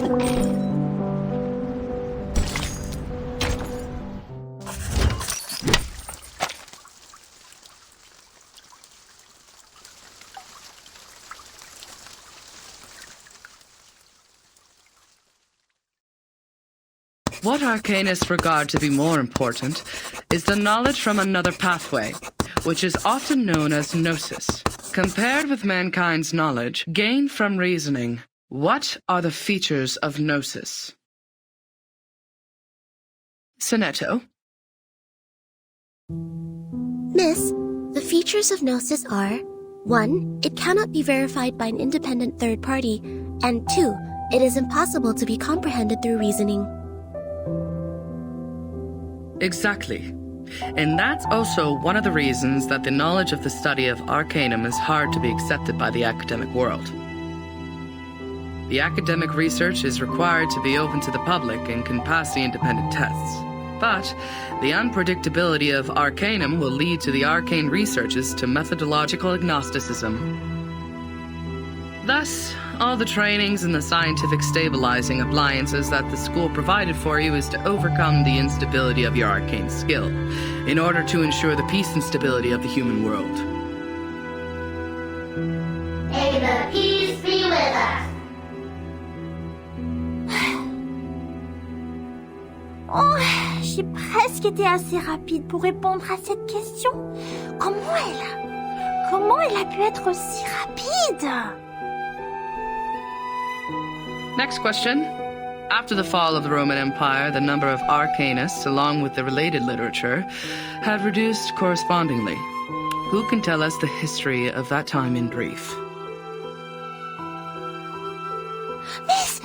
What arcanists regard to be more important is the knowledge from another pathway, which is often known as gnosis. Compared with mankind's knowledge gained from reasoning, what are the features of gnosis? Sonetto. Miss, the features of gnosis are 1. It cannot be verified by an independent third party, and 2. It is impossible to be comprehended through reasoning. Exactly. And that's also one of the reasons that the knowledge of the study of arcanum is hard to be accepted by the academic world. The academic research is required to be open to the public and can pass the independent tests. But the unpredictability of arcanum will lead to the arcane researches to methodological agnosticism. Thus, all the trainings and the scientific stabilizing appliances that the school provided for you is to overcome the instability of your arcane skill, in order to ensure the peace and stability of the human world. May the peace be with us. Oh, j'ai presque été assez rapide pour répondre à cette question. Comment elle a pu être aussi rapide? Next question. After the fall of the Roman Empire, the number of arcanists, along with the related literature, had reduced correspondingly. Who can tell us the history of that time in brief? Miss!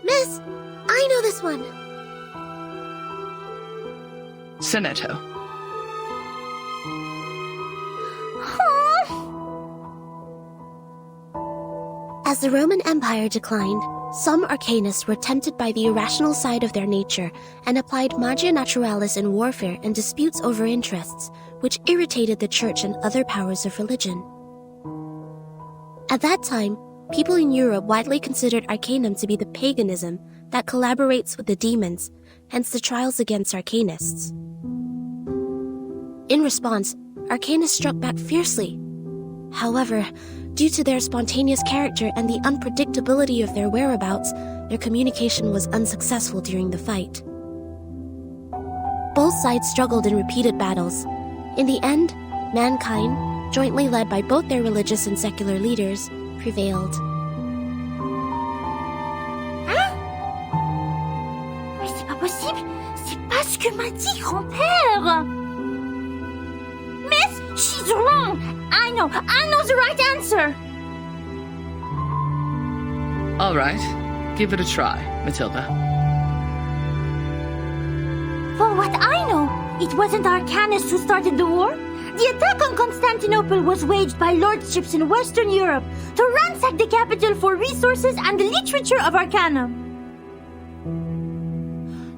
Miss, I know this one. Sonetto. As the Roman Empire declined, some arcanists were tempted by the irrational side of their nature and applied magia naturalis in warfare and disputes over interests, which irritated the church and other powers of religion. At that time, people in Europe widely considered arcanum to be the paganism that collaborates with the demons, hence the trials against arcanists. In response, arcanists struck back fiercely. However, due to their spontaneous character and the unpredictability of their whereabouts, their communication was unsuccessful during the fight. Both sides struggled in repeated battles. In the end, mankind, jointly led by both their religious and secular leaders, prevailed. Hein? Mais c'est pas possible! C'est pas ce que m'a dit grand-père! Miss, she's wrong! I know the right answer! All right. Give it a try, Matilda. For what I know, it wasn't Arcanists who started the war. The attack on Constantinople was waged by lordships in Western Europe to ransack the capital for resources and the literature of Arcana.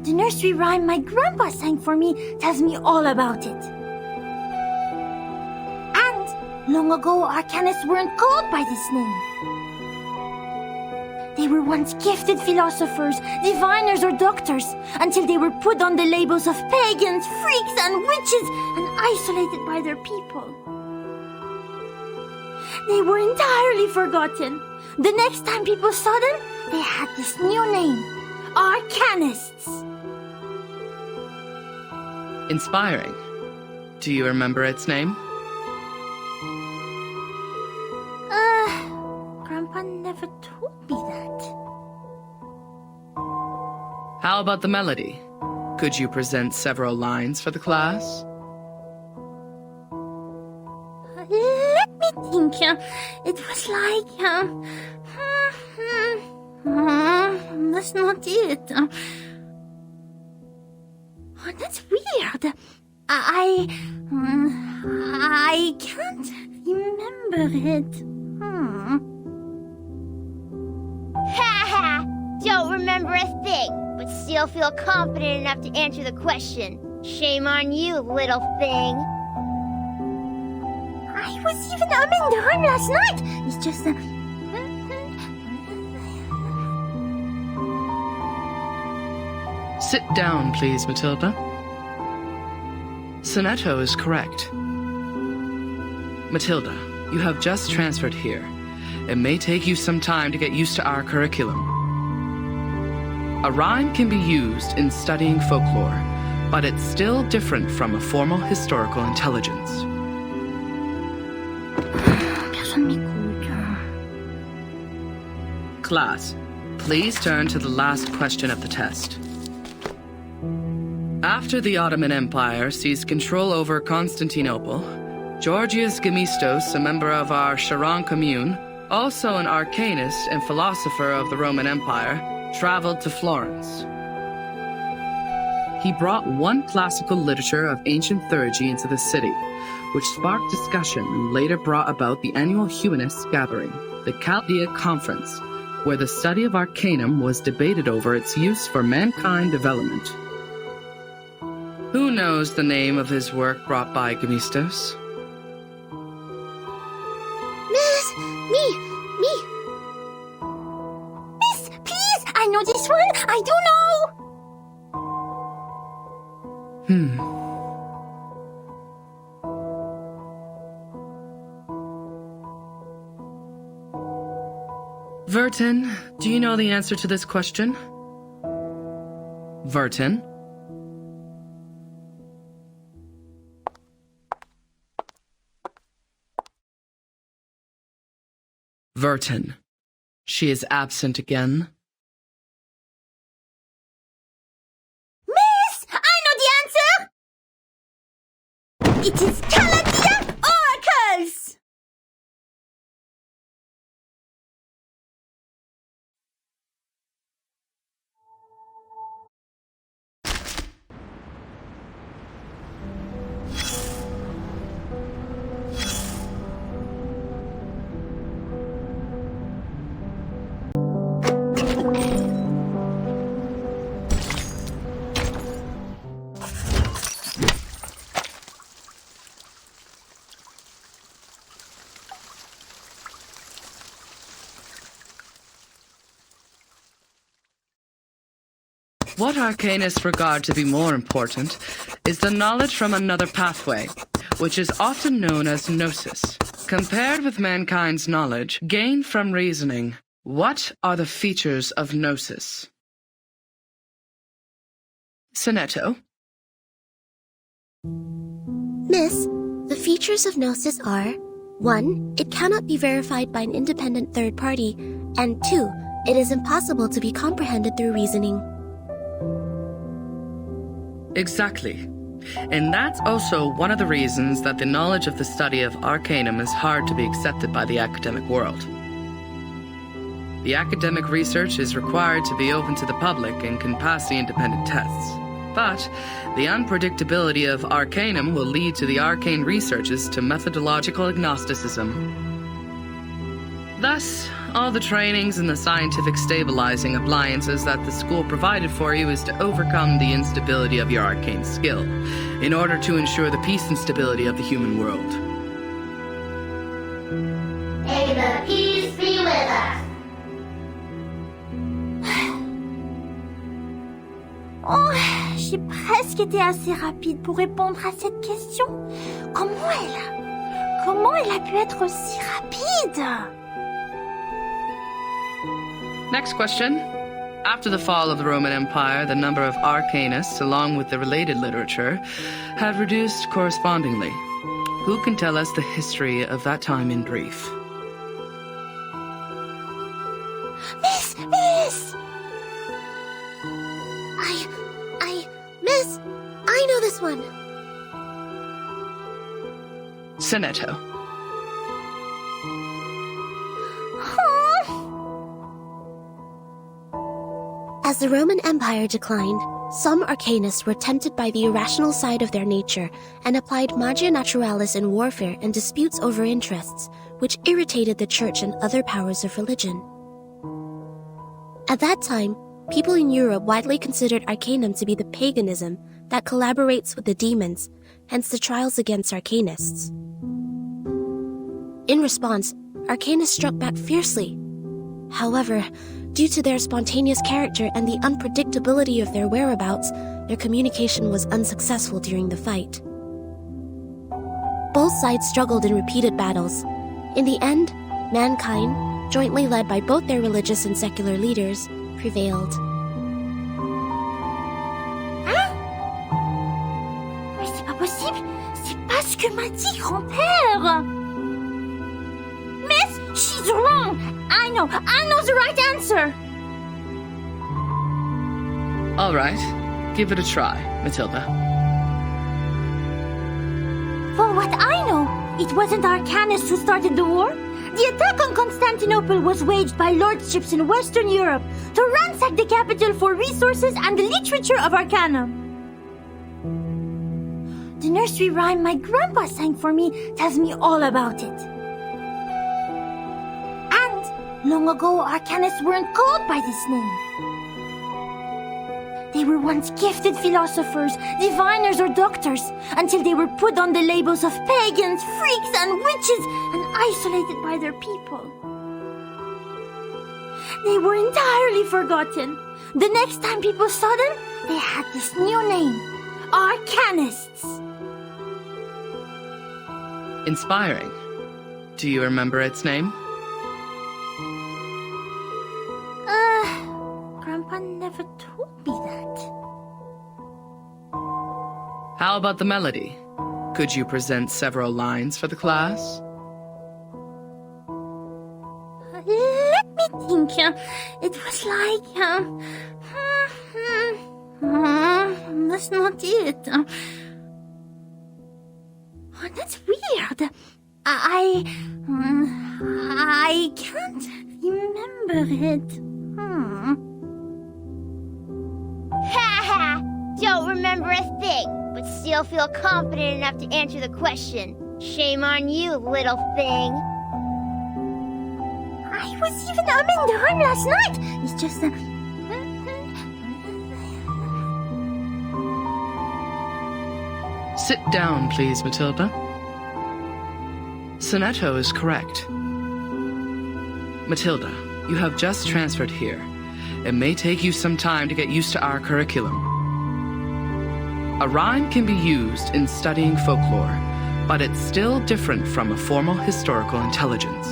The nursery rhyme my grandpa sang for me tells me all about it. And long ago, Arcanists weren't called by this name. They were once gifted philosophers, diviners, or doctors, until they were put on the labels of pagans, freaks, and witches, and isolated by their people. They were entirely forgotten. The next time people saw them, they had this new name, Arcanists. Inspiring. Do you remember its name? Grandpa never told me that. How about the melody? Could you present several lines for the class? Let me think. It was like... that's not it. Oh, that's weird. I can't remember it. Ha! Don't remember a thing, but still feel confident enough to answer the question. Shame on you, little thing. I was even humming the rhyme last night. It's just Sit down, please, Matilda. Sonetto is correct. Matilda, you have just transferred here. It may take you some time to get used to our curriculum. A rhyme can be used in studying folklore, but it's still different from a formal historical intelligence. Personne m'écoute. Class, please turn to the last question of the test. After the Ottoman Empire seized control over Constantinople, Georgius Gemistos, a member of our Charon commune, also an arcanist and philosopher of the Roman Empire, traveled to Florence. He brought one classical literature of ancient theurgy into the city, which sparked discussion and later brought about the annual humanists' gathering, the Chaldea Conference, where the study of arcanum was debated over its use for mankind development. Who knows the name of his work brought by Gemistos? Miss! Me! Miss, please! I know this one! I do know! Vertin, do you know the answer to this question? Vertin? Vertin. She is absent again. Miss, I know the answer! It is Chaldea Oracles! What arcanists regard to be more important is the knowledge from another pathway, which is often known as gnosis. Compared with mankind's knowledge gained from reasoning, what are the features of gnosis? Sonetto? Miss, the features of gnosis are 1. It cannot be verified by an independent third party, and 2. It is impossible to be comprehended through reasoning. Exactly. And that's also one of the reasons that the knowledge of the study of arcanum is hard to be accepted by the academic world. The academic research is required to be open to the public and can pass the independent tests. But the unpredictability of arcanum will lead to the arcane researches to methodological agnosticism. Thus, all the trainings and the scientific stabilizing appliances that the school provided for you is to overcome the instability of your arcane skill, in order to ensure the peace and stability of the human world. May the peace be with us. Oh, j'ai presque été assez rapide pour répondre à cette question. Comment elle a pu être aussi rapide? Next question. After the fall of the Roman Empire, the number of arcanists, along with the related literature, had reduced correspondingly. Who can tell us the history of that time in brief? Miss! Miss, I know this one. Sonetto. As the Roman Empire declined, some arcanists were tempted by the irrational side of their nature and applied magia naturalis in warfare and disputes over interests, which irritated the church and other powers of religion. At that time, people in Europe widely considered arcanum to be the paganism that collaborates with the demons, hence the trials against arcanists. In response, Arcanus struck back fiercely. However, due to their spontaneous character and the unpredictability of their whereabouts, their communication was unsuccessful during the fight. Both sides struggled in repeated battles. In the end, mankind, jointly led by both their religious and secular leaders, prevailed. Mais c'est pas possible! C'est pas ce que m'a dit grand-père! Miss, she's wrong! I know the right answer! All right, give it a try, Matilda. For what I know, it wasn't Arcanus who started the war. The attack on Constantinople was waged by lordships in Western Europe to ransack the capital for resources and the literature of Arcana. The nursery rhyme my grandpa sang for me tells me all about it. And long ago, Arcanists weren't called by this name. They were once gifted philosophers, diviners, or doctors, until they were put on the labels of pagans, freaks, and witches, and isolated by their people. They were entirely forgotten. The next time people saw them, they had this new name, Arcanists. Inspiring. Do you remember its name? Grandpa never told me that. How about the melody? Could you present several lines for the class? Let me think. It was like... that's not it. That's weird. I can't remember it. Ha ha! Don't remember a thing, but still feel confident enough to answer the question. Shame on you, little thing. I was even umming the rhyme last night. It's just Sit down, please, Matilda. Sonetto is correct. Matilda, you have just transferred here. It may take you some time to get used to our curriculum. A rhyme can be used in studying folklore, but it's still different from a formal historical intelligence.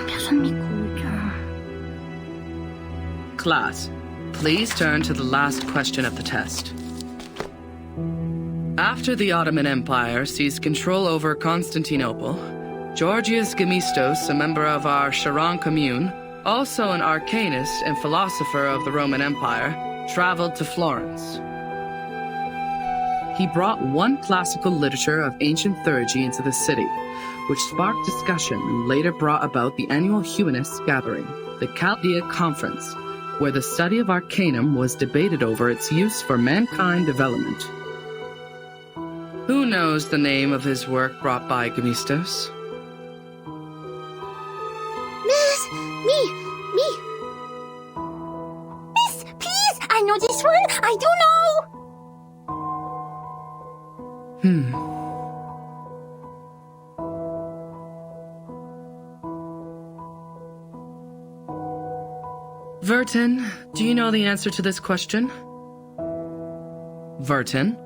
Personne m'écoute. Class, please turn to the last question of the test. After the Ottoman Empire seized control over Constantinople, Georgius Gemistos, a member of our Charon commune, also an arcanist and philosopher of the Roman Empire, traveled to Florence. He brought one classical literature of ancient theurgy into the city, which sparked discussion and later brought about the annual humanists' gathering, the Chaldea Conference, where the study of Arcanum was debated over its use for mankind development. Who knows the name of his work brought by Gemistos? Miss, me. Miss, please, I know this one. I do know. Vertin, do you know the answer to this question? Vertin?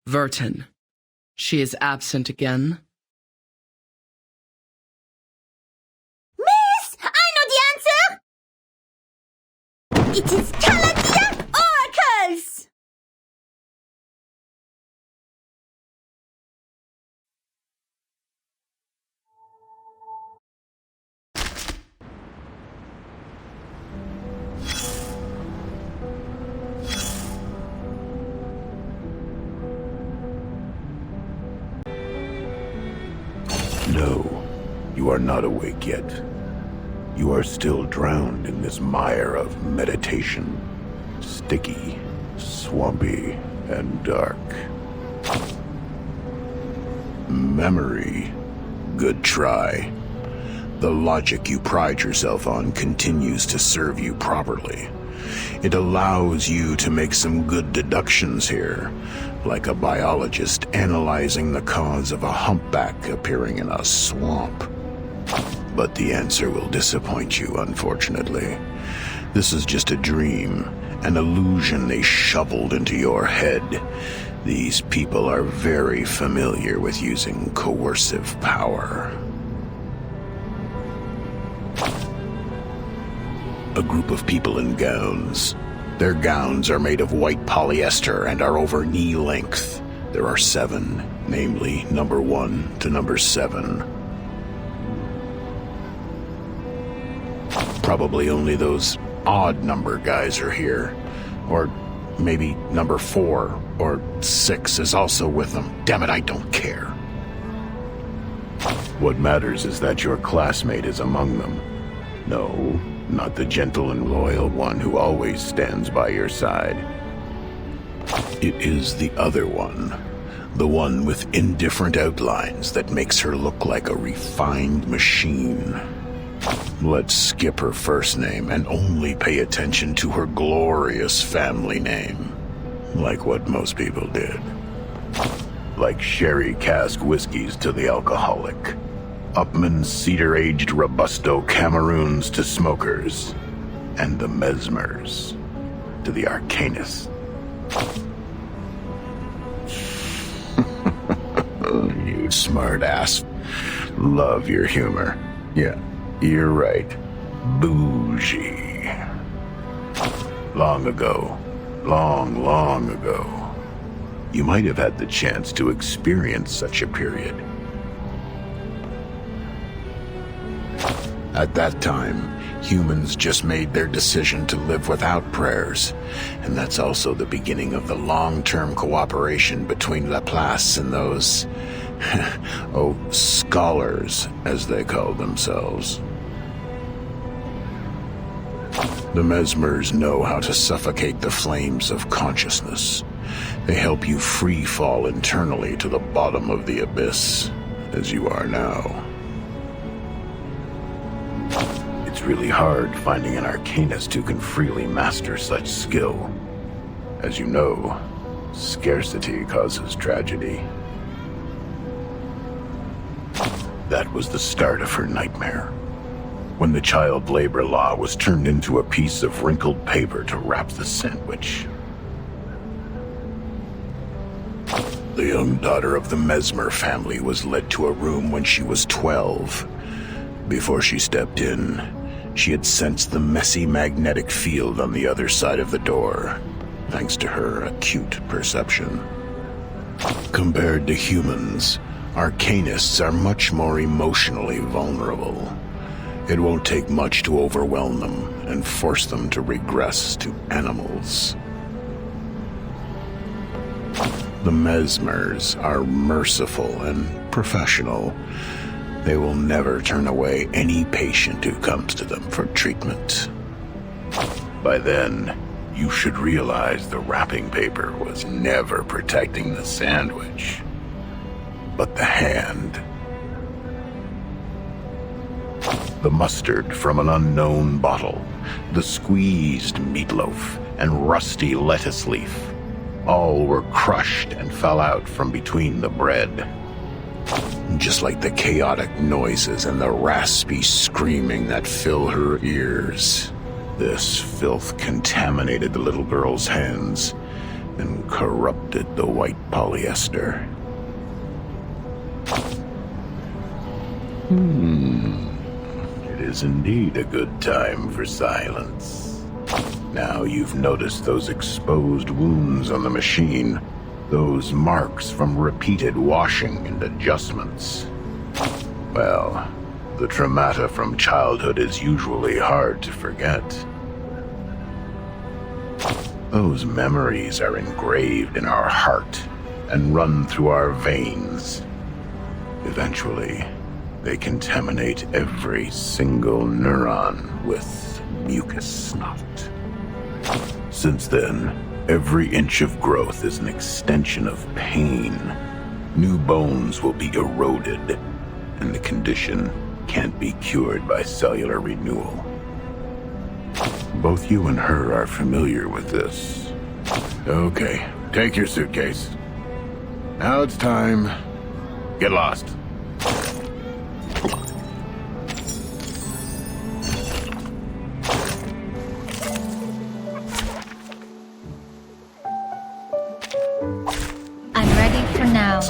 Vertin. She is absent again. Miss, I know the answer. It is Chaldea oracles. No, you are not awake yet. You are still drowned in this mire of meditation. Sticky, swampy, and dark. Memory. Good try. The logic you pride yourself on continues to serve you properly. It allows you to make some good deductions here, like a biologist analyzing the cause of a humpback appearing in a swamp. But the answer will disappoint you, unfortunately. This is just a dream, an illusion they shoveled into your head. These people are very familiar with using coercive power. A group of people in gowns. Their gowns are made of white polyester and are over knee length. There are 7, namely number 1 to number 7. Probably only those odd number guys are here. Or maybe number 4 or 6 is also with them. Damn it, I don't care. What matters is that your classmate is among them. No, not the gentle and loyal one who always stands by your side. It is the other one. The one with indifferent outlines that makes her look like a refined machine. Let's skip her first name and only pay attention to her glorious family name. Like what most people did. Like sherry cask whiskeys to the alcoholic. Upman's cedar-aged Robusto Cameroons to smokers. And the Mesmers to the Arcanists. You smart ass. Love your humor. Yeah. You're right. Bougie. Long ago, long ago, you might have had the chance to experience such a period. At that time, humans just made their decision to live without prayers, and that's also the beginning of the long-term cooperation between Laplace and those, scholars, as they called themselves. The Mesmers know how to suffocate the flames of consciousness. They help you free fall internally to the bottom of the abyss, as you are now. It's really hard finding an Arcanist who can freely master such skill. As you know, scarcity causes tragedy. That was the start of her nightmare. When the child labor law was turned into a piece of wrinkled paper to wrap the sandwich. The young daughter of the Mesmer family was led to a room when she was 12. Before she stepped in, she had sensed the messy magnetic field on the other side of the door, thanks to her acute perception. Compared to humans, Arcanists are much more emotionally vulnerable. It won't take much to overwhelm them and force them to regress to animals. The Mesmers are merciful and professional. They will never turn away any patient who comes to them for treatment. By then, you should realize the wrapping paper was never protecting the sandwich, but the hand. The mustard from an unknown bottle, the squeezed meatloaf, and rusty lettuce leaf. All were crushed and fell out from between the bread. Just like the chaotic noises and the raspy screaming that fill her ears. This filth contaminated the little girl's hands and corrupted the white polyester. It is indeed a good time for silence. Now you've noticed those exposed wounds on the machine, those marks from repeated washing and adjustments. Well, the traumata from childhood is usually hard to forget. Those memories are engraved in our heart and run through our veins. Eventually, they contaminate every single neuron with mucus snot. Since then, every inch of growth is an extension of pain. New bones will be eroded, and the condition can't be cured by cellular renewal. Both you and her are familiar with this. Okay, take your suitcase. Now it's time. Get lost. I'm ready for now.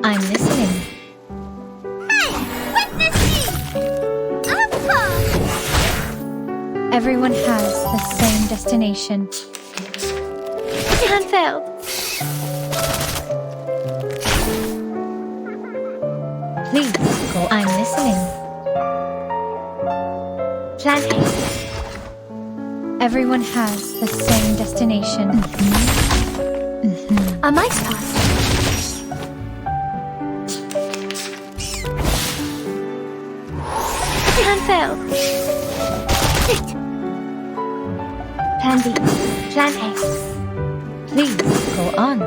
I'm listening. Everyone has the same destination. Plan failed. Please go. I'm listening. Plan A. Everyone has the same destination. A mice pass. Plan failed. Shit. Plan B. Plan A. Please go on.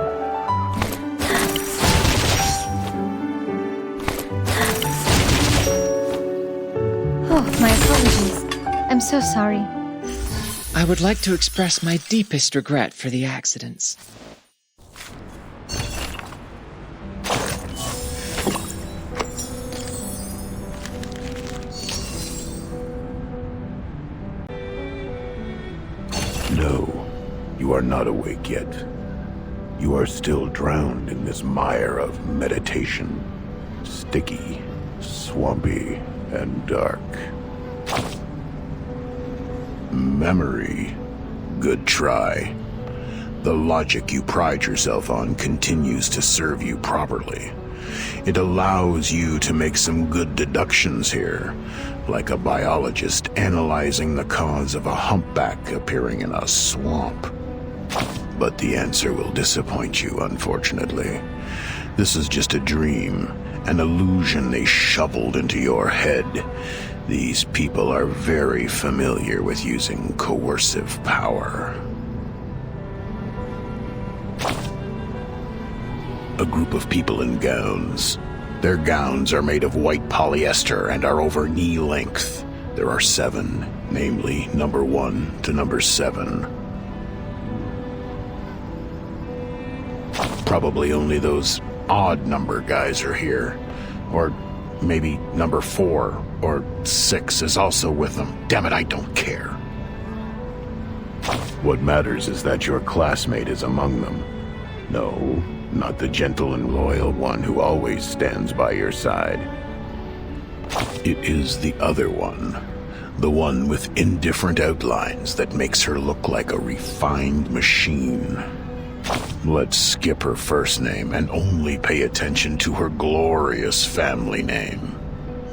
Oh, my apologies. I'm so sorry. I would like to express my deepest regret for the accidents. No, you are not awake yet. You are still drowned in this mire of meditation. Sticky, swampy, and dark. Memory. Good try. The logic you pride yourself on continues to serve you properly. It allows you to make some good deductions here, like a biologist analyzing the cause of a humpback appearing in a swamp. But the answer will disappoint you, unfortunately. This is just a dream, an illusion they shoveled into your head. These people are very familiar with using coercive power. A group of people in gowns. Their gowns are made of white polyester and are over knee length. There are 7, namely number 1 to number 7. Probably only those odd number guys are here. Or maybe number 4 or 6 is also with them. Damn it, I don't care. What matters is that your classmate is among them. No, not the gentle and loyal one who always stands by your side. It is the other one. The one with indifferent outlines that makes her look like a refined machine. Let's skip her first name and only pay attention to her glorious family name.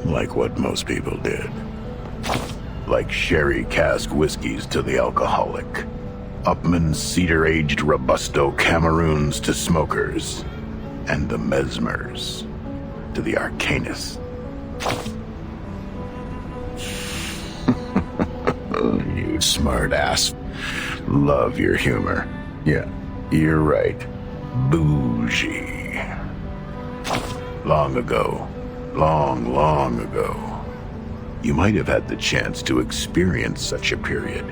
Like what most people did. Like sherry cask whiskeys to the alcoholic. Upmann cedar-aged Robusto Cameroons to smokers. And the Mesmers to the Arcanists. You smart ass. Love your humor. Yeah, you're right. Bougie. Long ago, long ago, you might have had the chance to experience such a period.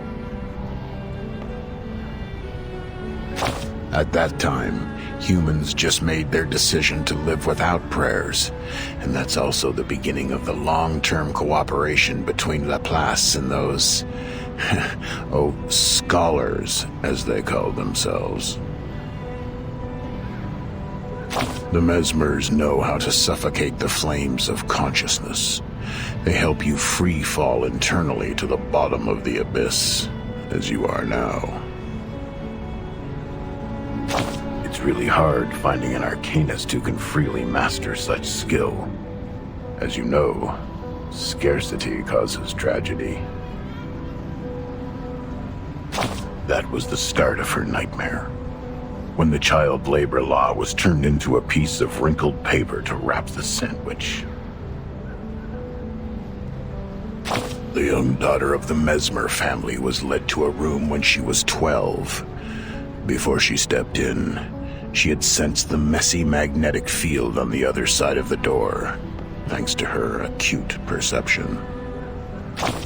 At that time, humans just made their decision to live without prayers, and that's also the beginning of the long-term cooperation between Laplace and those, scholars, as they called themselves. The Mesmers know how to suffocate the flames of consciousness. They help you free fall internally to the bottom of the abyss, as you are now. It's really hard finding an Arcanist who can freely master such skill. As you know, scarcity causes tragedy. That was the start of her nightmare. when the child labor law was turned into a piece of wrinkled paper to wrap the sandwich. The young daughter of the Mesmer family was led to a room when she was 12. Before she stepped in, she had sensed the messy magnetic field on the other side of the door, thanks to her acute perception.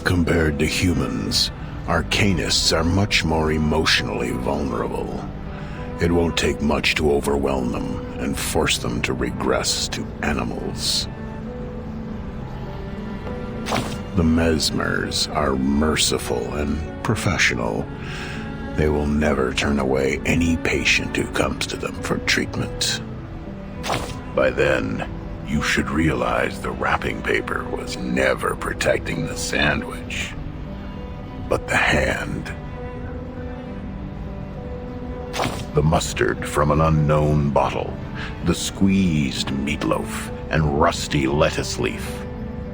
Compared to humans, arcanists are much more emotionally vulnerable. It won't take much to overwhelm them and force them to regress to animals. The Mesmers are merciful and professional. They will never turn away any patient who comes to them for treatment. By then, you should realize the wrapping paper was never protecting the sandwich, but the hand. The mustard from an unknown bottle, the squeezed meatloaf, and rusty lettuce leaf.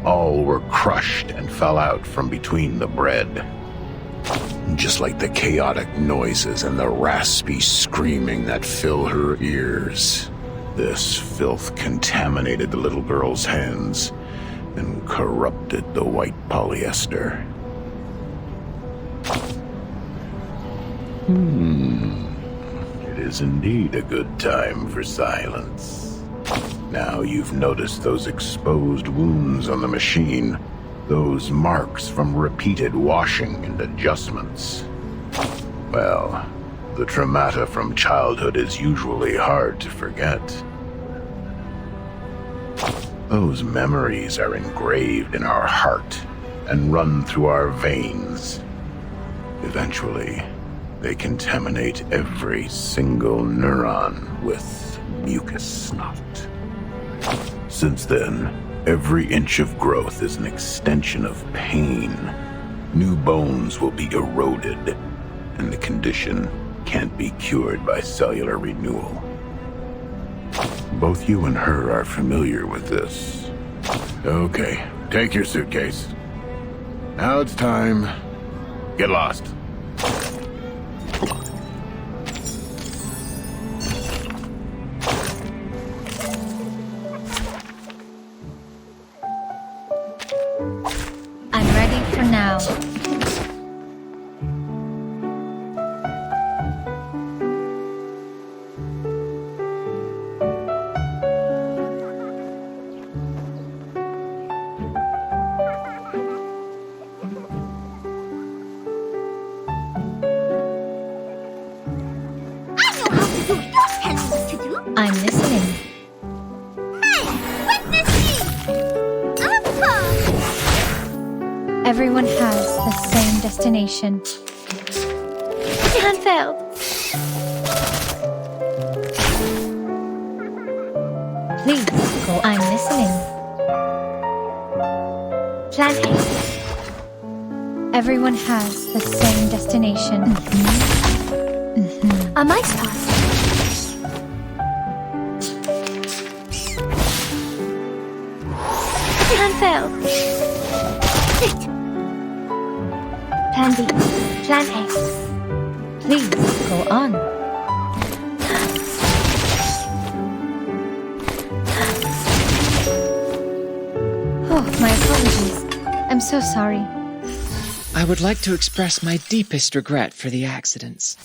All were crushed and fell out from between the bread. Just like the chaotic noises and the raspy screaming that fill her ears. This filth contaminated the little girl's hands and corrupted the white polyester. It is indeed a good time for silence. Now you've noticed those exposed wounds on the machine, those marks from repeated washing and adjustments. Well, the traumata from childhood is usually hard to forget. Those memories are engraved in our heart and run through our veins. Eventually, they contaminate every single neuron with mucus snot. Since then, every inch of growth is an extension of pain. New bones will be eroded, and the condition can't be cured by cellular renewal. Both you and her are familiar with this. Okay, take your suitcase. Now it's time. Get lost. I'm ready for now. I'm listening. Everyone has the same destination. Plan failed. Please go. I'm listening. Plan A. Everyone has the same destination. A mice pass. Plan failed. Plan B. Plan A. Please go on. Oh, my apologies. I'm so sorry. I would like to express my deepest regret for the accidents.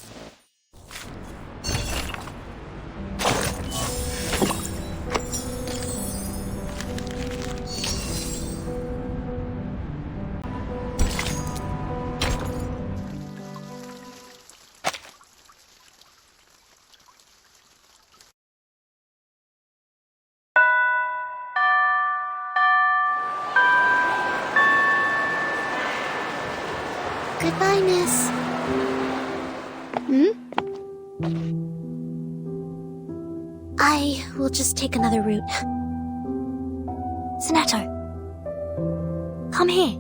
Goodbye, miss. I will just take another route. Sonetto, come here.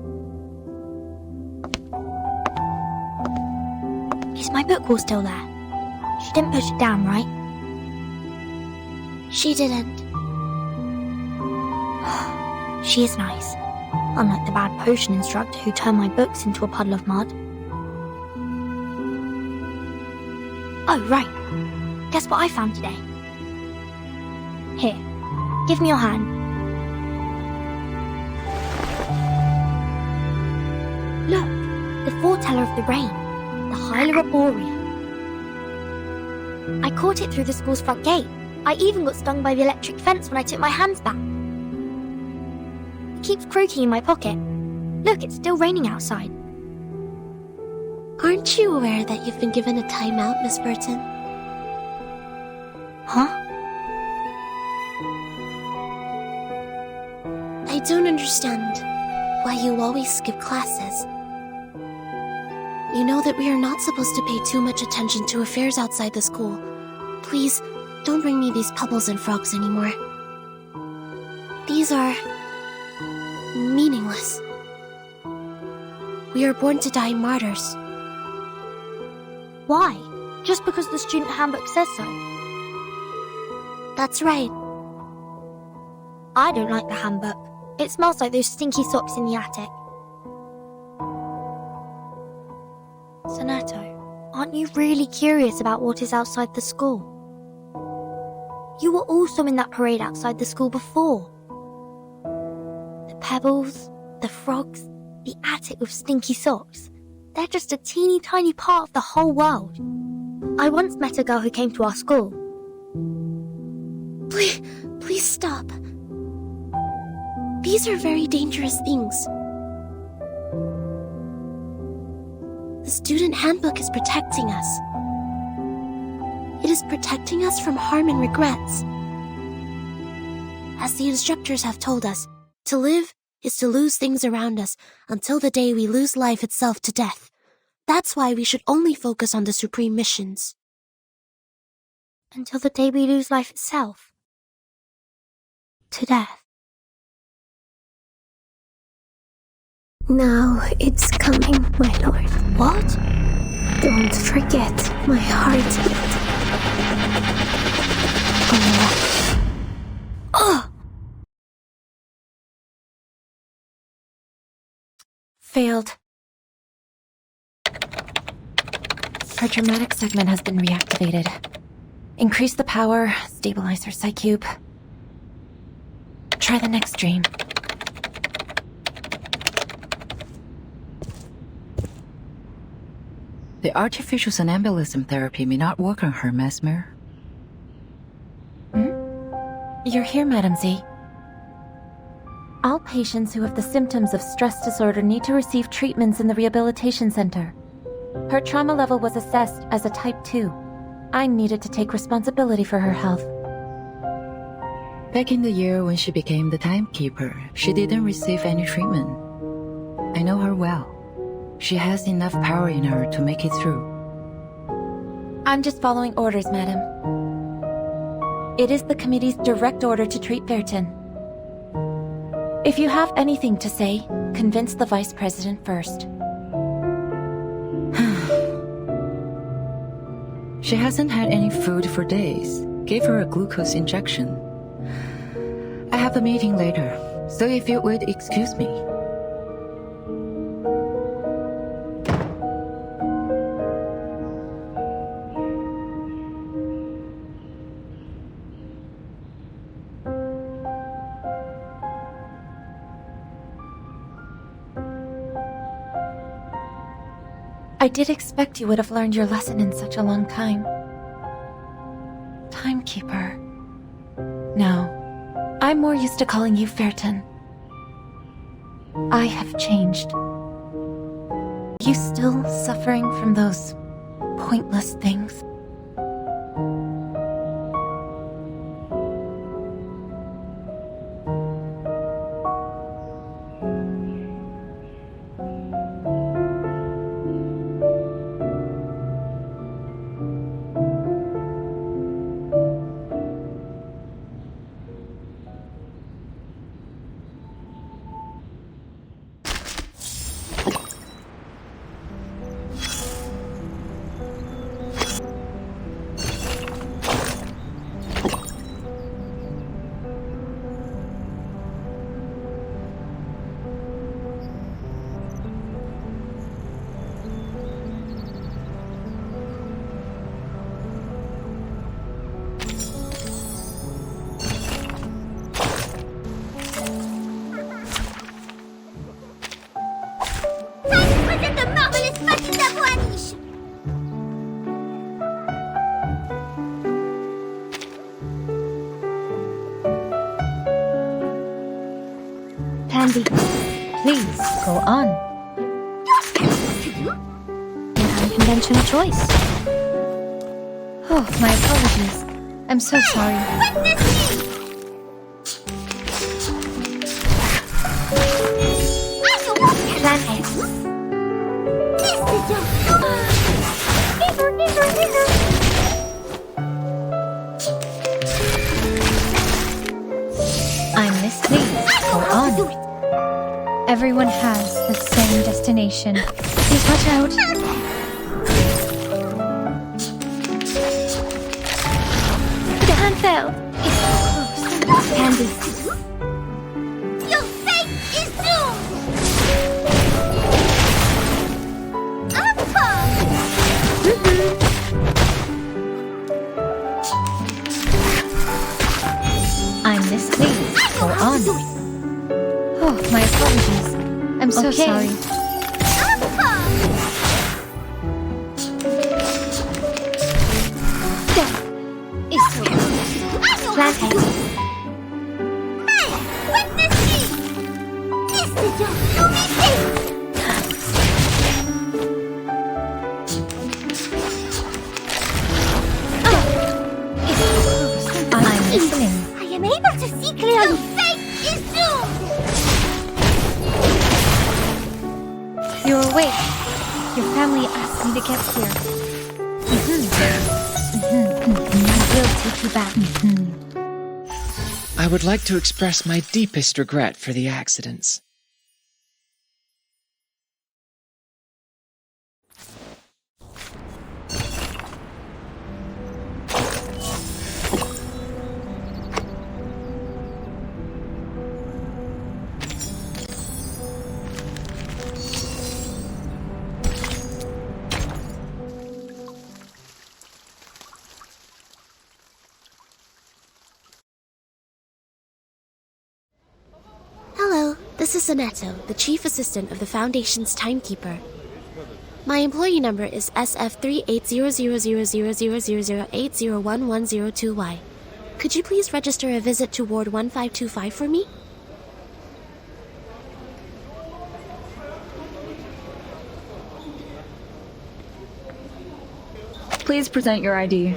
Is my book wall still there? She didn't push it down, right? She didn't. She is nice. Unlike the bad potion instructor who turned my books into a puddle of mud. Oh, right. Guess what I found today? Here, give me your hand. Look, the foreteller of the rain, the Hyla Arborea. I caught it through the school's front gate. I even got stung by the electric fence when I took my hands back. It keeps croaking in my pocket. Look, it's still raining outside. Aren't you aware that you've been given a timeout, Miss Burton? Huh? I don't understand why you always skip classes. You know that we are not supposed to pay too much attention to affairs outside the school. Please, don't bring me these pebbles and frogs anymore. These are meaningless. We are born to die martyrs. Why? Just because the student handbook says so? That's right. I don't like the handbook. It smells like those stinky socks in the attic. Sonato, aren't you really curious about what is outside the school? You were also in that parade outside the school before. The pebbles, the frogs, the attic with stinky socks. They're just a teeny tiny part of the whole world. I once met a girl who came to our school. Please stop. These are very dangerous things. The student handbook is protecting us. It is protecting us from harm and regrets. As the instructors have told us, to live is to lose things around us until the day we lose life itself to death. That's why we should only focus on the supreme missions. Until the day we lose life itself. To death. Now it's coming, my lord. What? Don't forget my heartbeat. Oh! Failed. Her traumatic segment has been reactivated. Increase the power, stabilize her psych cube. Try the next dream. The artificial somnambulism therapy may not work on her, Mesmer. You're here, Madam Z. All patients who have the symptoms of stress disorder need to receive treatments in the rehabilitation center. Her trauma level was assessed as a type 2. I needed to take responsibility for her health. Back in the year when she became the timekeeper, she didn't receive any treatment. I know her well. She has enough power in her to make it through. I'm just following orders, madam. It is the committee's direct order to treat Verton. If you have anything to say, convince the vice president first. She hasn't had any food for days. Gave her a glucose injection. I have a meeting later, so if you would excuse me. I did expect you would have learned your lesson in such a long time. Timekeeper. No, I'm more used to calling you Verton. I have changed. You still suffering from those pointless things? Zapłanisz! Pansy, please go on. An unconventional choice. Oh, my apologies. I'm so sorry. Plan A. I'm Miss Please. Go on. Everyone has the same destination. Please watch out. The hand fell. It's close. Candy. Your fate is doomed! I'm Miss Please. Go on. Oh, my apologies. I'm so sorry. Plan A. Hey, witness me! This is your movie. I'm listening. I am able to see clearly. Your fate is doomed! You're awake. Your family asked me to get here. I will take you back. I would like to express my deepest regret for the accidents. Hello, this is Soneto, the chief assistant of the Foundation's timekeeper. My employee number is SF38000000801102Y. Could you please register a visit to Ward 1525 for me? Please present your ID.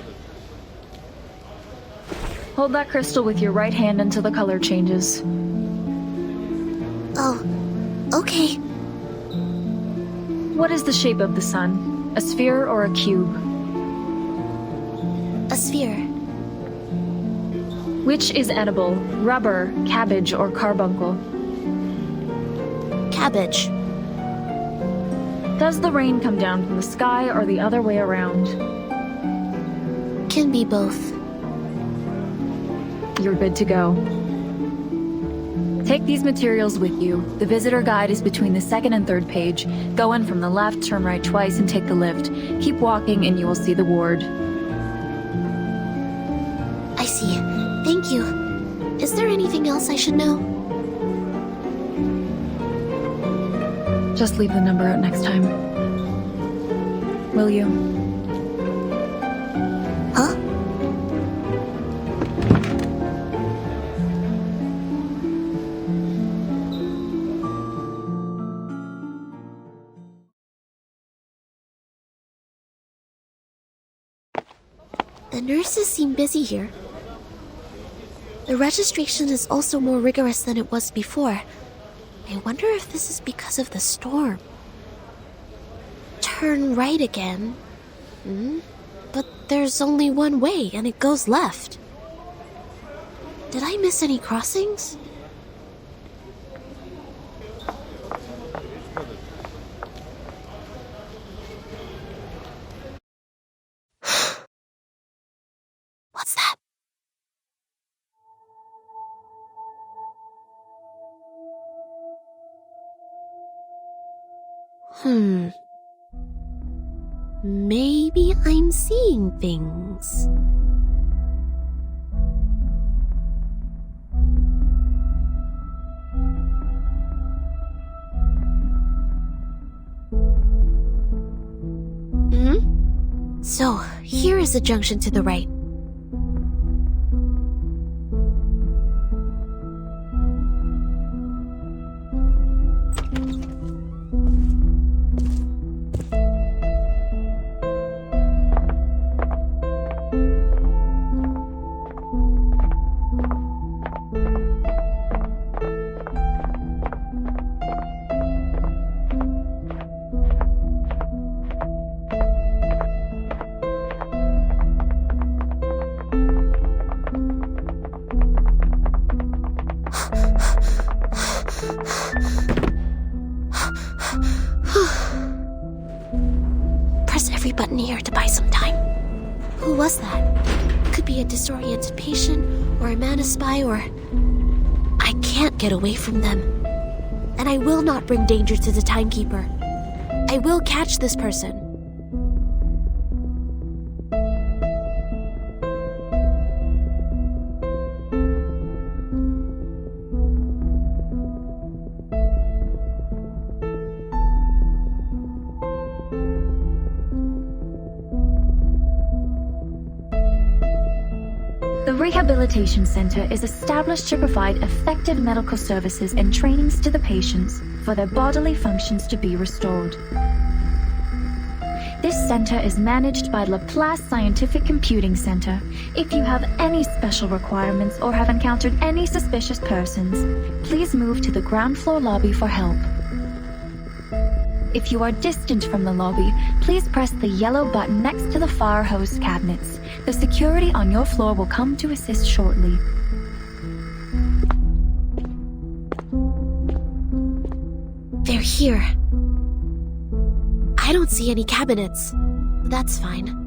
Hold that crystal with your right hand until the color changes. Oh, okay. What is the shape of the sun? A sphere or a cube? A sphere. Which is edible? Rubber, cabbage, or carbuncle? Cabbage. Does the rain come down from the sky or the other way around? Can be both. You're good to go. Take these materials with you. The visitor guide is between the second and third page. Go in from the left, turn right twice, and take the lift. Keep walking and you will see the ward. I see. Thank you. Is there anything else I should know? Just leave the number out next time. Will you? Huh? The nurses seem busy here. The registration is also more rigorous than it was before. I wonder if this is because of the storm. Turn right again. But there's only one way, and it goes left. Did I miss any crossings? What's that? Maybe I'm seeing things. So, here is the junction to the right. Press every button here to buy some time. Who was that? Could be a disoriented patient, or a mana spy, or... I can't get away from them. And I will not bring danger to the timekeeper. I will catch this person. The Rehabilitation Center is established to provide effective medical services and trainings to the patients for their bodily functions to be restored. This center is managed by Laplace Scientific Computing Center. If you have any special requirements or have encountered any suspicious persons, please move to the ground floor lobby for help. If you are distant from the lobby, please press the yellow button next to the fire hose cabinets. The security on your floor will come to assist shortly. They're here. I don't see any cabinets. That's fine.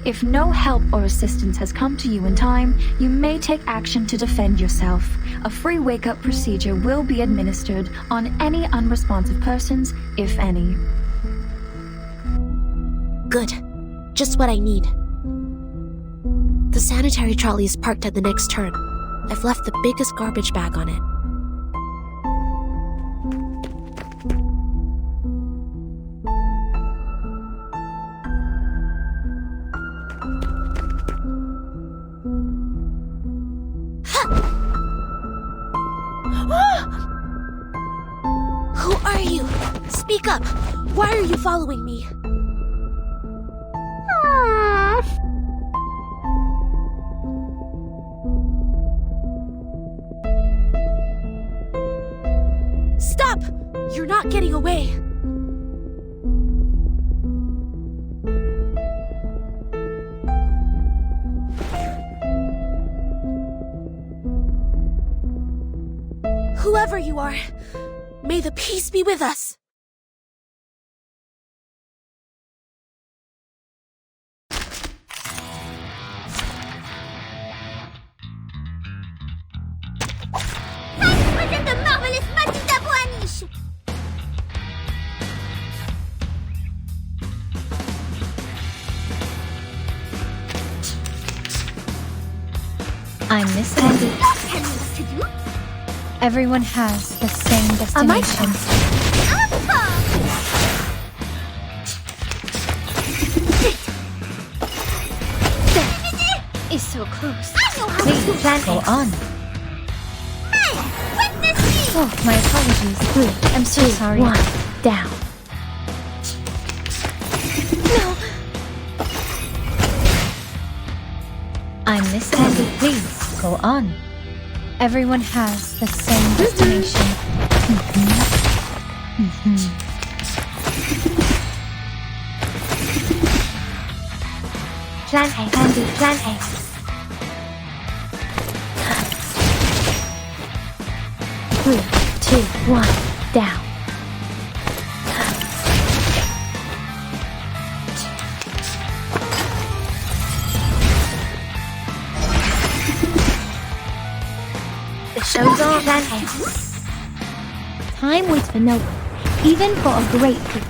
If no help or assistance has come to you in time, you may take action to defend yourself. A free wake-up procedure will be administered on any unresponsive persons, if any. Good. Just what I need. The sanitary trolley is parked at the next turn. I've left the biggest garbage bag on it. Who are you? Speak up! Why are you following me? Stop! You're not getting away! Whoever you are, may the peace be with us! Present the marvelous Matita Boanish! I'm Miss Andy. Tell me what to do. Everyone has the same destination. Is so close. Please, plan go on. Hey, witness me! Oh, my apologies. I'm so sorry. One, down. No. I'm Miss Andy. Please, go on. Everyone has the same destination. Plan A, Andy, plan A. 3, 2, 1, down. The show's on. Plan A. Time waits for no one, even for a great feat.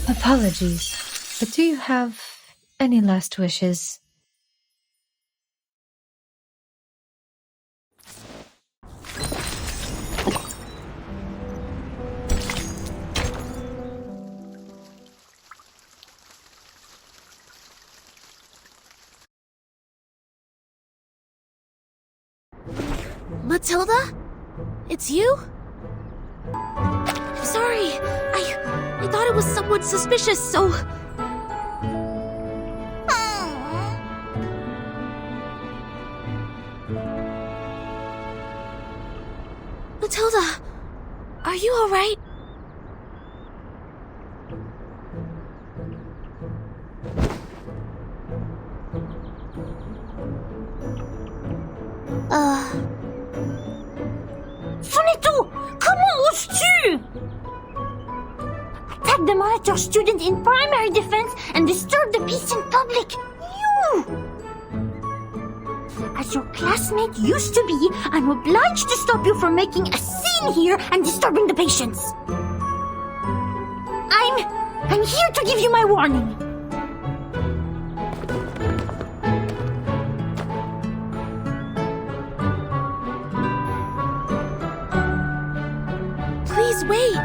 Apologies, but do you have any last wishes? Matilda? It's you? I'm sorry. I thought it was someone suspicious, so... Matilda, are you alright? Sonetto! Comment oses-tu? Attack the monitor student in primary defense and disturb the peace in public. You! As your classmate used to be, I'm obliged to stop you from making a scene here and disturbing the patients. I'm here to give you my warning. Please wait.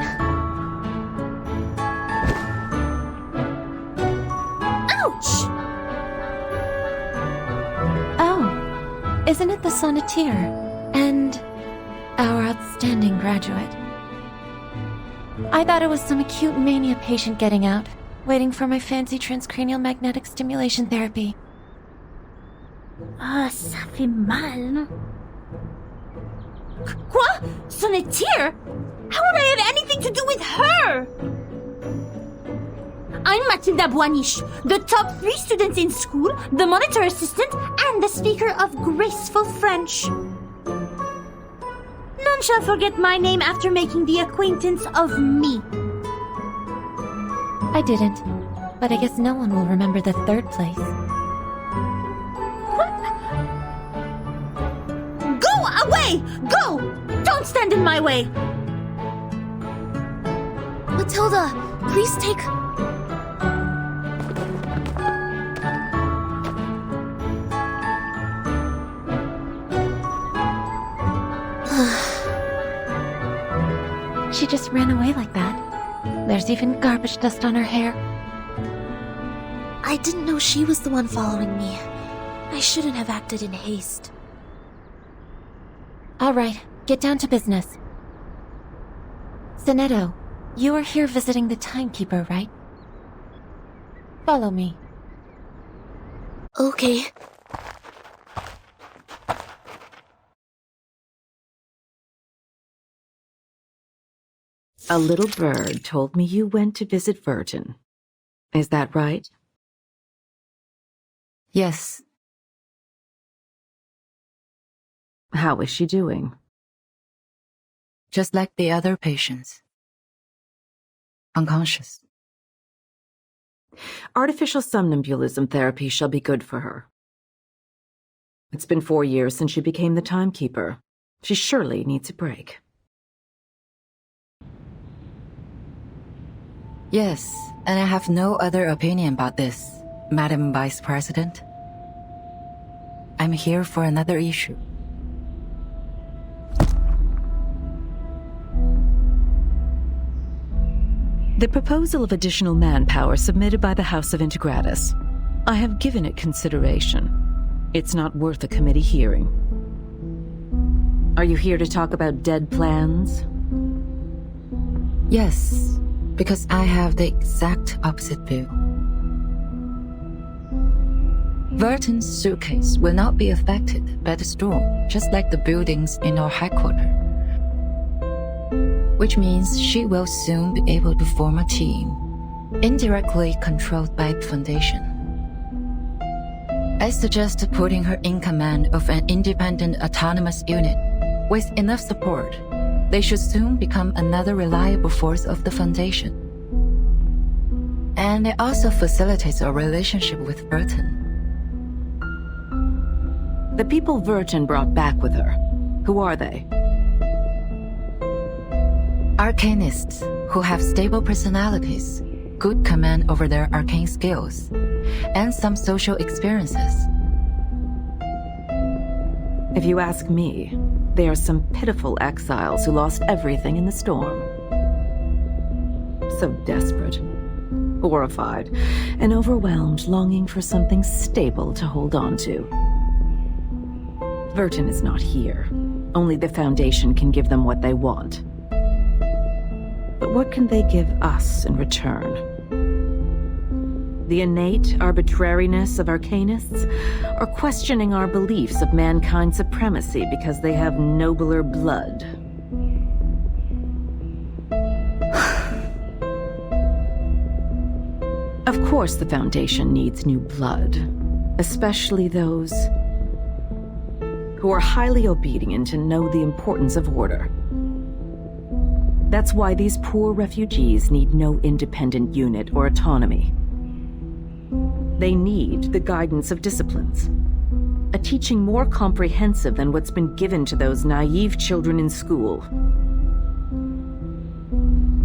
Ouch! Oh, isn't it the sonneteer? And our outstanding graduate. I thought it was some acute mania patient getting out, waiting for my fancy transcranial magnetic stimulation therapy. Ah, ça fait mal, non? Quoi? Sonneteer? How would I have anything to do with her? I'm Mathilda Boiniche, the top 3 students in school, the monitor assistant, and the speaker of graceful French. None shall forget my name after making the acquaintance of me. I didn't, but I guess no one will remember the 3rd place. What? Go away! Go! Don't stand in my way! Matilda, please take... She just ran away like that. There's even garbage dust on her hair. I didn't know she was the one following me. I shouldn't have acted in haste. All right, get down to business. Sonetto, you are here visiting the timekeeper, right? Follow me. Okay. A little bird told me you went to visit Vertin. Is that right? Yes. How is she doing? Just like the other patients. Unconscious. Artificial somnambulism therapy shall be good for her. It's been 4 years since she became the timekeeper. She surely needs a break. Yes, and I have no other opinion about this, Madam Vice President. I'm here for another issue. The proposal of additional manpower submitted by the House of Integratus. I have given it consideration. It's not worth a committee hearing. Are you here to talk about dead plans? Yes, because I have the exact opposite view. Vertin's suitcase will not be affected by the storm, just like the buildings in our headquarters. Which means she will soon be able to form a team, indirectly controlled by the Foundation. I suggest putting her in command of an independent autonomous unit. With enough support, they should soon become another reliable force of the Foundation. And it also facilitates a relationship with Vertin. The people Vertin brought back with her, who are they? Arcanists who have stable personalities, good command over their arcane skills, and some social experiences. If you ask me, they are some pitiful exiles who lost everything in the storm. So desperate, horrified, and overwhelmed, longing for something stable to hold on to. Vertin is not here. Only the Foundation can give them what they want. But what can they give us in return? The innate arbitrariness of arcanists, or questioning our beliefs of mankind's supremacy because they have nobler blood? Of course the Foundation needs new blood, especially those who are highly obedient and know the importance of order. That's why these poor refugees need no independent unit or autonomy. They need the guidance of disciplines, a teaching more comprehensive than what's been given to those naive children in school.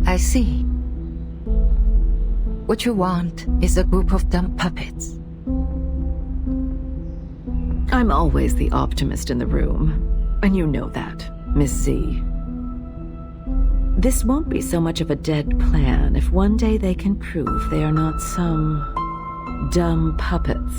I see. What you want is a group of dumb puppets. I'm always the optimist in the room, and you know that, Miss Z. This won't be so much of a dead plan if one day they can prove they are not some dumb puppets.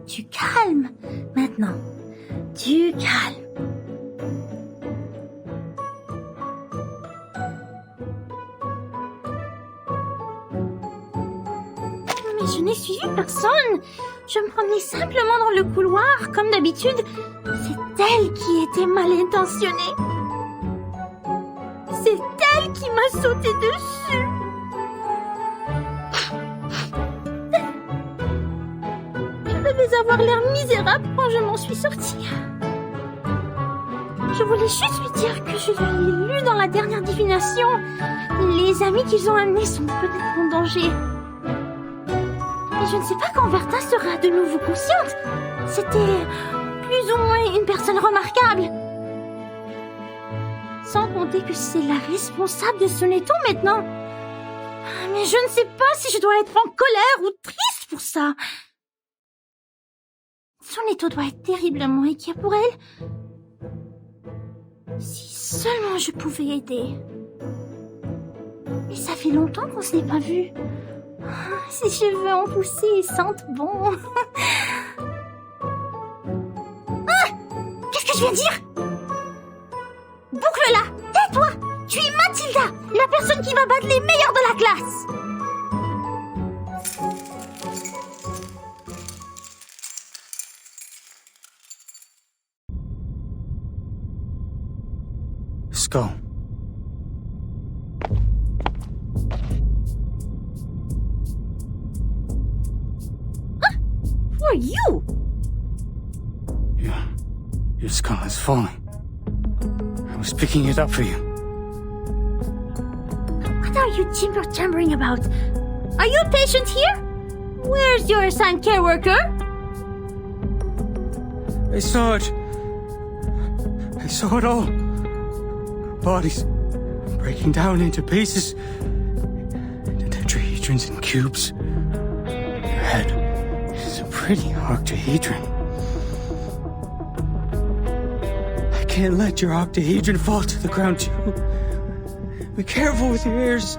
Du calme, maintenant. Du calme. Mais je n'ai suivi personne. Je me promenais simplement dans le couloir, comme d'habitude. C'est elle qui était mal intentionnée. C'est elle qui m'a sauté dessus. Je devais avoir l'air misérable quand je m'en suis sortie. Je voulais juste lui dire que je l'ai lu dans la dernière divination. Les amis qu'ils ont amenés sont peut-être en danger. Mais je ne sais pas quand Verta sera de nouveau consciente. C'était plus ou moins une personne remarquable. Sans compter que c'est la responsable de son étau maintenant. Mais je ne sais pas si je dois être en colère ou triste pour ça. Son étau doit être terriblement inquiet pour elle. Si seulement je pouvais aider. Mais ça fait longtemps qu'on se n'est pas vu. Ses cheveux ont poussé et sentent bon. Qu'est-ce que je viens de dire? Boucle-la! Tais-toi! Tu es Mathilda, la personne qui va battre les meilleurs de la classe! Let's go. Who are you? Your skull is falling. I was picking it up for you. What are you jibber-jabbering about? Are you a patient here? Where's your assigned care worker? I saw it. I saw it all. Bodies breaking down into pieces. The tetrahedrons in cubes. Your head is a pretty octahedron. I can't let your octahedron fall to the ground too. Be careful with your ears.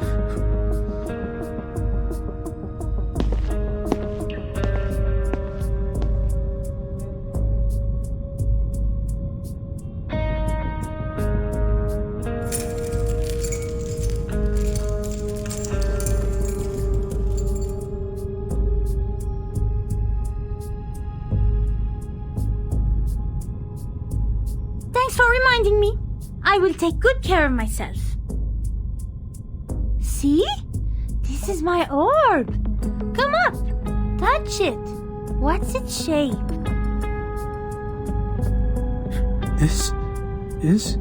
Thanks for reminding me. I will take good care of myself. See? This is my orb. Come up. Touch it. What's its shape? This is...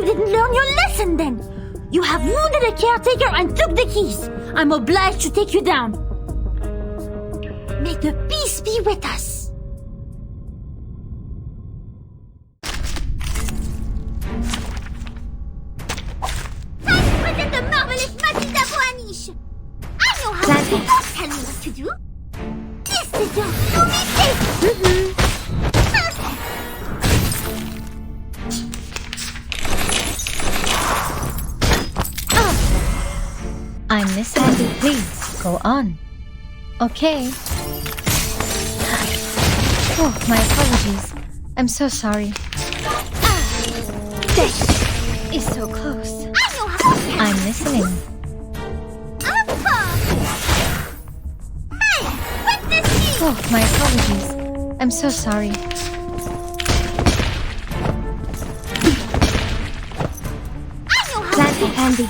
didn't learn your lesson then. You have wounded a caretaker and took the keys. I'm obliged to take you down. May the peace be with us. Time to present the marvelous magic d'Avoaniche. I know how to do. Don't tell me what to do. This is your stupid. I'm Miss Handy, please, go on. Okay. Oh, my apologies. I'm so sorry. Death is so close. I'm listening. Oh, my apologies. I'm so sorry. Gladly, Handy.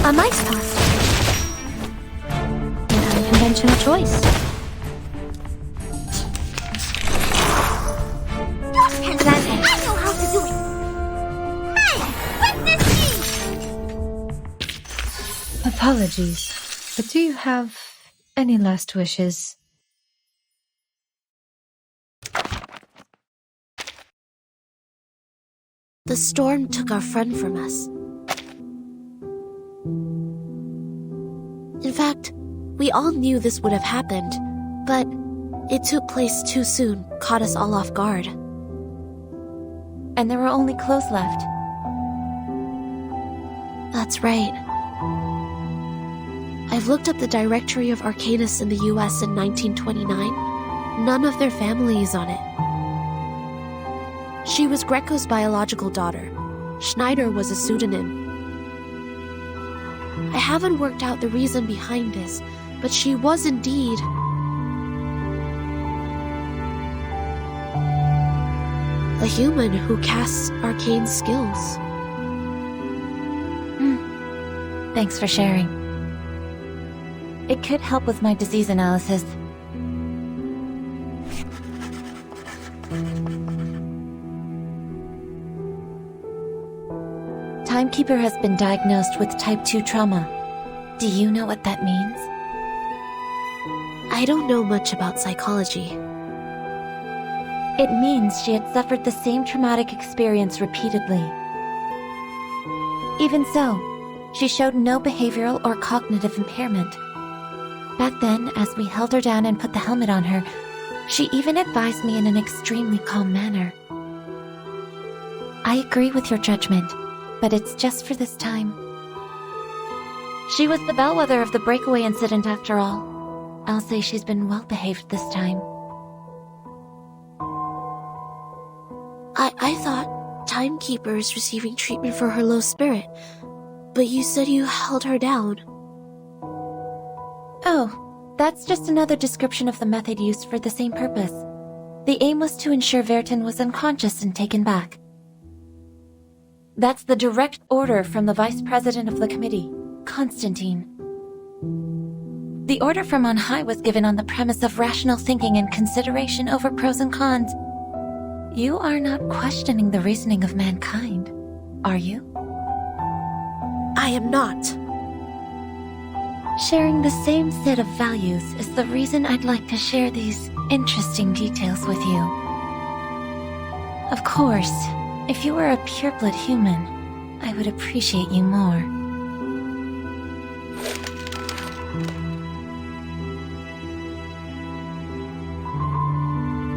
A mice pass. An unconventional choice. Gladly. I know how to do it. Hey, witness me! Apologies, but do you have any last wishes? The storm took our friend from us. In fact, we all knew this would have happened, but it took place too soon, caught us all off guard. And there were only clothes left. That's right. I've looked up the directory of Arcanists in the US in 1929. None of their family is on it. She was Greco's biological daughter. Schneider was a pseudonym. I haven't worked out the reason behind this, but she was indeed a human who casts arcane skills. Thanks for sharing. It could help with my disease analysis. Timekeeper has been diagnosed with type 2 trauma. Do you know what that means? I don't know much about psychology. It means she had suffered the same traumatic experience repeatedly. Even so, she showed no behavioral or cognitive impairment. Back then, as we held her down and put the helmet on her, she even advised me in an extremely calm manner. I agree with your judgment, but it's just for this time. She was the bellwether of the breakaway incident after all. I'll say she's been well behaved this time. I thought Timekeeper is receiving treatment for her low spirit, but you said you held her down. Oh, that's just another description of the method used for the same purpose. The aim was to ensure Vertin was unconscious and taken back. That's the direct order from the Vice President of the Committee, Constantine. The order from on high was given on the premise of rational thinking and consideration over pros and cons. You are not questioning the reasoning of mankind, are you? I am not. Sharing the same set of values is the reason I'd like to share these interesting details with you. Of course, if you were a pureblood human, I would appreciate you more.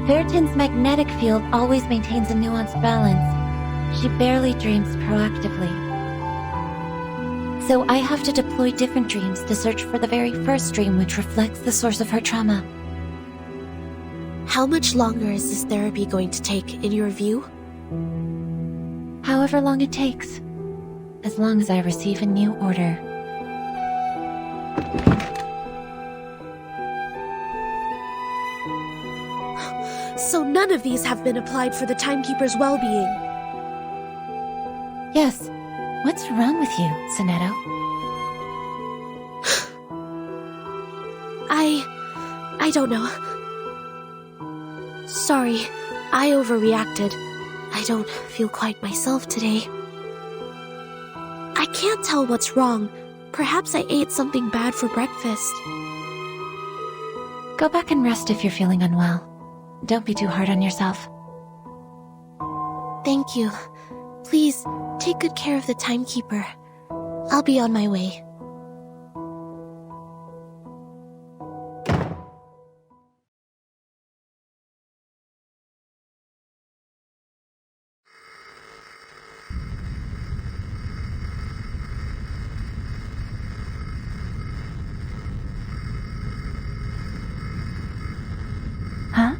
Vertin's magnetic field always maintains a nuanced balance. She barely dreams proactively. So I have to deploy different dreams to search for the very first dream which reflects the source of her trauma. How much longer is this therapy going to take, in your view? However long it takes. As long as I receive a new order. So none of these have been applied for the Timekeeper's well-being. Yes. What's wrong with you, Sonetto? I don't know. Sorry, I overreacted. don't feel quite myself today. I can't tell what's wrong. Perhaps I ate something bad for breakfast. Go back and rest if you're feeling unwell. Don't be too hard on yourself. Thank you. Please, take good care of the timekeeper. I'll be on my way. Huh?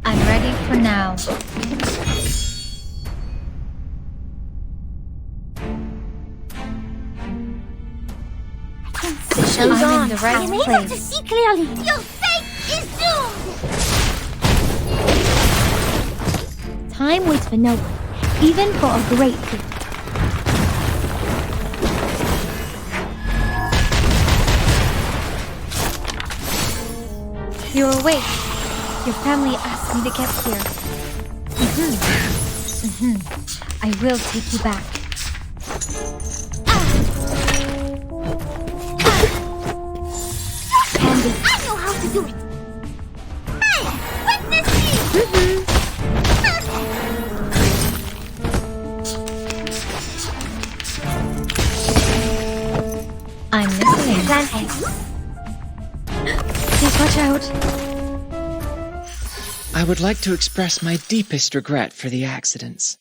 I'm ready for now. The show's I'm on. in the right I'm able to place. see clearly. Your fate is doomed! Time waits for no one, even for a great feat. You're awake. Your family asked me to get here. I will take you back. Candy, I know how to do it. Hey, witness me! I'm listening. Please watch out. I would like to express my deepest regret for the accidents.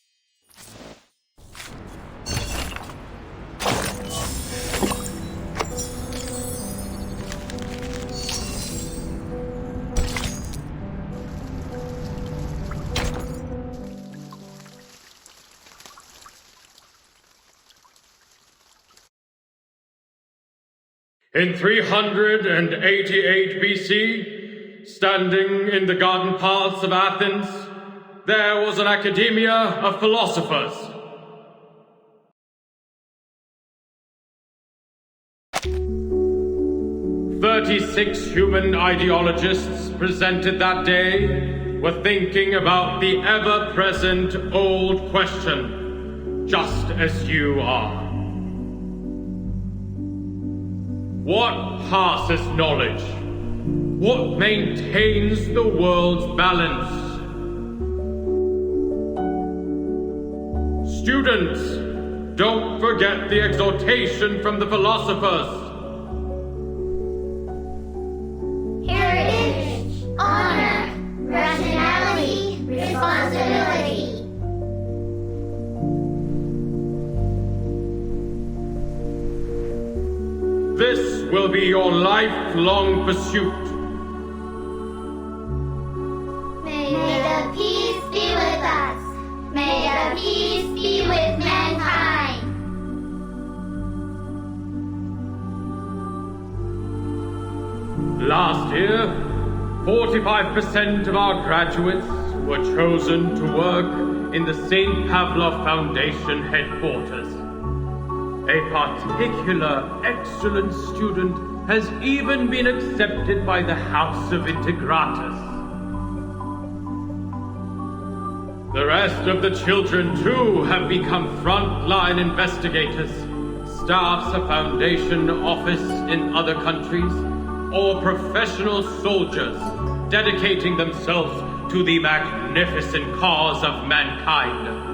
In 388 BC, standing in the garden paths of Athens, there was an academia of philosophers. "36 human ideologists presented that day were thinking about the ever-present old question, just as you are. What passes knowledge? What maintains the world's balance? Students, don't forget the exhortation from the philosophers. Heritage, honor, rationality, responsibility. This will be your lifelong pursuit. May the peace be with us. May the peace be with mankind. Last year, 45% of our graduates were chosen to work in the St. Pavlov Foundation headquarters. A particular excellent student has even been accepted by the House of Integratus. The rest of the children, too, have become frontline investigators, staffs a foundation office in other countries, or professional soldiers dedicating themselves to the magnificent cause of mankind.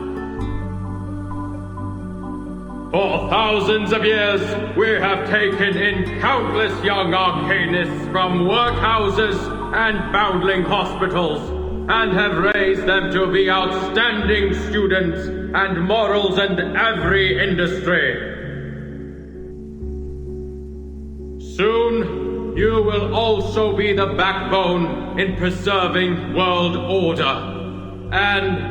For thousands of years, we have taken in countless young arcanists from workhouses and foundling hospitals, and have raised them to be outstanding students and morals in every industry. Soon, you will also be the backbone in preserving world order, and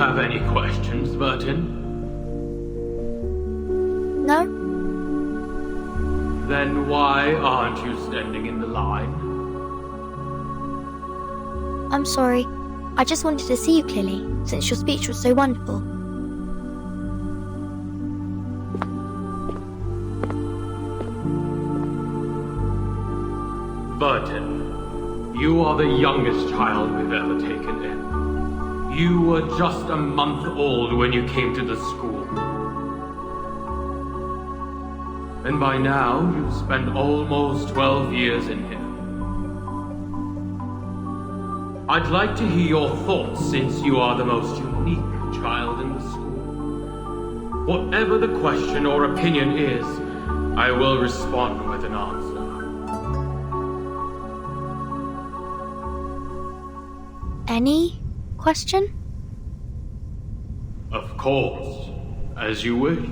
have any questions, Burton? No? Then why aren't you standing in the line? I'm sorry. I just wanted to see you clearly, since your speech was so wonderful. Burton, you are the youngest child we've ever taken in. You were just a month old when you came to the school. And by now, you've spent almost 12 years in here. I'd like to hear your thoughts since you are the most unique child in the school. Whatever the question or opinion is, I will respond with an answer. Any question? Of course, as you wish.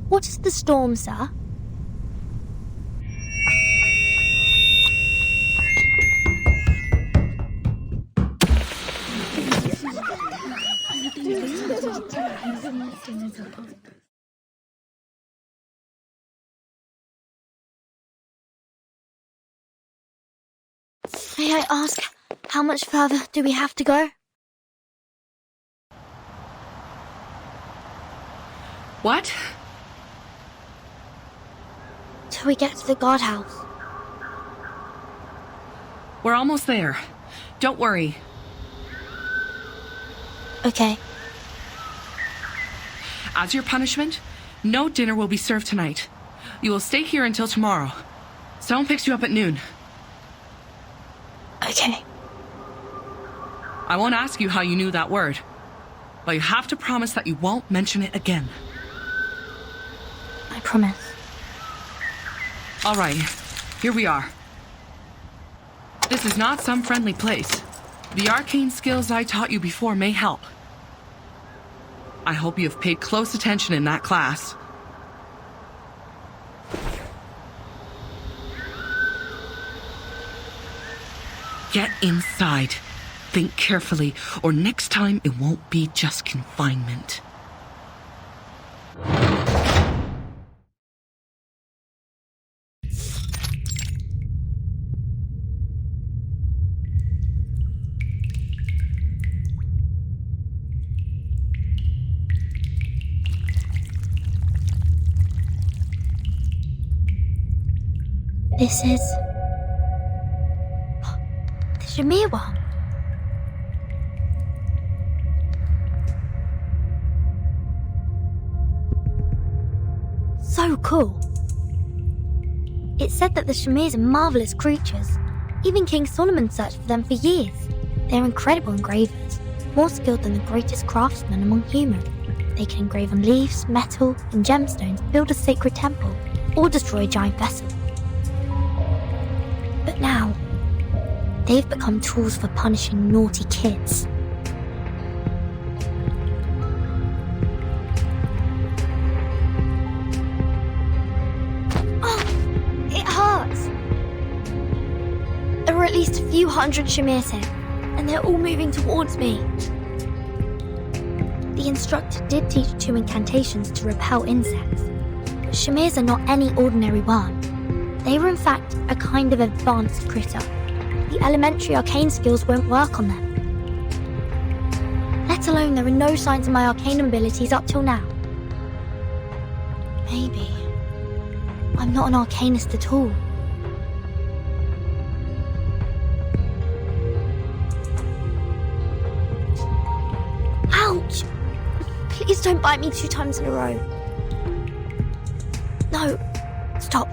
What is the storm, sir? May I ask, how much further do we have to go? What? Till we get to the guardhouse. We're almost there. Don't worry. Okay. As your punishment, no dinner will be served tonight. You will stay here until tomorrow. Someone picks you up at noon. Okay. I won't ask you how you knew that word, but you have to promise that you won't mention it again. I promise. All right, here we are. This is not some friendly place. The arcane skills I taught you before may help. I hope you have paid close attention in that class. Get inside. Think carefully, or next time it won't be just confinement. This is... the Shamir one. So cool. It said that the Shamirs are marvelous creatures. Even King Solomon searched for them for years. They're incredible engravers, more skilled than the greatest craftsmen among humans. They can engrave on leaves, metal, and gemstones, build a sacred temple, or destroy a giant vessel. But now, they've become tools for punishing naughty kids. Oh, it hurts! There are at least a few hundred Shamirs here, and they're all moving towards me. The instructor did teach 2 incantations to repel insects, but Shamirs are not any ordinary worm. They were in fact a kind of advanced critter. The elementary arcane skills won't work on them. Let alone there are no signs of my arcane abilities up till now. Maybe I'm not an arcanist at all. Ouch! Please don't bite me 2 times in a row. No, stop.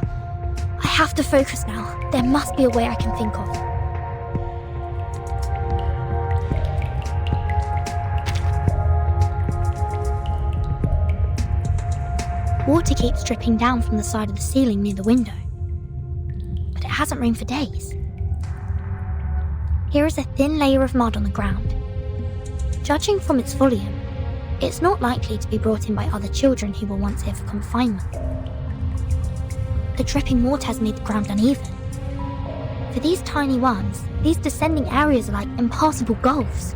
I have to focus now. There must be a way I can think of. Water keeps dripping down from the side of the ceiling near the window, but it hasn't rained for days. Here is a thin layer of mud on the ground. Judging from its volume, it's not likely to be brought in by other children who were once here for confinement. The dripping water has made the ground uneven. For these tiny ones, these descending areas are like impassable gulfs.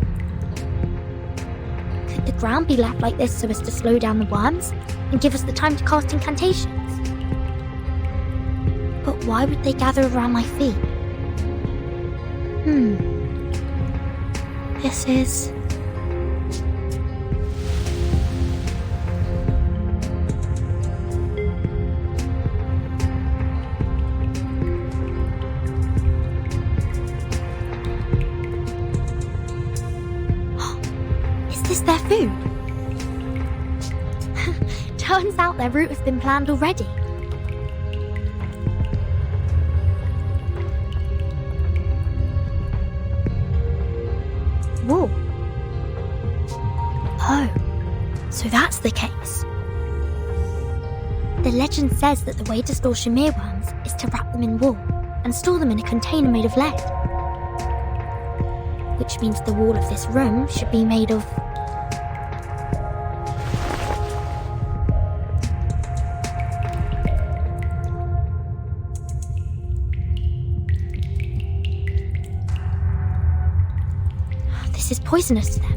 Could the ground be left like this so as to slow down the worms and give us the time to cast incantations? But why would they gather around my feet? This is... Is this their food? Turns out their route has been planned already. Whoa. Oh, so that's the case. The legend says that the way to store Shamir worms is to wrap them in wool and store them in a container made of lead. Which means the wall of this room should be made of... This is poisonous to them.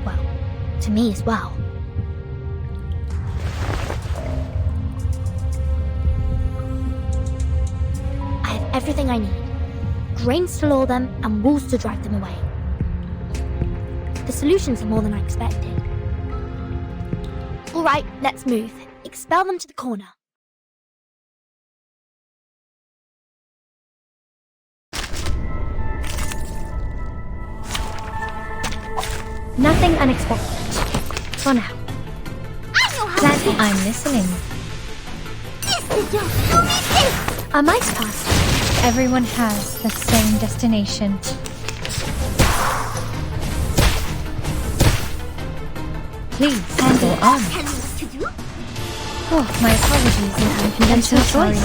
Well, to me as well. I have everything I need. Grains to lure them and walls to drive them away. The solutions are more than I expected. Alright, let's move. Expel them to the corner. Nothing unexpected. For now. I know how I'm listening. A mice pass. Everyone has the same destination. Please, go on. Tell me what to do. Oh, my apologies. I'm so sorry.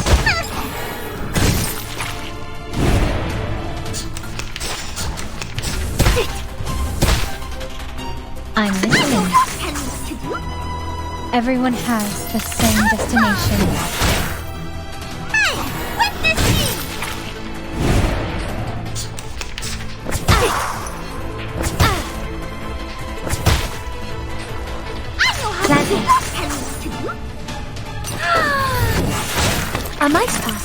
I'm listening. Tell me what to do. Everyone has the same destination. Hey, witness me! I know how to do. Tell me what to do. A mice pass.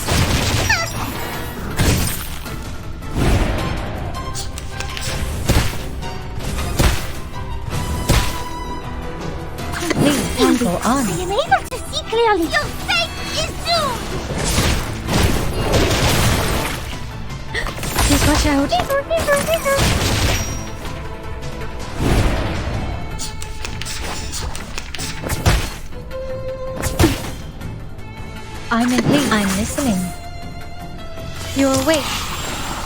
Please, go on. I am able to see clearly. Your fate is doomed! Please watch out. I'm listening. You're awake.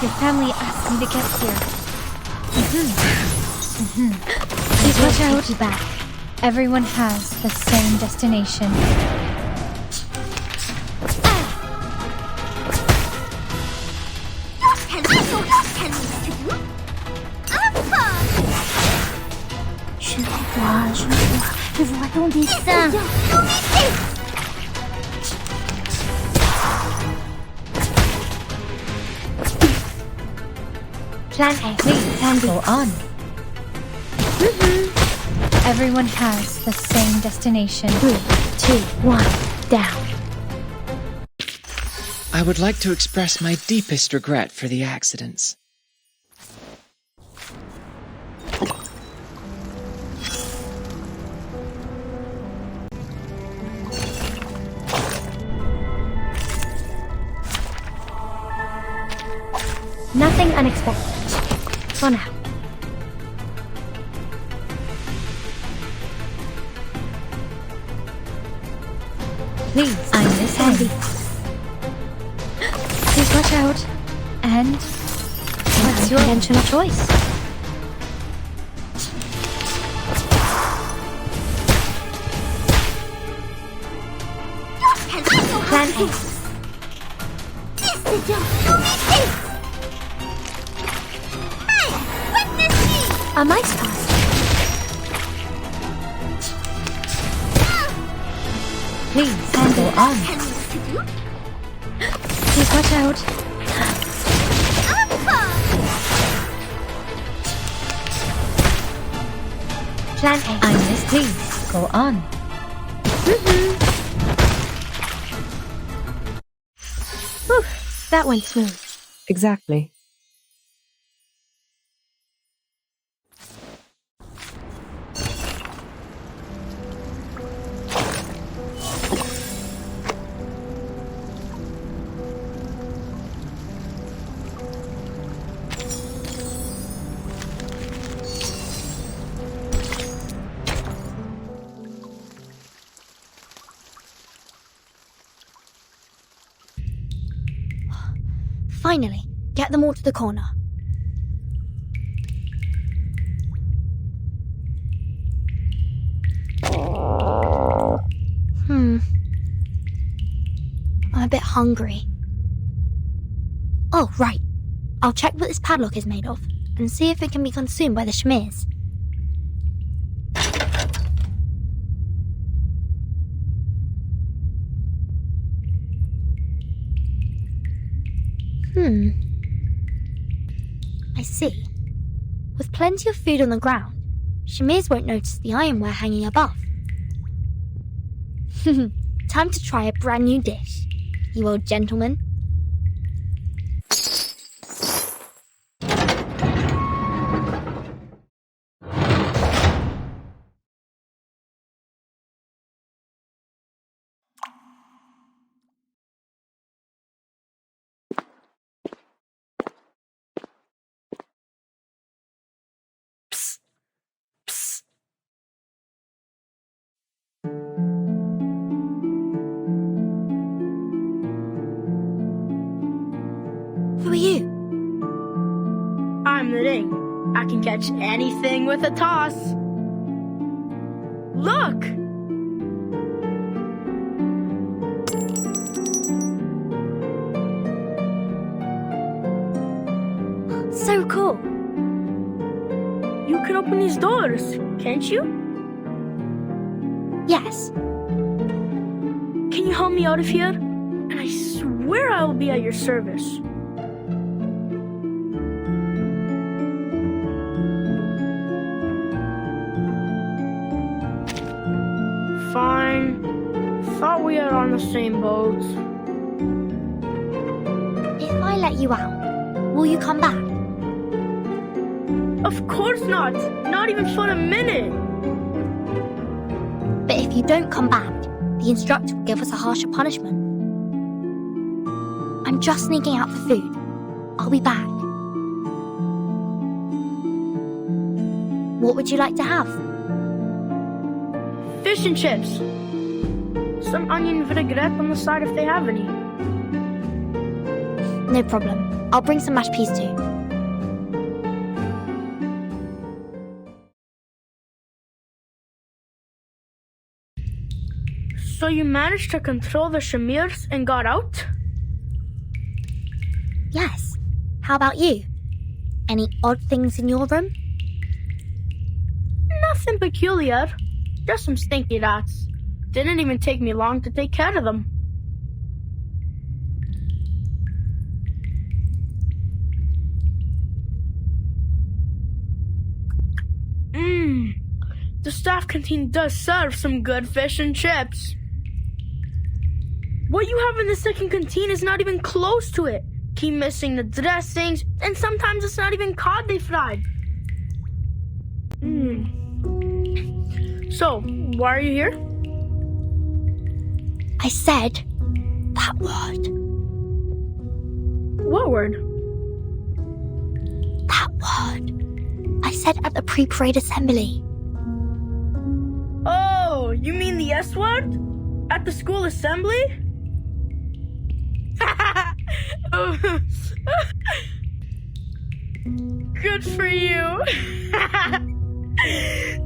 Your family asked me to get here. Please watch out. Take you back. Everyone has the same destination. Je vois ton destin. Plan A. Please, go on. Everyone has the same destination. 3, 2, 1, down. I would like to express my deepest regret for the accidents. Nothing unexpected. For now. Please, I'm listening. Please watch out. And What's your conventional choice? Plan A. A mice pass. please, go on. Please Watch out. Plan A. I'm Miss Please. Go on. Whew, that went smooth. Exactly. Finally, get them all to the corner. I'm a bit hungry. Oh, right. I'll check what this padlock is made of and see if it can be consumed by the Shmirs. I see. With plenty of food on the ground, Shmirs won't notice the ironware hanging above. Time to try a brand new dish, you old gentleman. Who are you? I'm the Ring. I can catch anything with a toss. Look! So cool. You can open these doors, can't you? Yes. Can you help me out of here? And I swear I will be at your service. Fine. Thought we are on the same boat. If I let you out, will you come back? Of course not. Not even for a minute. But if you don't come back, the instructor will give us a harsher punishment. I'm just sneaking out for food. I'll be back. What would you like to have? Fish and chips. Some onion vinaigrette on the side if they have any. No problem. I'll bring some mashed peas too. So you managed to control the Shmirs and got out? Yes. How about you? Any odd things in your room? Nothing peculiar. Just some stinky rats. Didn't even take me long to take care of them. The staff canteen does serve some good fish and chips. What you have in the second canteen is not even close to it. Keep missing the dressings, and sometimes it's not even cod they fried. So, why are you here? I said that word. What word? That word. I said at the pre-parade assembly. Oh, you mean the S word? At the school assembly? Good for you.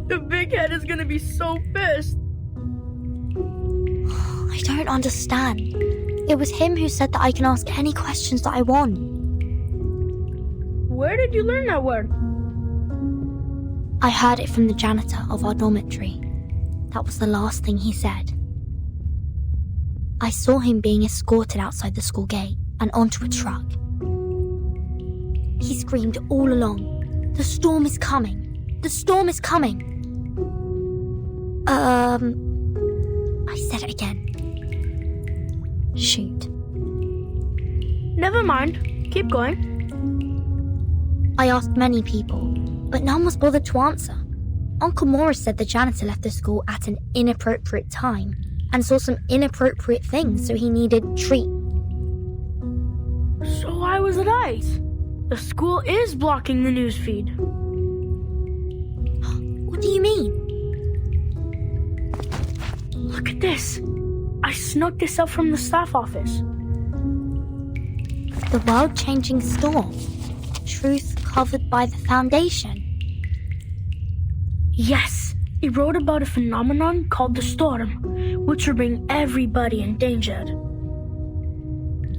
The big head is gonna be so pissed. I don't understand. It was him who said that I can ask any questions that I want. Where did you learn that word? I heard it from the janitor of our dormitory. That was the last thing he said. I saw him being escorted outside the school gate. and onto a truck. He screamed all along, "The storm is coming! The storm is coming!" I said it again. Shoot. Never mind. Keep going. I asked many people, but none was bothered to answer. Uncle Morris said the janitor left the school at an inappropriate time and saw some inappropriate things, so he needed treat. So I was right. The school is blocking the newsfeed. What do you mean? Look at this. I snuck this up from the staff office. The world-changing storm. Truth covered by the Foundation. Yes, it wrote about a phenomenon called the storm, which will bring everybody endangered.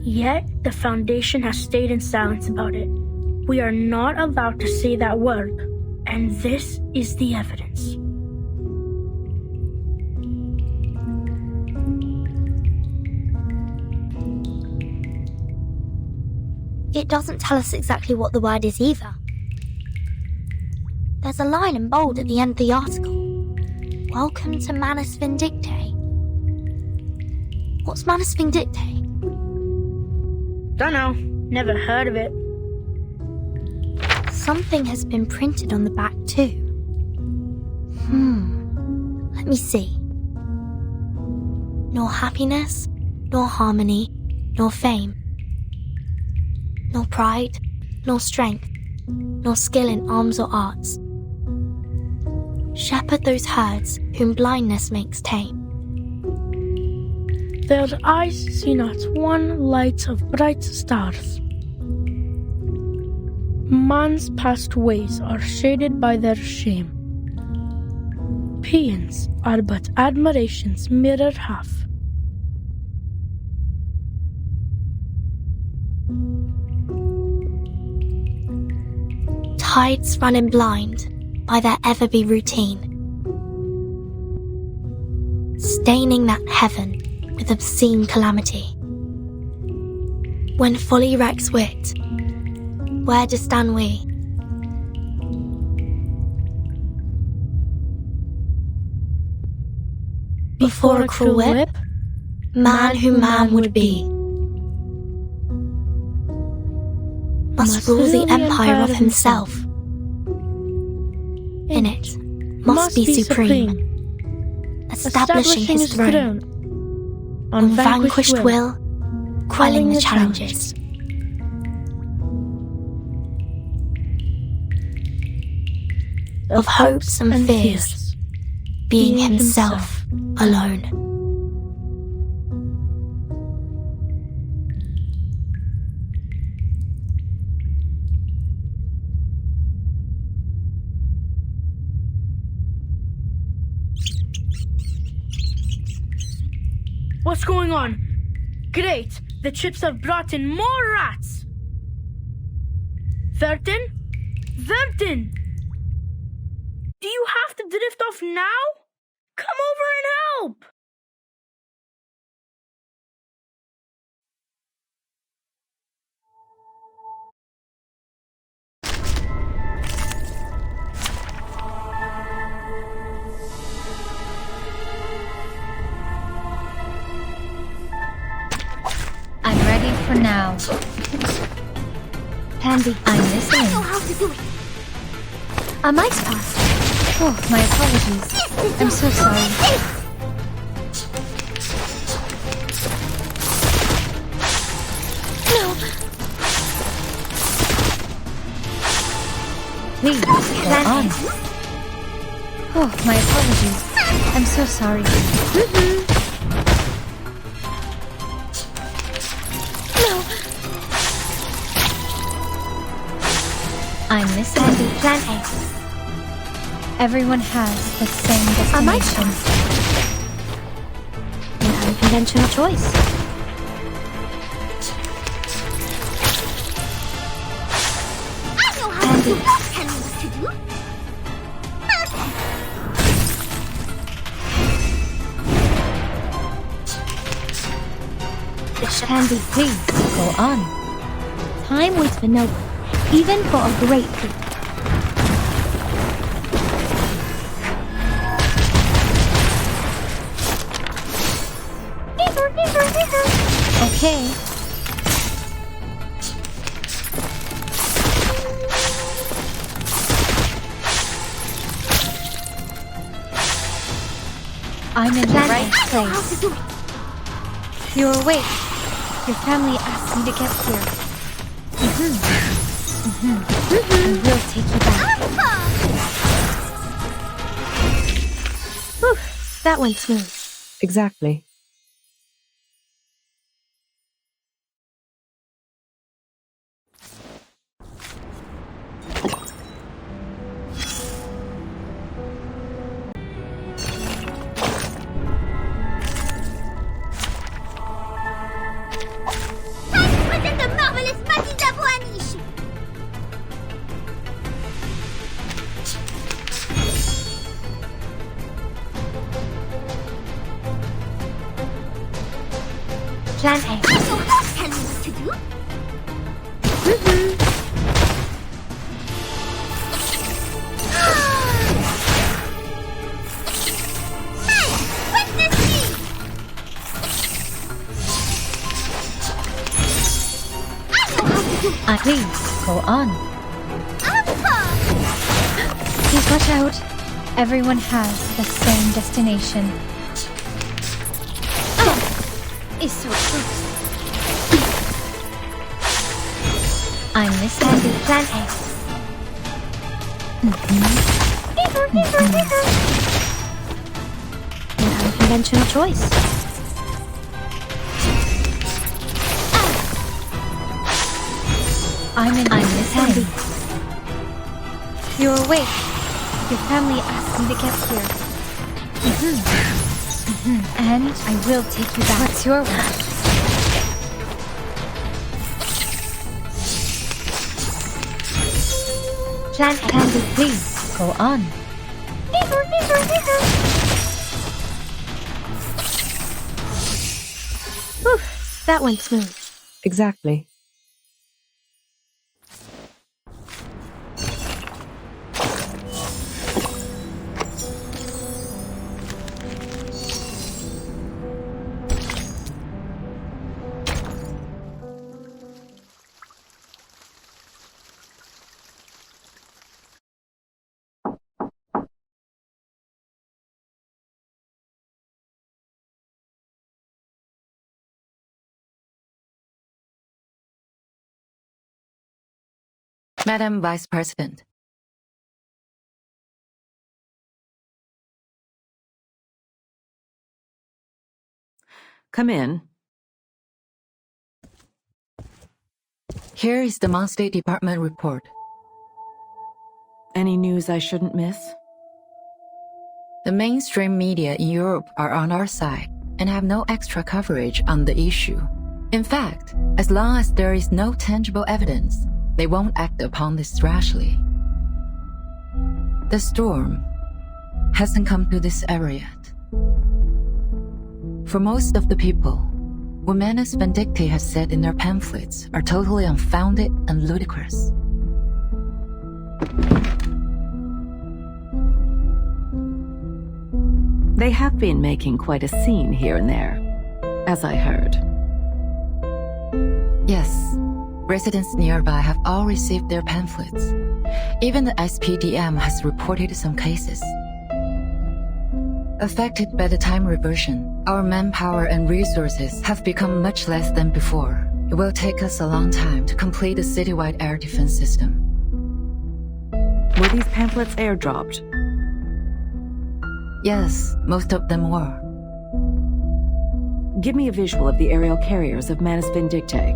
Yet, the Foundation has stayed in silence about it. We are not allowed to say that word, and this is the evidence. It doesn't tell us exactly what the word is either. There's a line in bold at the end of the article. Welcome to Manus Vindictae. What's Manus Vindictae? Dunno. Never heard of it. Something has been printed on the back too. Let me see. Nor happiness, nor harmony, nor fame. Nor pride, nor strength, nor skill in arms or arts. Shepherd those herds whom blindness makes tame. Their eyes see not one light of bright stars. Man's past ways are shaded by their shame. Paeans are but admiration's mirror half. Tides running blind by their ever-be routine, staining that heaven with obscene calamity. When folly wrecks wit, where do stand we? Before a cruel whip, man who man would be must rule the empire of himself. In it, must be supreme, establishing his throne, on vanquished will, quelling the challenges. Of hopes and fears, being himself alone. What's going on? Great! The chips have brought in more rats! Vertin? Vertin! Do you have to drift off now? Come over and help! I'm ready for now. Candy, I'm listening. I know how to do it. A mice pass. Oh, my apologies. I'm so sorry. No. Please, go on. Oh, my apologies. I'm so sorry. I'm listening. Plan A. Everyone has the same destination. An unconventional choice. I know how to do what Ken wants to do. Bishop. Candy, please, go on. Time waits for no one, even for a great people. Okay. I'm in the right place. You're awake. Your family asked me to get here. I will take you back. Whew, that went smooth. Exactly. The marvelous Mati Dabuanish! Plan A. I know, don't tell me what to do! Hey! Witness me! Please, go on. Alpha! Please watch out. Everyone has the same destination. Is so close. I'm listening. Plan A. An unconventional choice. I'm listening. You're awake. Your family asked me to get here. And I will take you back. What's your wish? Plan Candy, please, go on. Whew, that went smooth. Exactly. Madam Vice President. Come in. Here is the Mon State Department report. Any news I shouldn't miss? The mainstream media in Europe are on our side and have no extra coverage on the issue. In fact, as long as there is no tangible evidence, they won't act upon this rashly. The storm hasn't come to this area yet. For most of the people, what Manus Vindicti has said in their pamphlets are totally unfounded and ludicrous. They have been making quite a scene here and there, as I heard. Yes, residents nearby have all received their pamphlets. Even the SPDM has reported some cases. Affected by the time reversion, our manpower and resources have become much less than before. It will take us a long time to complete the citywide air defense system. Were these pamphlets airdropped? Yes, most of them were. Give me a visual of the aerial carriers of Manus Vindicti.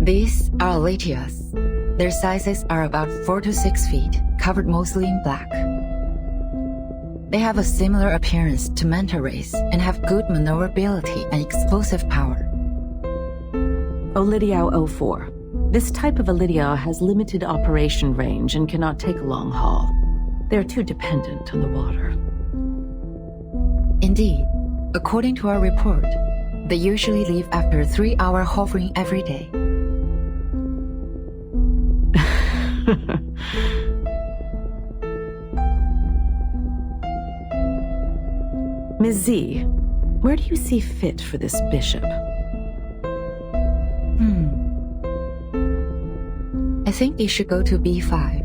These are Aletias. Their sizes are about 4 to 6 feet, covered mostly in black. They have a similar appearance to manta rays and have good maneuverability and explosive power. Olidiao 04. This type of Olidiao has limited operation range and cannot take a long haul. They're too dependent on the water. Indeed. According to our report, they usually leave after a 3-hour hovering every day. Ms. Z, where do you see fit for this bishop? I think they should go to B5.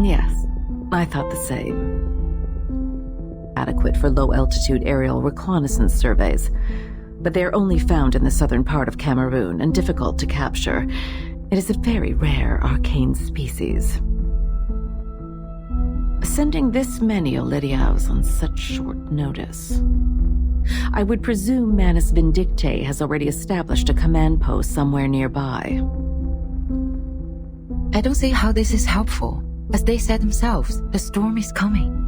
Yes, I thought the same. Adequate for low-altitude aerial reconnaissance surveys, but they are only found in the southern part of Cameroon and difficult to capture. It is a very rare arcane species. Sending this many Olidiaos on such short notice. I would presume Manus Vindicte has already established a command post somewhere nearby. I don't see how this is helpful. As they said themselves, the storm is coming.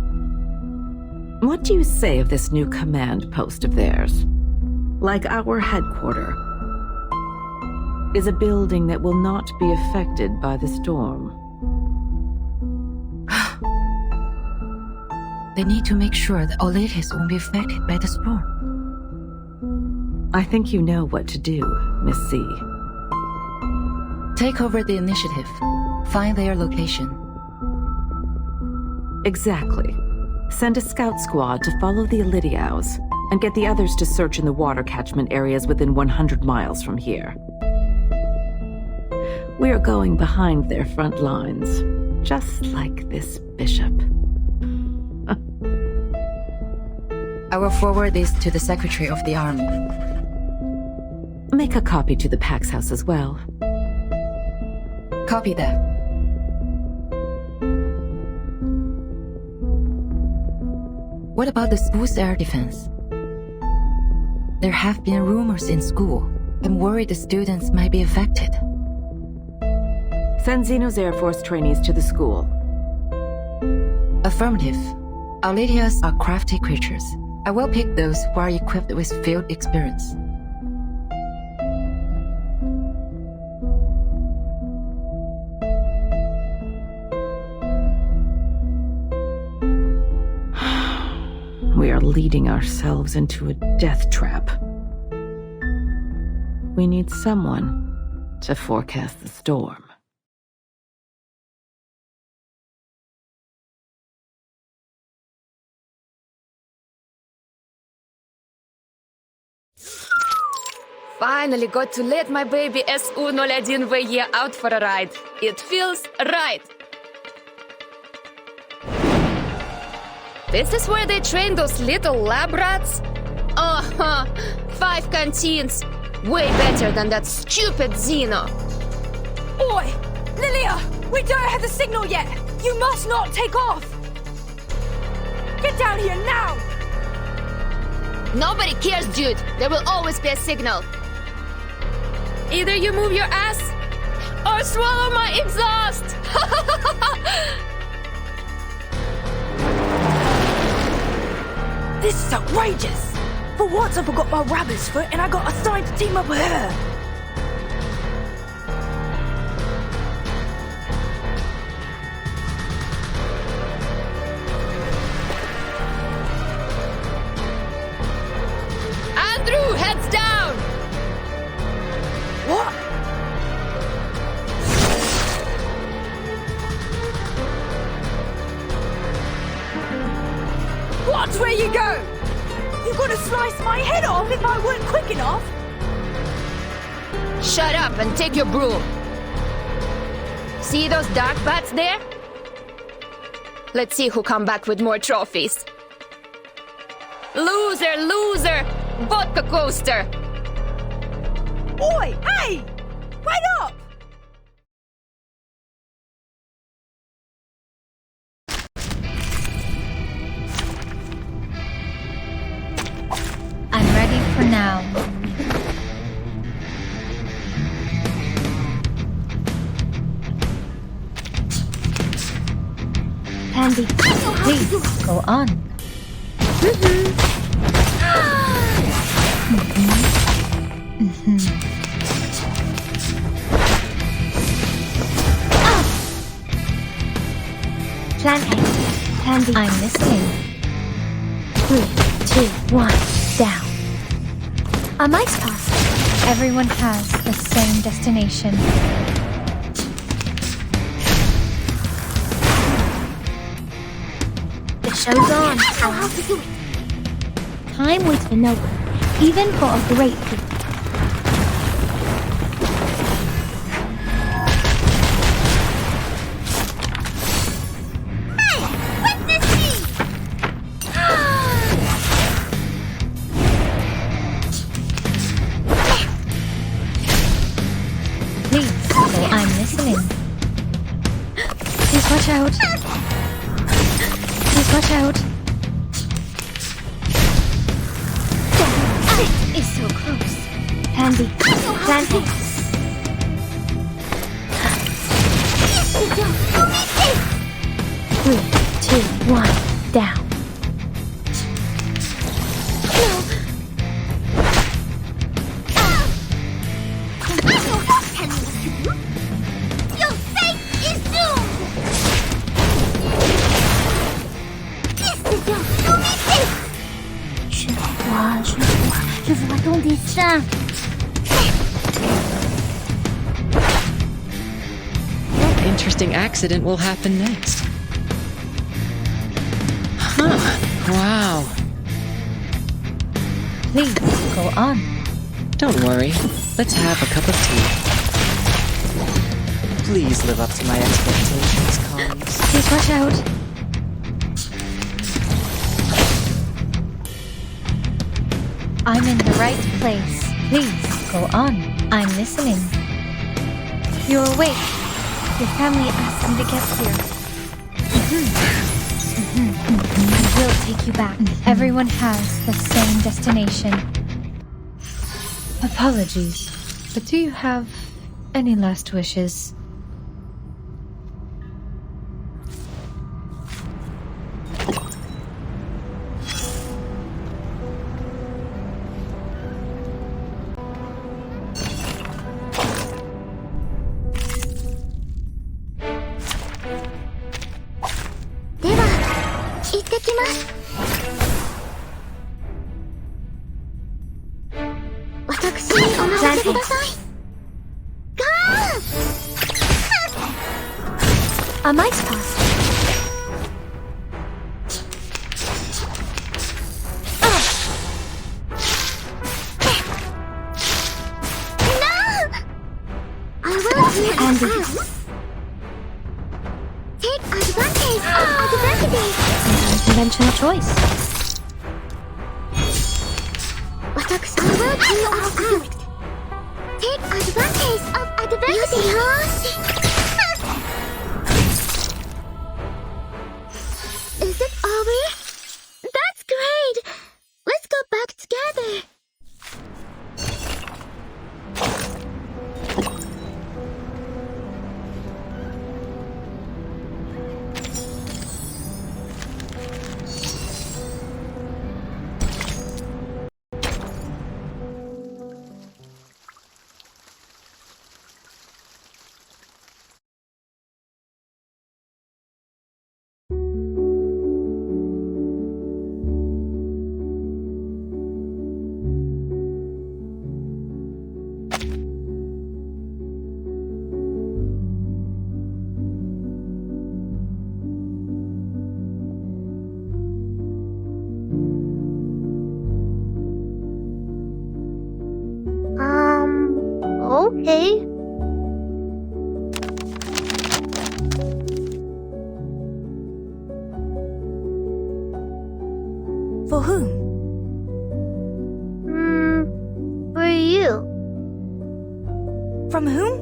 What do you say of this new command post of theirs? Like our headquarters, is a building that will not be affected by the storm. They need to make sure that Olidias won't be affected by the storm. I think you know what to do, Miss C. Take over the initiative. Find their location. Exactly. Send a scout squad to follow the Olidiaos, and get the others to search in the water catchment areas within 100 miles from here. We are going behind their front lines, just like this bishop. I will forward this to the Secretary of the Army. Make a copy to the Pax House as well. Copy that. What about the school's air defense? There have been rumors in school. I'm worried the students might be affected. Send Xeno's Air Force trainees to the school. Affirmative. Olidias are crafty creatures. I will pick those who are equipped with field experience. We are leading ourselves into a death trap. We need someone to forecast the storm. Finally got to let my baby SU-01VE out for a ride. It feels right. This is where they train those little lab rats? 5 canteens. Way better than that stupid Xeno. Oi! Lilia! We don't have the signal yet! You must not take off! Get down here now! Nobody cares, dude. There will always be a signal. Either you move your ass or swallow my exhaust! This is outrageous! For once I forgot my rabbit's foot and I got assigned to team up with her! Andrew, heads down! What? Watch where you go! You're gonna slice my head off if I weren't quick enough! Shut up and take your broom. See those dark bats there? Let's see who come back with more trophies. Loser, loser! Vodka coaster! Oi, hey! Wait up! I'm ready for now. Candy, please go on. Plan A. Candy, I'm listening. 3, 2, 1, down. A mice pass. Everyone has the same destination. The show's on. How to do it. Time waits for no one, even for a great feat. Please, so I'm listening. Please watch out. Please watch out. It's so close. Handy. Planting. 3, 2, 1, down. Your fate is doomed! Je vois ton destin. What interesting accident will happen next? Huh. Wow. Please, go on. Don't worry. Let's have a cup of tea. Please live up to my expectations, colleagues. Please watch out. I'm in the right place. Please, go on. I'm listening. You're awake. Your family asked me to get here. I will take you back. Everyone has the same destination. Apologies, but do you have any last wishes? A mice pass. Andy. Take advantage of adversity. Unconventional choice. I will do it. Take advantage of adversity. Is it over? That's great. Let's go back together. Okay. For whom? For you. From whom?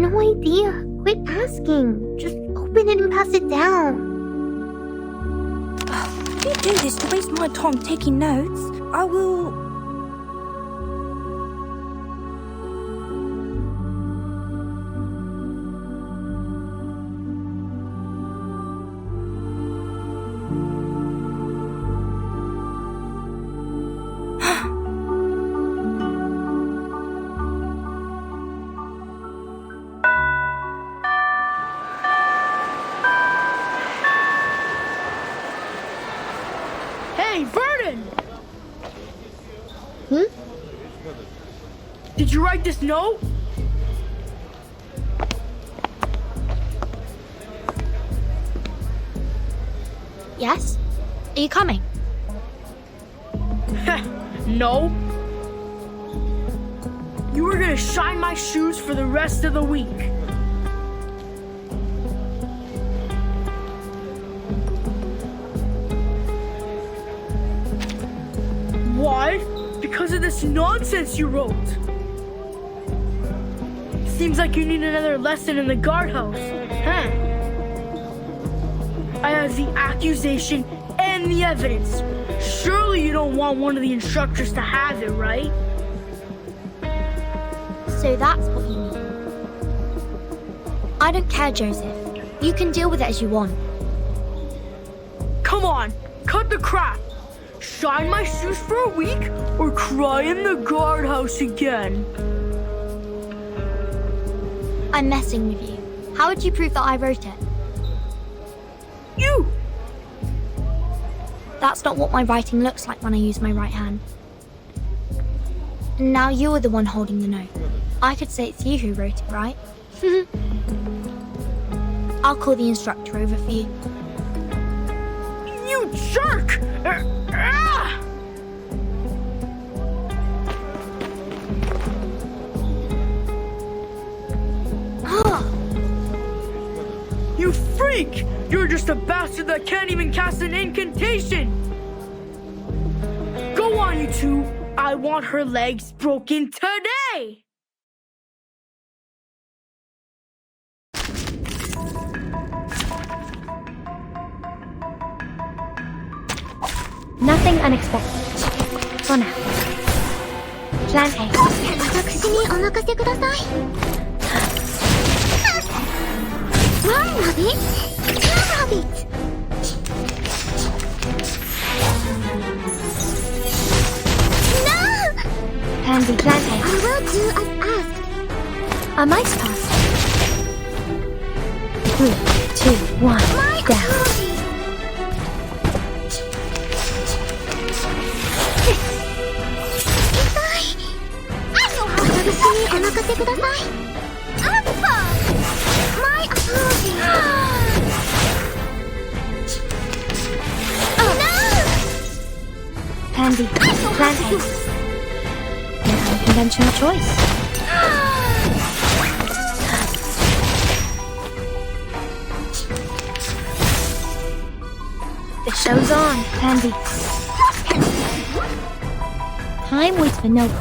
No idea. Quit asking. Just open it and pass it down. If you do this to waste my time taking notes, I will... Did you write this note? Yes? Are you coming? No. You were gonna shine my shoes for the rest of the week. Why? Because of this nonsense you wrote. Seems like you need another lesson in the guardhouse, huh? I have the accusation and the evidence. Surely you don't want one of the instructors to have it, right? So that's what you mean. I don't care, Joseph. You can deal with it as you want. Come on, cut the crap. Shine my shoes for a week or cry in the guardhouse again. I'm messing with you. How would you prove that I wrote it? You! That's not what my writing looks like when I use my right hand. Now you're the one holding the note. I could say it's you who wrote it, right? I'll call the instructor over for you. You jerk! You freak! You're just a bastard that can't even cast an incantation! Go on, you two! I want her legs broken today! Nothing unexpected. For now. Plan A. 私にお任せください。One rabbit, two rabbits. No! Pansy, plan A. I will do as asked. A mice pass. 3, 2, 1, My down. apologies. I know how to 私にお任せください。Alpha! My apologies. Oh no! Pansy, plan A. An unconventional choice. The show's on, Pansy. Time waits for no one,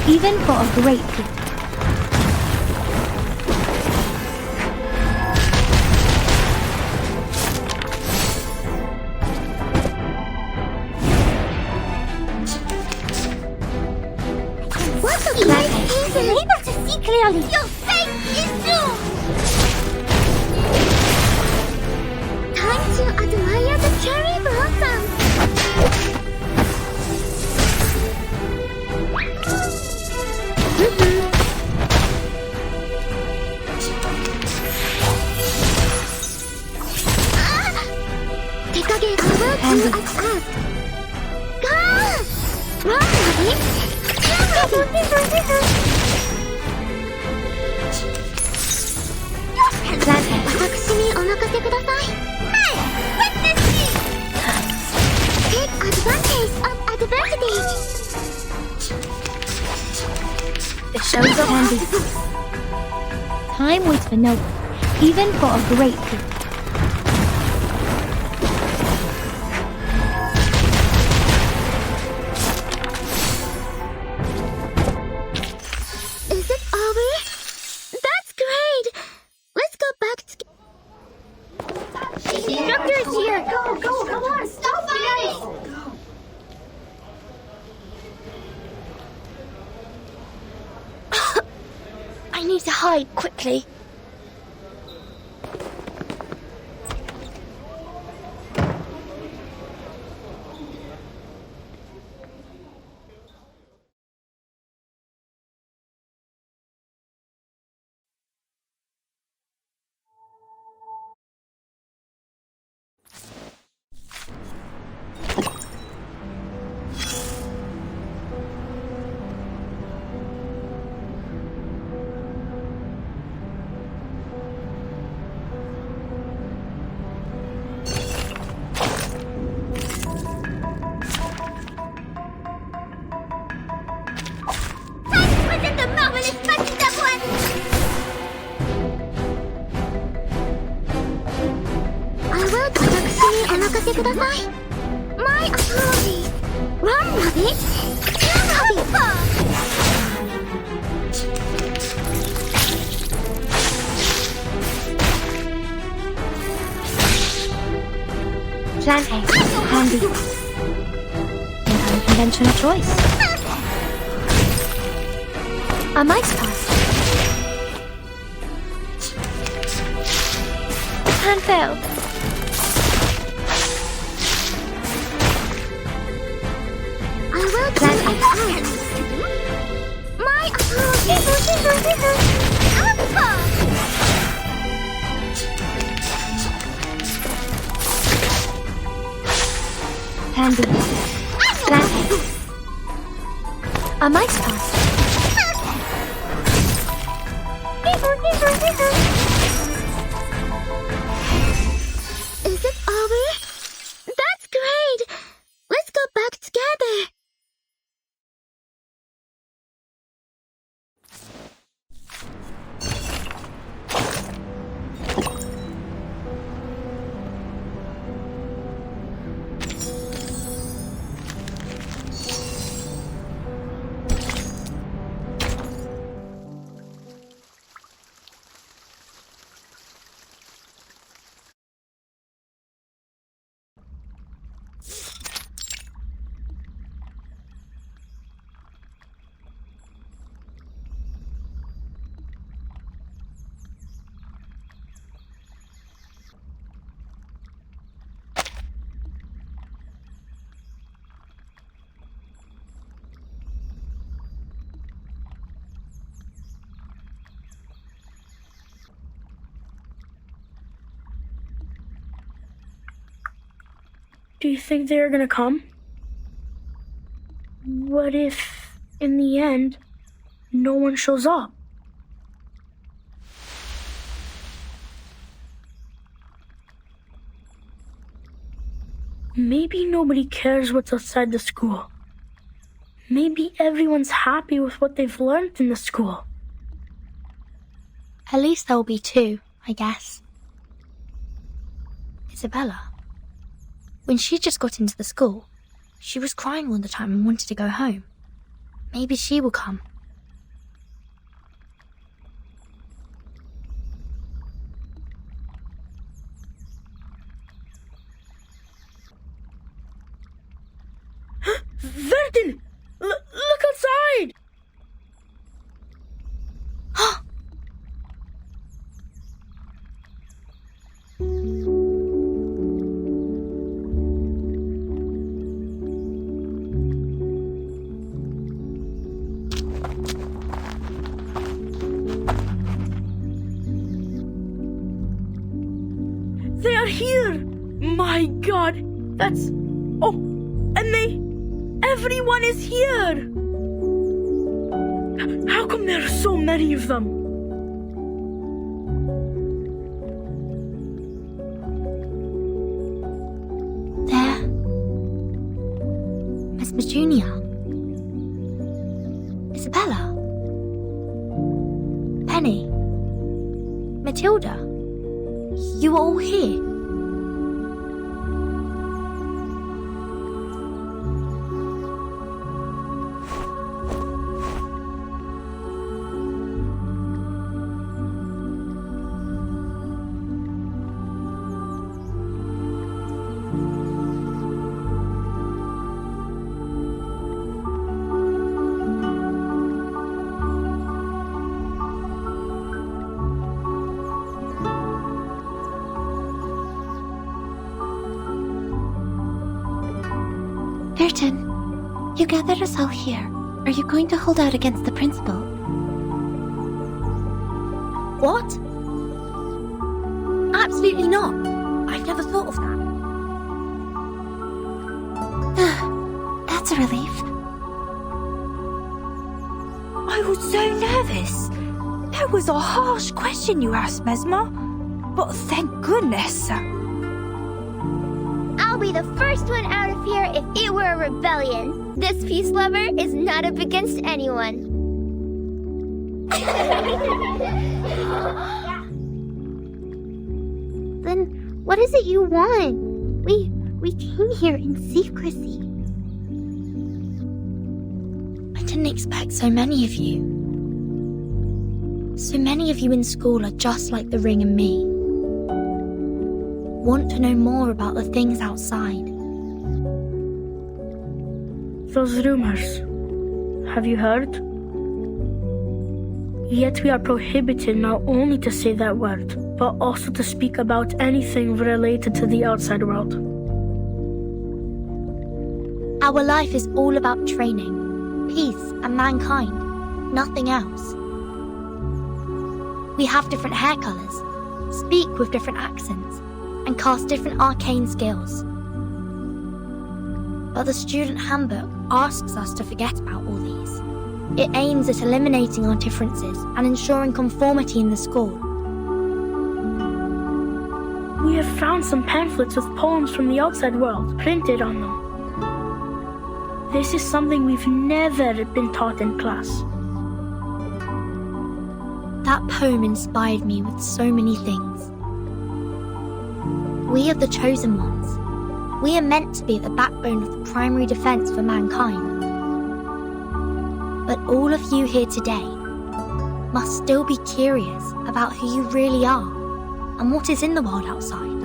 even for a great feat. What a great easily able to see clearly. Your fate is doomed. Time to admire the cherry blossoms. Take again. I will do as asked. Go! Run, Rabbit! Plan A. 私にお任せください。Hey! Witness me! Take advantage of adversity. The show's on, Pansy. Time waits for no one, even for a great feat. Is it over? That's great! Let's go back to... The instructor is here! Go, come on, stop fighting! I need to hide quickly. My apologies. Run, Rabbit. Plan A. Handy. An unconventional choice. A mice pass. Plan failed. I will Plan A. My apologies. Alpha! Handy. Plan A. A mice pass. Is it over? That's great! Let's go back together! Do you think they're gonna come? What if, in the end, no one shows up? Maybe nobody cares what's outside the school. Maybe everyone's happy with what they've learned in the school. At least there will be two, I guess. Isabella. When she just got into the school, she was crying all the time and wanted to go home. Maybe she will come. Vertin! Look outside! They are here! My God! That's... Oh! And they... Everyone is here! How come there are so many of them? There. Miss Petunia. Isabella. Penny. Matilda. You are all here. Vertin, you gathered us all here. Are you going to hold out against the principal? What? Absolutely not. I've never thought of that. That's a relief. I was so nervous. That was a harsh question you asked, Mesmer. But thank goodness. I'll be the first one out of here if it were a rebellion. This peace lover is not up against anyone. Then what is it you want? We came here in secrecy. I didn't expect so many of you. So many of you in school are just like the Ring and me. Want to know more about the things outside. Those rumors. Have you heard? Yet we are prohibited not only to say that word, but also to speak about anything related to the outside world. Our life is all about training, peace, and mankind. Nothing else. We have different hair colors, speak with different accents, and cast different arcane skills. But the student handbook asks us to forget about all these. It aims at eliminating our differences and ensuring conformity in the school. We have found some pamphlets with poems from the outside world printed on them. This is something we've never been taught in class. That poem inspired me with so many things. We are the chosen ones. We are meant to be at the backbone of the primary defense for mankind. But all of you here today must still be curious about who you really are and what is in the world outside.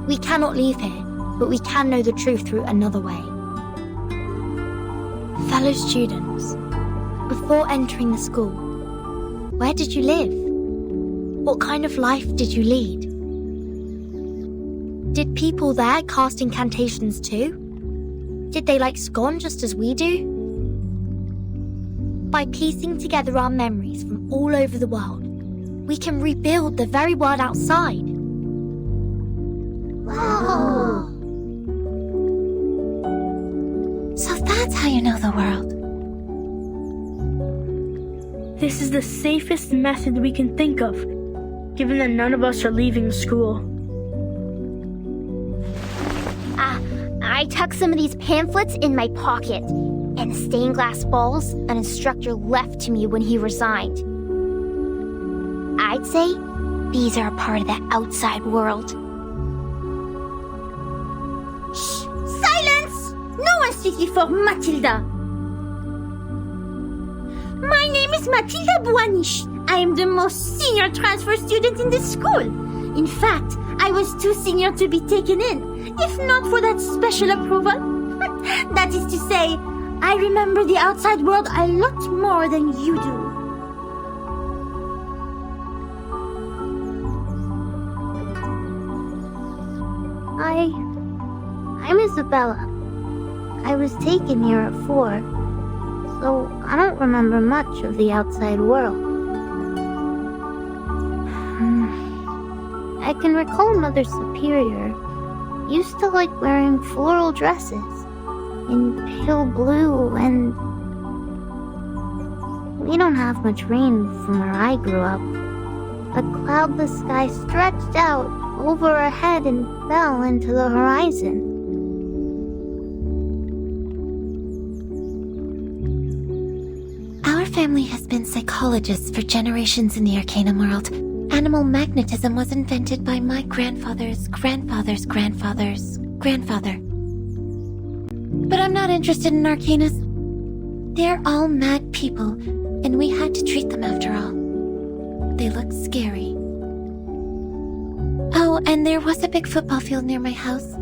We cannot leave here, but we can know the truth through another way. Fellow students, before entering the school, where did you live? What kind of life did you lead? Did people there cast incantations too? Did they like scone just as we do? By piecing together our memories from all over the world, we can rebuild the very world outside. Wow! So that's how you know the world. This is the safest method we can think of, given that none of us are leaving school. I tucked some of these pamphlets in my pocket, and the stained glass balls an instructor left to me when he resigned. I'd say these are a part of the outside world. Shh! Silence! No one speaks before Matilda. My name is Matilda Buanish. I am the most senior transfer student in this school. In fact, I was too senior to be taken in, if not for that special approval. That is to say, I remember the outside world a lot more than you do. I'm Isabella. I was taken here at 4, so I don't remember much of the outside world. I can recall Mother Superior used to like wearing floral dresses in pale blue, and we don't have much rain from where I grew up. The cloudless sky stretched out over our head and fell into the horizon. Our family has been psychologists for generations in the Arcanum world. Animal magnetism was invented by my grandfather's grandfather's grandfather's grandfather. But I'm not interested in Arcanus. They're all mad people, and we had to treat them after all. They look scary. Oh, and there was a big football field near my house.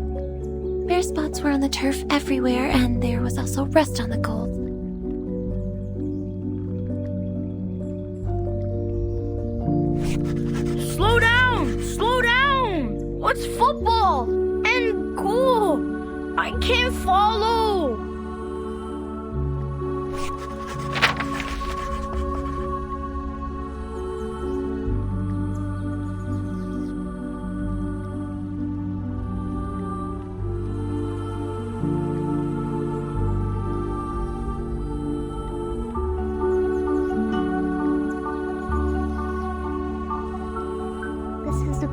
Bare spots were on the turf everywhere, and there was also rust on the gold. Slow down! Slow down! What's football? And cool! I can't follow!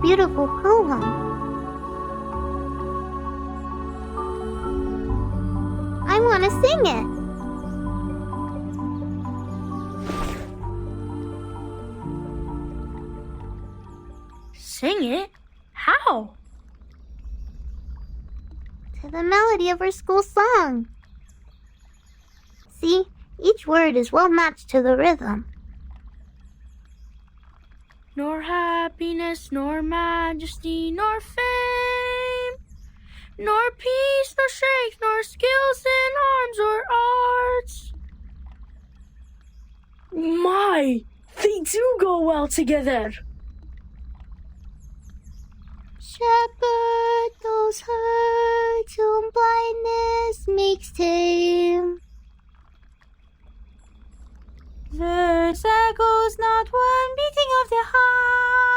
Beautiful poem. I want to sing it. Sing it? How? to the melody of our school song. See, each word is well matched to the rhythm. Nor happiness, nor majesty, nor fame, nor peace, nor strength, nor skills in arms or arts. My, they do go well together. Shepherd those hearts whom blindness makes tame. Verse echoes not one beating of their hearts.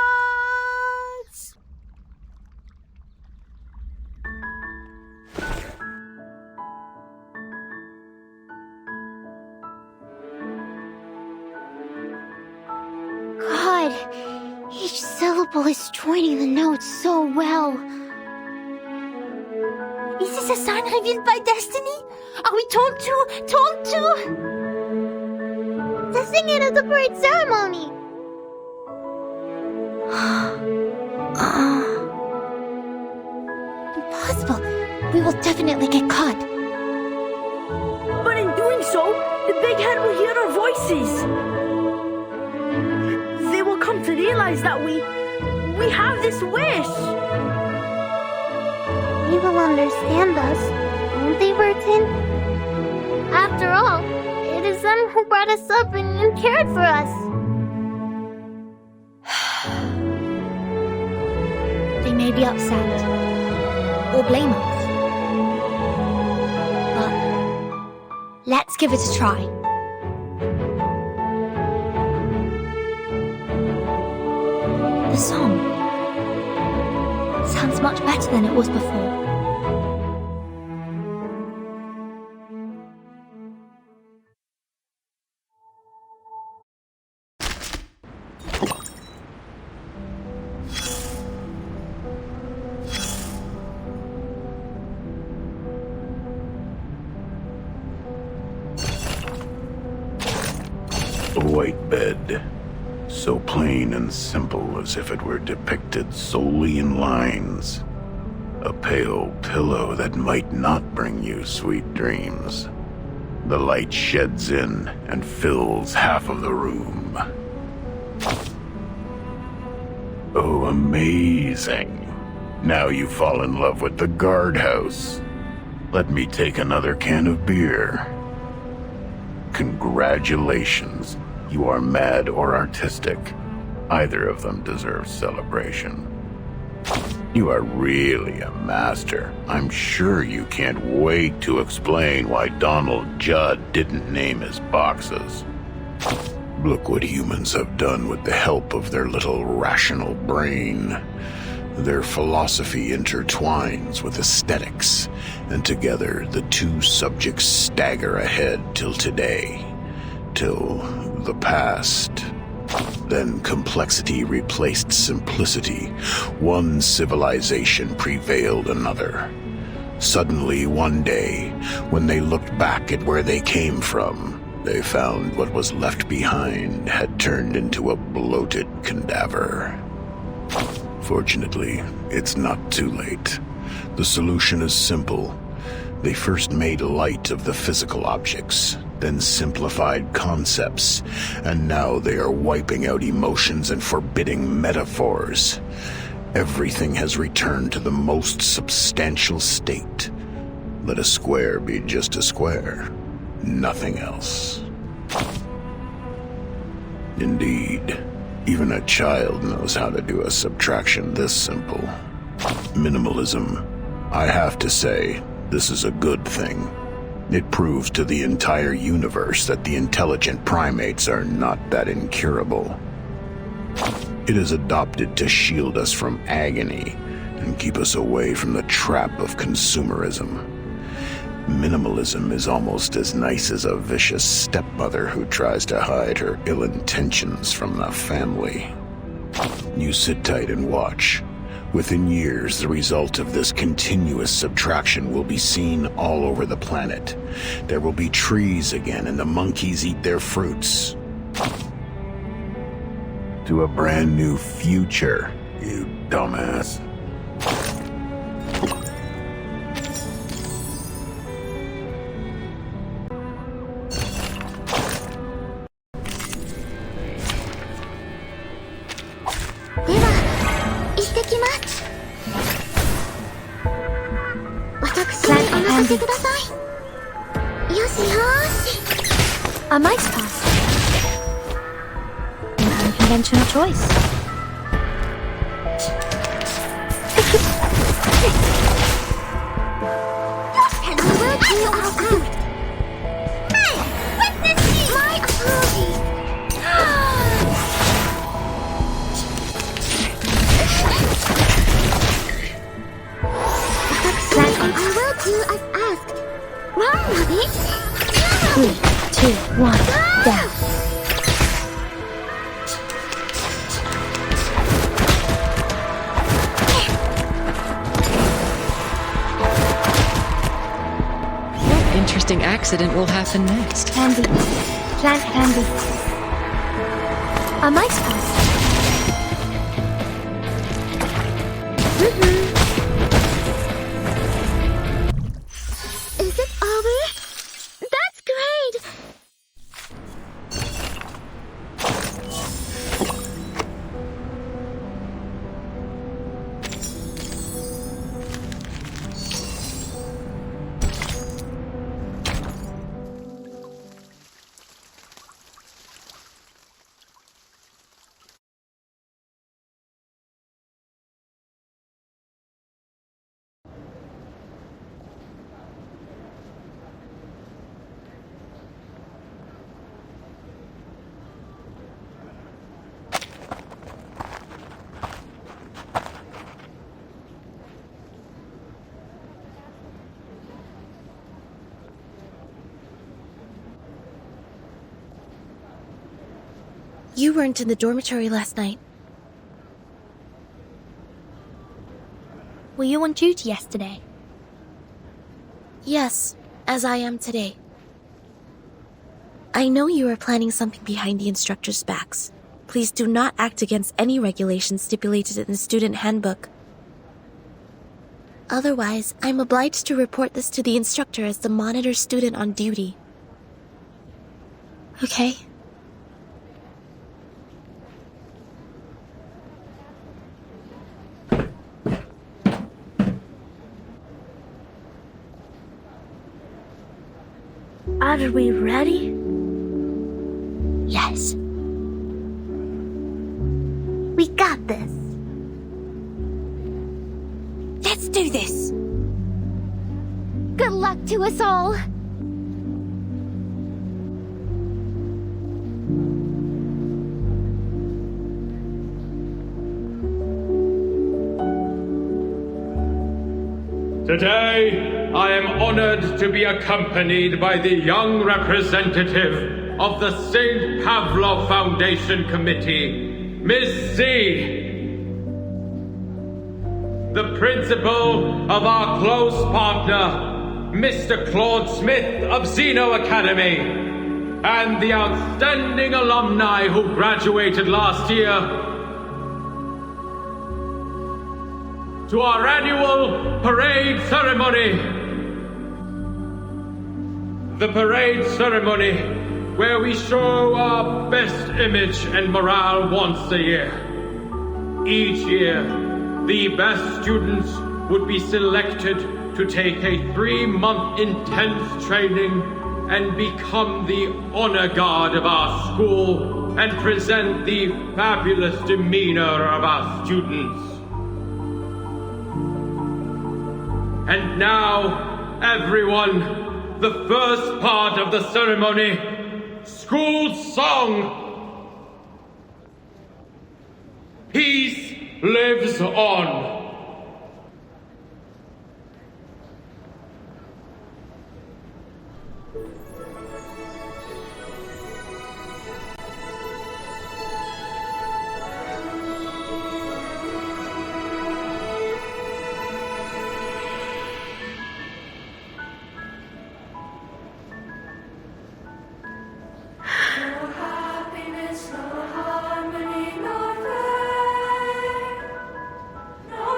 God, each syllable is joining the notes so well. Is this a sign revealed by destiny? Are we told to? The singing of the parade ceremony! Impossible. We will definitely get caught. But in doing so, the big head will hear our voices. They will come to realize that we have this wish. They will understand us, won't they, Burton? After all, it is them who brought us up and cared for us. They may be upset or blame us, but let's give it a try. The song sounds much better than it was before. A white bed, so plain and simple as if it were depicted solely in lines. A pale pillow that might not bring you sweet dreams. The light sheds in and fills half of the room. Oh, amazing. Now you fall in love with the guardhouse. Let me take another can of beer. Congratulations. You are mad or artistic. Either of them deserves celebration. You are really a master. I'm sure you can't wait to explain why Donald Judd didn't name his boxes. Look what humans have done with the help of their little rational brain. Their philosophy intertwines with aesthetics, and together the two subjects stagger ahead till today, till the past. Then complexity replaced simplicity. One civilization prevailed another. Suddenly, one day, when they looked back at where they came from, they found what was left behind had turned into a bloated cadaver. Fortunately, it's not too late. The solution is simple. They first made light of the physical objects, then simplified concepts, and now they are wiping out emotions and forbidding metaphors. Everything has returned to the most substantial state. Let a square be just a square, nothing else. Indeed, even a child knows how to do a subtraction this simple. Minimalism. I have to say, this is a good thing. It proves to the entire universe that the intelligent primates are not that incurable. It is adopted to shield us from agony and keep us away from the trap of consumerism. Minimalism is almost as nice as a vicious stepmother who tries to hide her ill intentions from the family. You sit tight and watch. Within years, the result of this continuous subtraction will be seen all over the planet. There will be trees again, and the monkeys eat their fruits. To a brand new future, you dumbass. A mice pass. An unconventional choice. Three, two, one, down. What interesting accident will happen next? Candy. Plant candy. A mice pass. Is it over? That's great! You weren't in the dormitory last night. Were you on duty yesterday? Yes, as I am today. I know you are planning something behind the instructor's backs. Please do not act against any regulations stipulated in the student handbook. Otherwise, I'm obliged to report this to the instructor as the monitor student on duty. Okay? Are we ready? Yes. We got this. Let's do this. Good luck to us all. Today, I am honored to be accompanied by the young representative of the St. Pavlov Foundation Committee, Miss C. The principal of our close partner, Mr. Claude Smith of Zeno Academy, and the outstanding alumni who graduated last year. To our annual parade ceremony. The parade ceremony where we show our best image and morale once a year. Each year, the best students would be selected to take a 3-month intense training and become the honor guard of our school and present the fabulous demeanor of our students. And now, everyone, the first part of the ceremony, school song. Peace lives on. No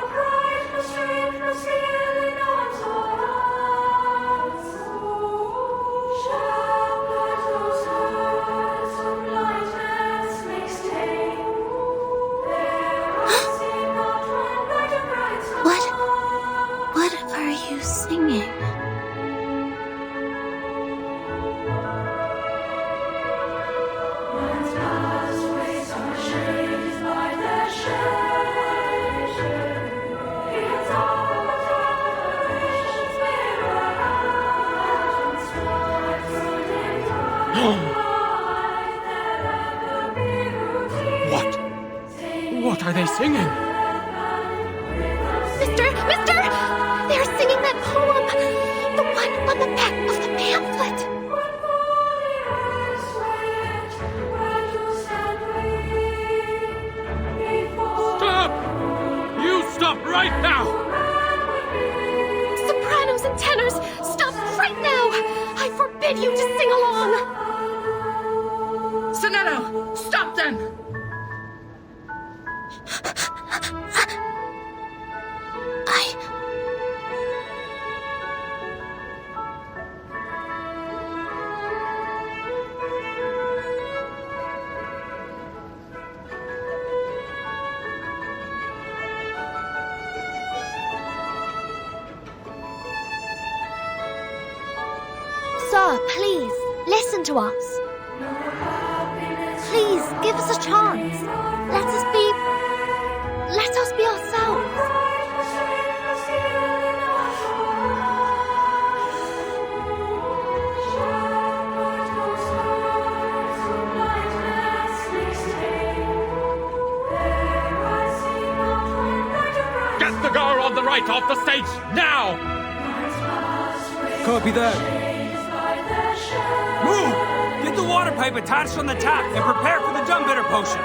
singing? Mister! They're singing that poem! The one on the back of the pamphlet! Stop! You stop right now! Sopranos and tenors, stop right now! I forbid you to sing along! Sonetto, stop them! Sir, please, listen to us. Please, give us a chance. Let us be ourselves. Get the girl on the right off the stage now! Copy that. Move! Get the water pipe attached on the tap and prepare for the dumb bitter potion.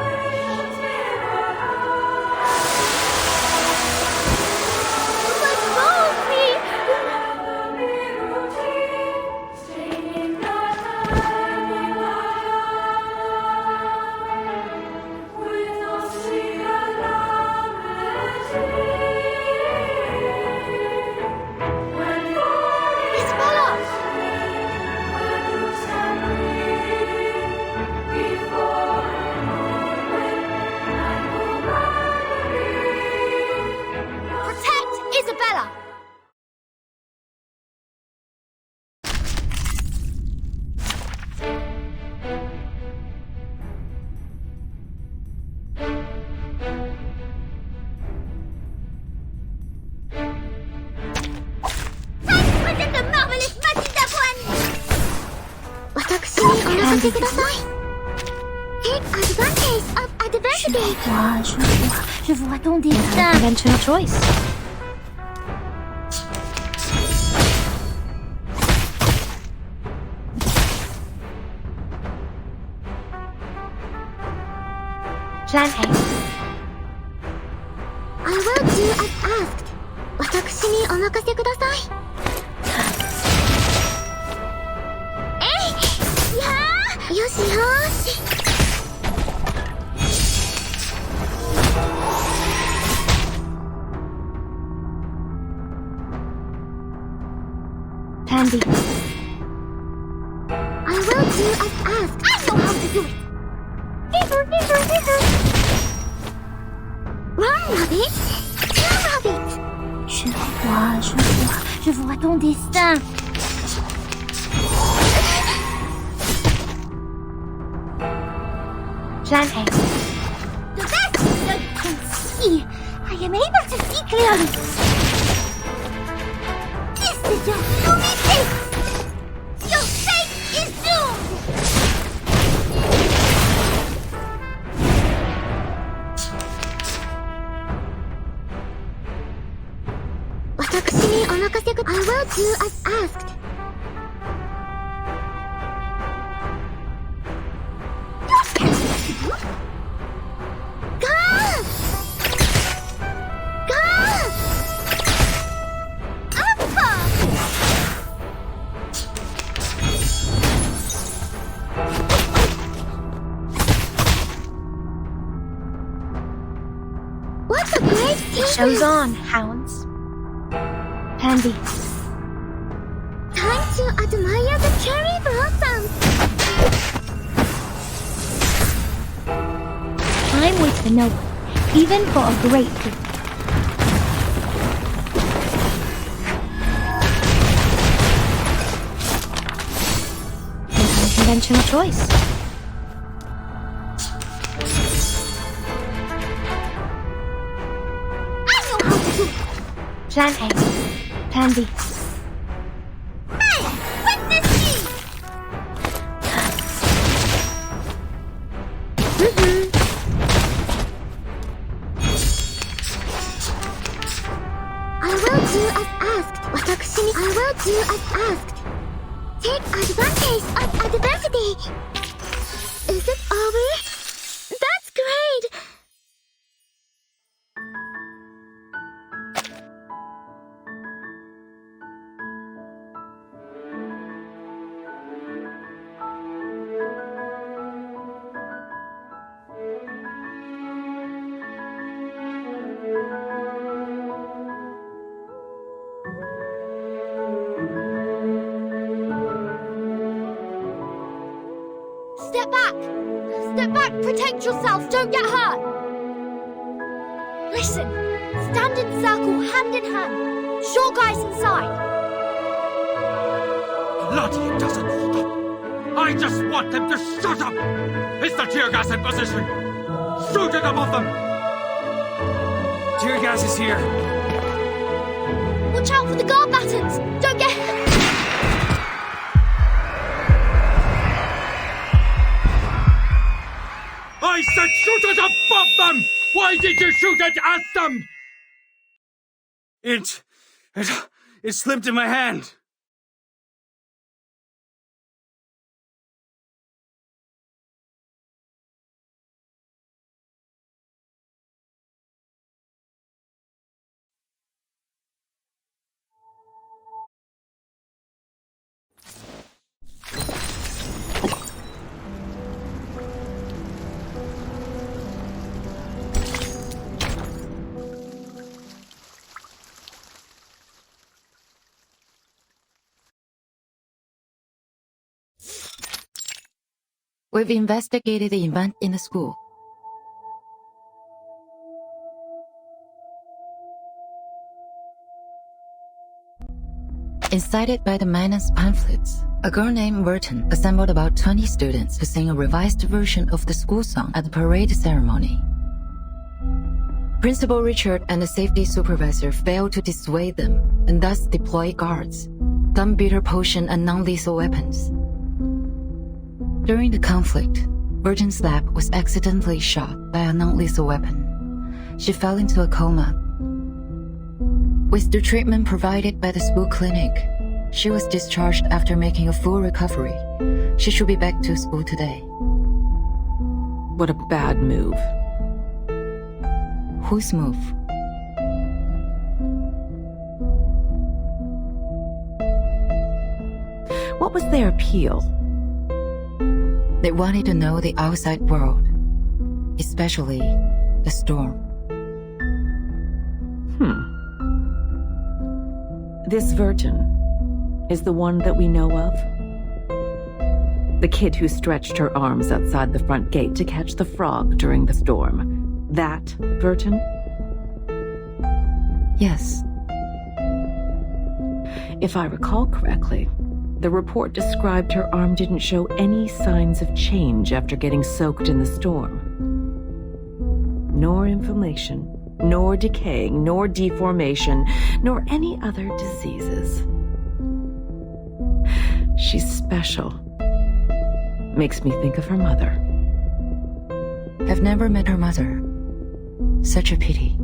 Je vois ton destin. Conventional choice. Plan A. I will do as asked. 私にお任せください。よしよし。Plan B. I will do as asked. I know how to do it. Run, rabbit. Run, rabbit. Je vois ton destin. Plan A. The best I can see. I am able to see clearly. This is your only fate. Your fate is doomed. 私にお任せください。I will do as asked. What a great team! Show's on, hounds. Plan B. Time to admire the cherry blossoms. Time waits for no one, even for a great feat. Unconventional choice. Plan A. Plan B. Hey! Witness me! do as asked. I will do as asked. Take advantage of adversity. Is it over? That's great! Step back! Step back! Protect yourself! Don't get hurt! Listen! Stand in circle, hand in hand. Short guys inside. Bloody, it doesn't stop. I just want them to shut up! Is the tear gas in position? Shoot it above them! Tear gas is here. Watch out for the guard battens! Don't get... I said shoot it above them! Why did you shoot it at them? It slipped in my hand. We've investigated the event in the school. Incited by the Manus pamphlets, a girl named Burton assembled about 20 students to sing a revised version of the school song at the parade ceremony. Principal Richard and the safety supervisor failed to dissuade them and thus deployed guards, gunbeater potion and non-lethal weapons. During the conflict, Burton's lab was accidentally shot by a non-lethal weapon. She fell into a coma. With the treatment provided by the school clinic, she was discharged after making a full recovery. She should be back to school today. What a bad move. Whose move? What was their appeal? They wanted to know the outside world, especially the storm. This Verton is the one that we know of? The kid who stretched her arms outside the front gate to catch the frog during the storm. That Verton? Yes. If I recall correctly, the report described her arm didn't show any signs of change after getting soaked in the storm. Nor inflammation, nor decaying, nor deformation, nor any other diseases. She's special. Makes me think of her mother. I've never met her mother. Such a pity.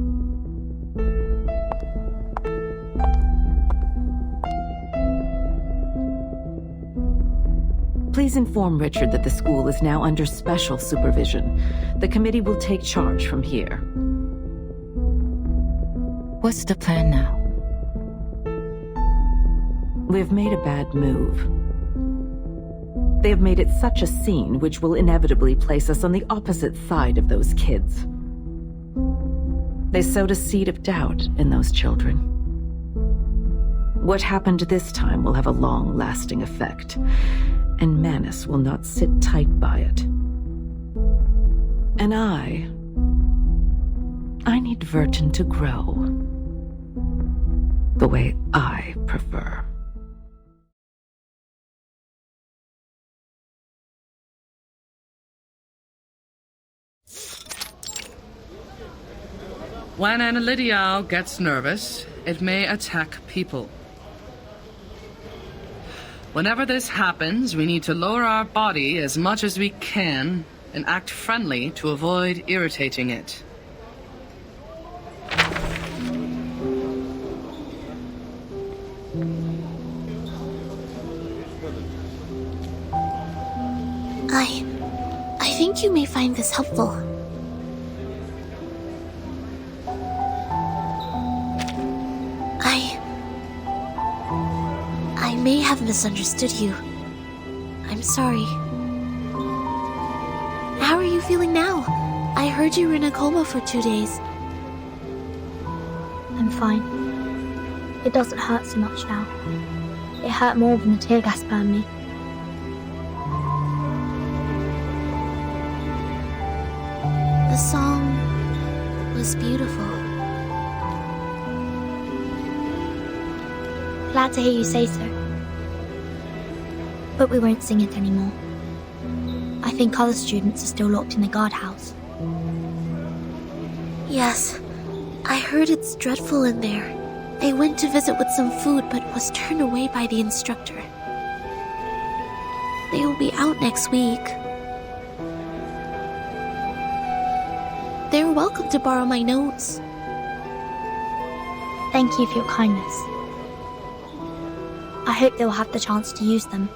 Please inform Richard that the school is now under special supervision. The committee will take charge from here. What's the plan now? They've made a bad move. They have made it such a scene which will inevitably place us on the opposite side of those kids. They sowed a seed of doubt in those children. What happened this time will have a long-lasting effect, and Manus will not sit tight by it. And I need Verton to grow the way I prefer. When an Elidiao gets nervous, it may attack people. Whenever this happens, we need to lower our body as much as we can and act friendly to avoid irritating it. I think you may find this helpful. I may have misunderstood you. I'm sorry. How are you feeling now? I heard you were in a coma for 2 days. I'm fine. It doesn't hurt so much now. It hurt more when the tear gas burned me. The song was beautiful. Glad to hear you say so. But we won't sing it anymore. I think other students are still locked in the guardhouse. Yes, I heard it's dreadful in there. I went to visit with some food but was turned away by the instructor. They will be out next week. They're welcome to borrow my notes. Thank you for your kindness. I hope they'll have the chance to use them.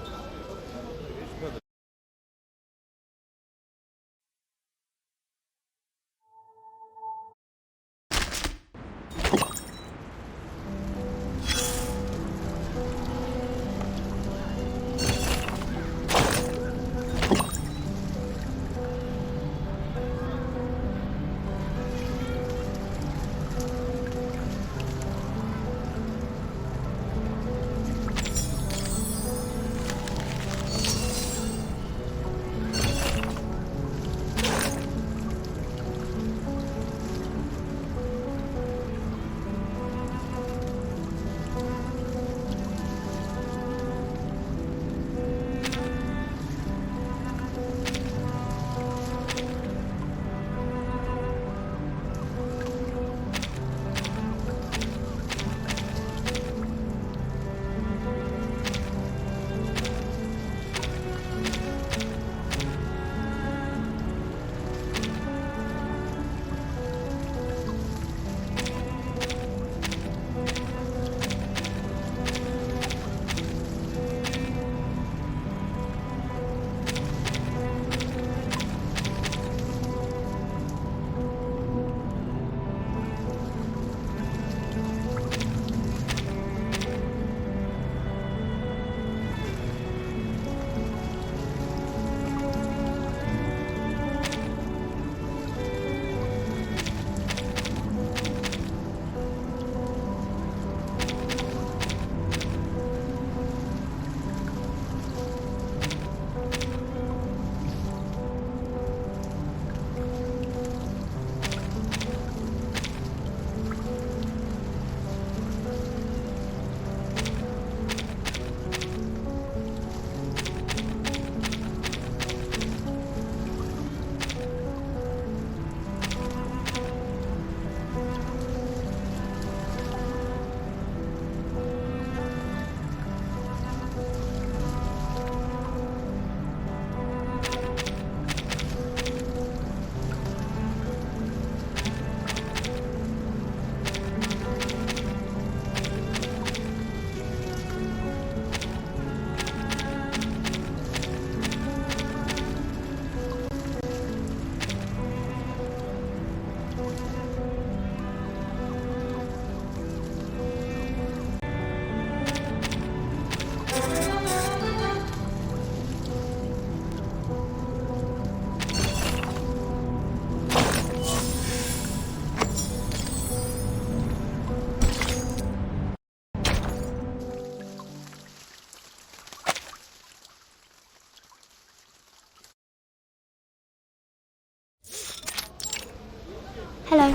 Hello.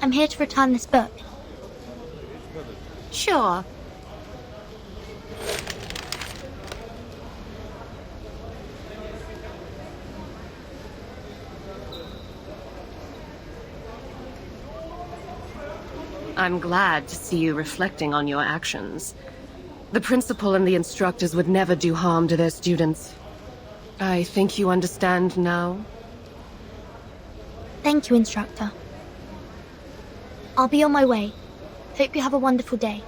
I'm here to return this book. Sure. I'm glad to see you reflecting on your actions. The principal and the instructors would never do harm to their students. I think you understand now. Thank you, instructor. I'll be on my way. Hope you have a wonderful day.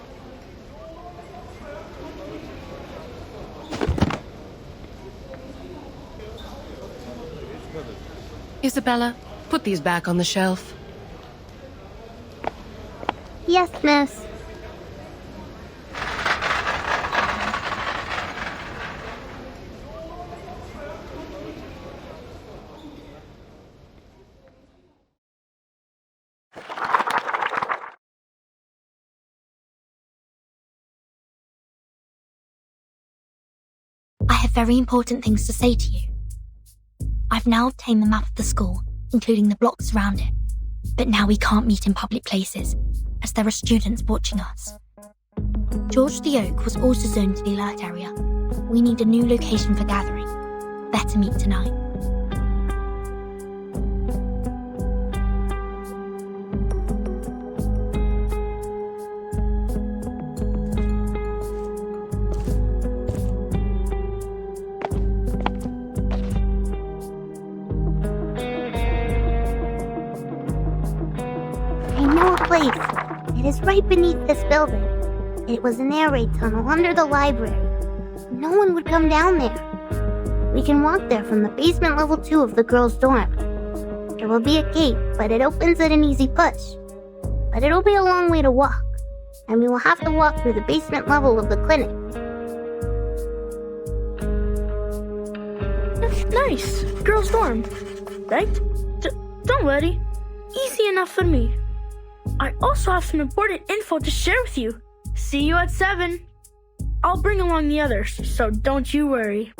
Isabella, put these back on the shelf. Yes, miss. I have very important things to say to you. I've now obtained the map of the school, including the blocks around it. But now we can't meet in public places, as there are students watching us. George the Oak was also zoned to the alert area. We need a new location for gathering. Better meet tonight. It is right beneath this building. It was an air raid tunnel under the library. No one would come down there. We can walk there from the basement level 2 of the girls' dorm. There will be a gate, but it opens at an easy push. But it'll be a long way to walk, and we will have to walk through the basement level of the clinic. Nice. Girls' dorm, right? Don't worry. Easy enough for me. I also have some important info to share with you. See you at 7. I'll bring along the others, so don't you worry.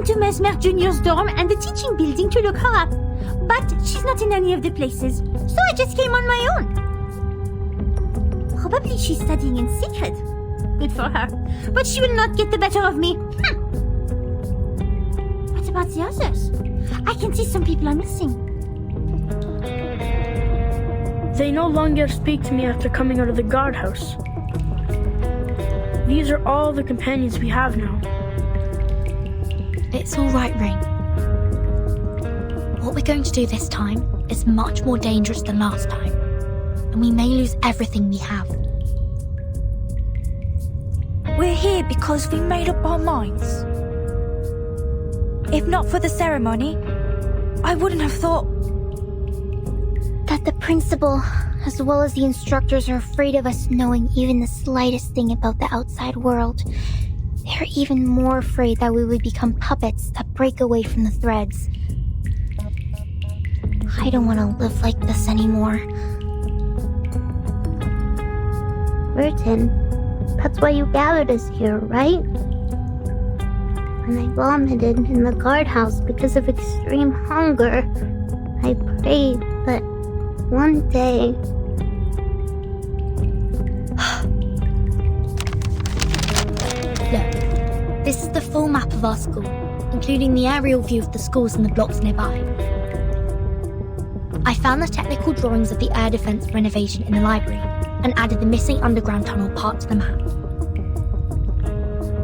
To Mesmer Jr.'s dorm and the teaching building to look her up. But she's not in any of the places, so I just came on my own. Probably she's studying in secret. Good for her. But she will not get the better of me. What about the others? I can see some people are missing. They no longer speak to me after coming out of the guardhouse. These are all the companions we have now. It's all right, Ring. What we're going to do this time is much more dangerous than last time, and we may lose everything we have. We're here because we made up our minds. If not for the ceremony, I wouldn't have thought... That the principal, as well as the instructors, are afraid of us knowing even the slightest thing about the outside world. They're even more afraid that we would become puppets that break away from the threads. I don't want to live like this anymore. Burton, that's why you gathered us here, right? When I vomited in the guardhouse because of extreme hunger, I prayed that one day... Look, this is the full map of our school, including the aerial view of the schools and the blocks nearby. I found the technical drawings of the air defense renovation in the library and added the missing underground tunnel part to the map.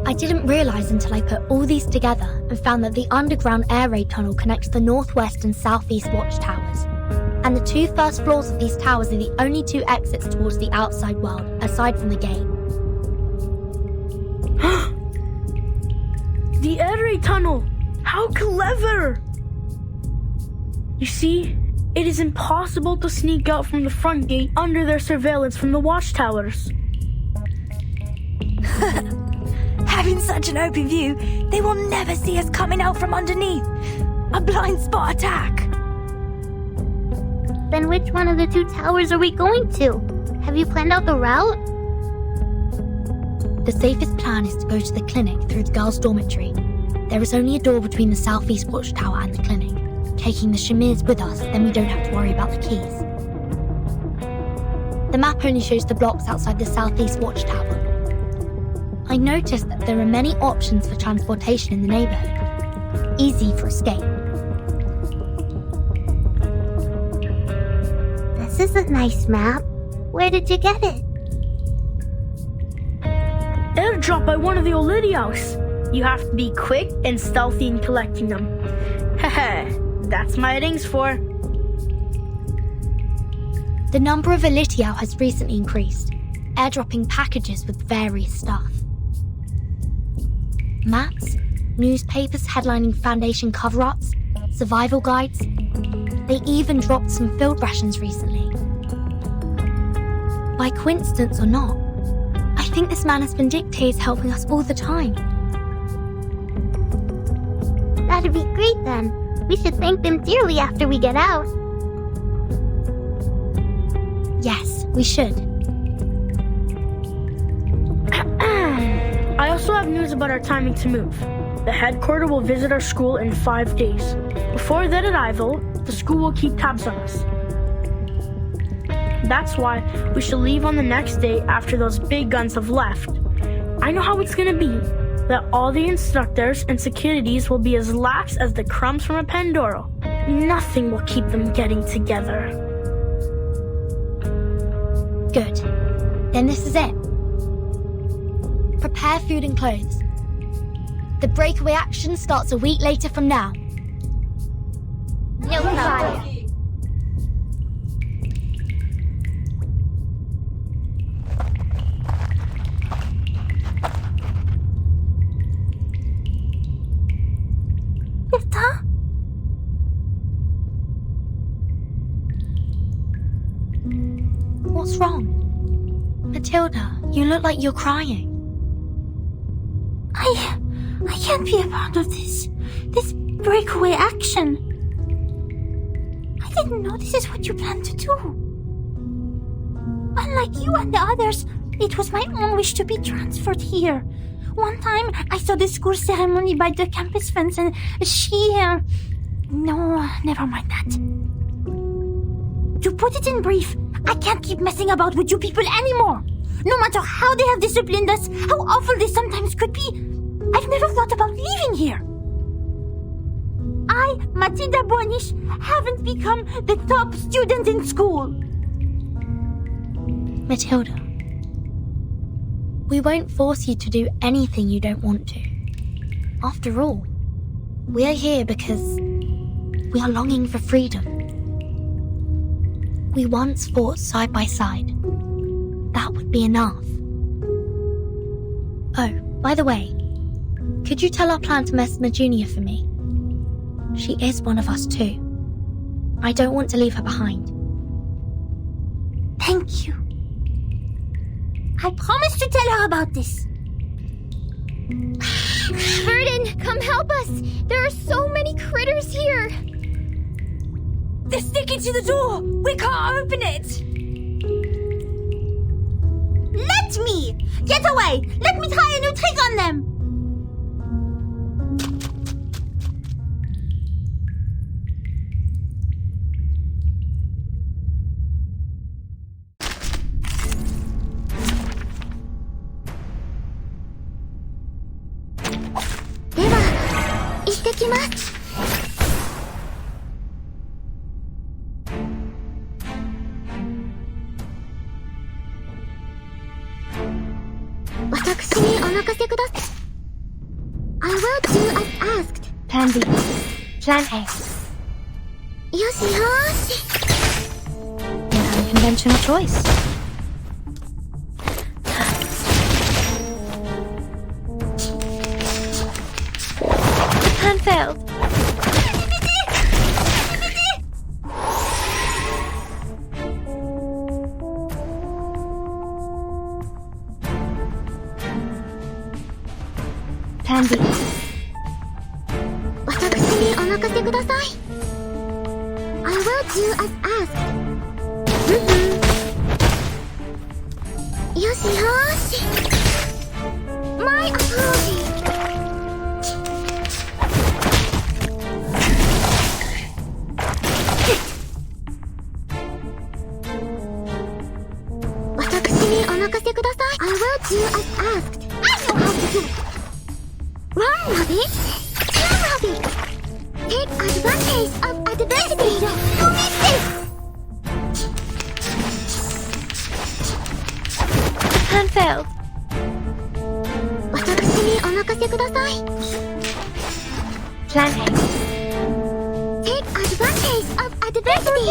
I didn't realise until I put all these together and found that the underground air raid tunnel connects the northwest and southeast watchtowers. And the 2 first floors of these towers are the only 2 exits towards the outside world, aside from the gate. The air raid tunnel! How clever! You see, it is impossible to sneak out from the front gate under their surveillance from the watchtowers. Having such an open view, they will never see us coming out from underneath. A blind spot attack. Then which one of the 2 towers are we going to? Have you planned out the route? The safest plan is to go to the clinic through the girls' dormitory. There is only a door between the southeast watchtower and the clinic. Taking the Shamirs with us, then we don't have to worry about the keys. The map only shows the blocks outside the southeast watchtower. I noticed that there are many options for transportation in the neighborhood. Easy for escape. This is a nice map. Where did you get it? Airdrop by one of the old Lydios. You have to be quick and stealthy in collecting them. Haha, that's my rings for. The number of Elitiao has recently increased, airdropping packages with various stuff. Maps, newspapers headlining Foundation cover-ups, survival guides. They even dropped some field rations recently. By coincidence or not, I think this man has been dictators helping us all the time. That'd be great then. We should thank them dearly after we get out. Yes, we should. I also have news about our timing to move. The headquarters will visit our school in 5 days. Before their arrival, the school will keep tabs on us. That's why we should leave on the next day after those big guns have left. I know how it's gonna be. That all the instructors and securities will be as lax as the crumbs from a Pandoro. Nothing will keep them getting together. Good. Then this is it. Prepare food and clothes. The breakaway action starts a week later from now. No problem. What's wrong? Matilda, you look like you're crying. I can't be a part of this breakaway action. I didn't know this is what you planned to do. Unlike you and the others, it was my own wish to be transferred here. One time, I saw the school ceremony by the campus fence and No, never mind that. To put it in brief, I can't keep messing about with you people anymore. No matter how they have disciplined us, how awful they sometimes could be, I've never thought about leaving here. I, Matilda Buonish, haven't become the top student in school. Matilda, we won't force you to do anything you don't want to. After all, we are here because we are longing for freedom. We once fought side by side. That would be enough. Oh, by the way, could you tell our plan to Mesmer Jr. for me? She is one of us too. I don't want to leave her behind. Thank you. I promise to tell her about this. Verdun, come help us! There are so many critters here! They're sticking to the door! We can't open it! Let me! Get away! Let me try a new trick on them! I will do as asked. Plan B. Plan A. Yoshi, yoshi. An unconventional choice. The plan failed. Plan B. 私にお任せください。I will do as asked. よしよし。My apology. 私にお任せください。I will do as asked. I know how advantage of adversity. Don't miss this! Plan failed. 私にお任せください。Plan A. Take advantage of adversity.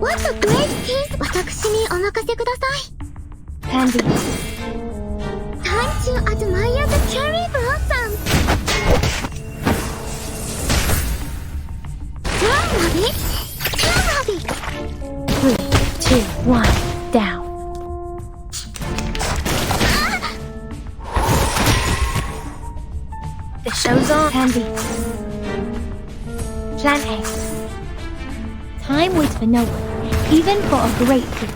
What a great piece! 私にお任せください。Plan B. Time to admire the cherry blossoms. Love it! Love it! 3, 2, 1, down. The show's on. Plan B. Plan A. Time waits for no one, even for a great feat.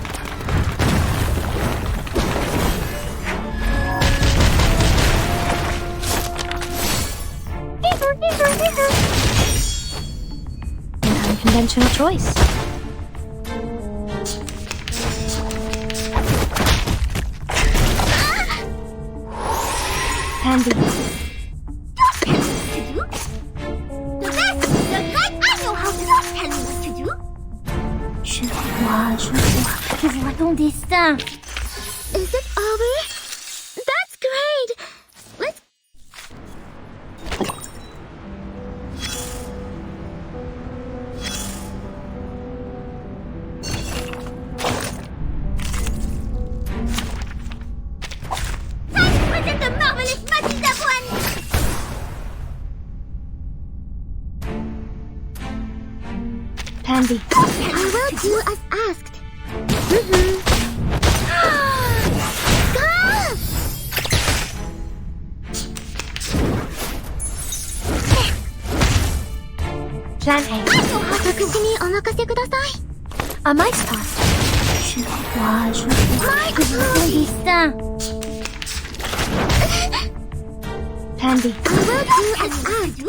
An unconventional choice. Plan B. Vois ton destin. Is it over? That's great. Let's. Time to present the marvelous Matilda one. Plan B. I will do as asked. Plan A. 私にお任せください。 A mice pass. My apologies. Plan B. I will do as asked.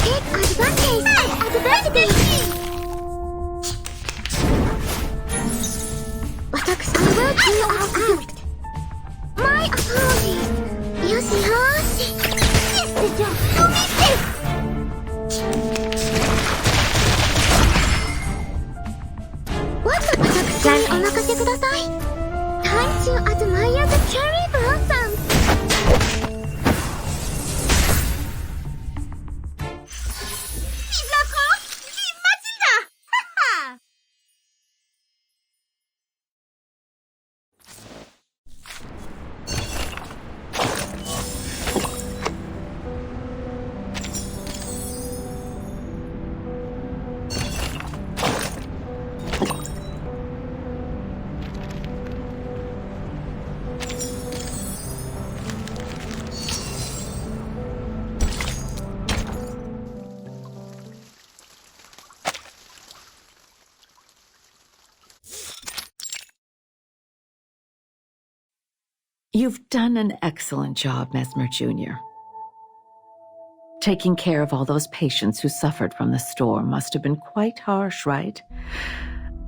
Take advantage of adversity. 私 I will do as asked. My apologies. よしよし。Yes, John. Don't miss this. What the 私にお任せください。Time to admire the cherry blossoms. Vive la France! Vive Matilda! Ha ha! You've done an excellent job, Mesmer Jr. Taking care of all those patients who suffered from the storm must have been quite harsh, right?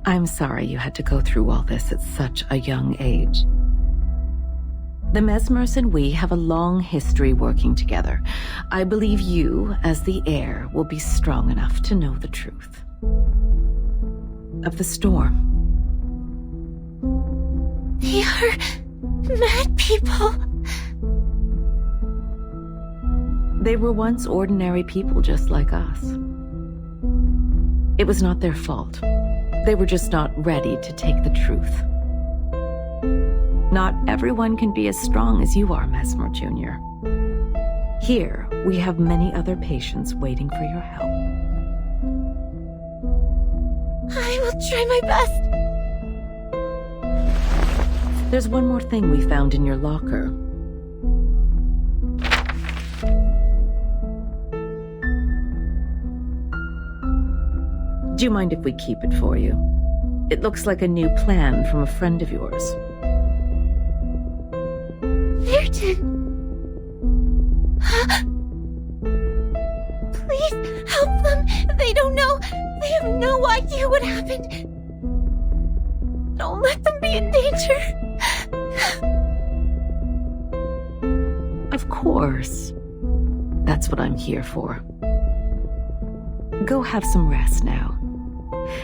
I'm sorry you had to go through all this at such a young age. The Mesmers and we have a long history working together. I believe you, as the heir, will be strong enough to know the truth. Of the storm. They are mad people. They were once ordinary people just like us. It was not their fault. They were just not ready to take the truth. Not everyone can be as strong as you are, Mesmer Jr. Here, we have many other patients waiting for your help. I will try my best. There's one more thing we found in your locker. Do you mind if we keep it for you? It looks like a new plan from a friend of yours. Ayrton! Please help them. They don't know. They have no idea what happened. Don't let them be in danger. Of course. That's what I'm here for. Go have some rest now.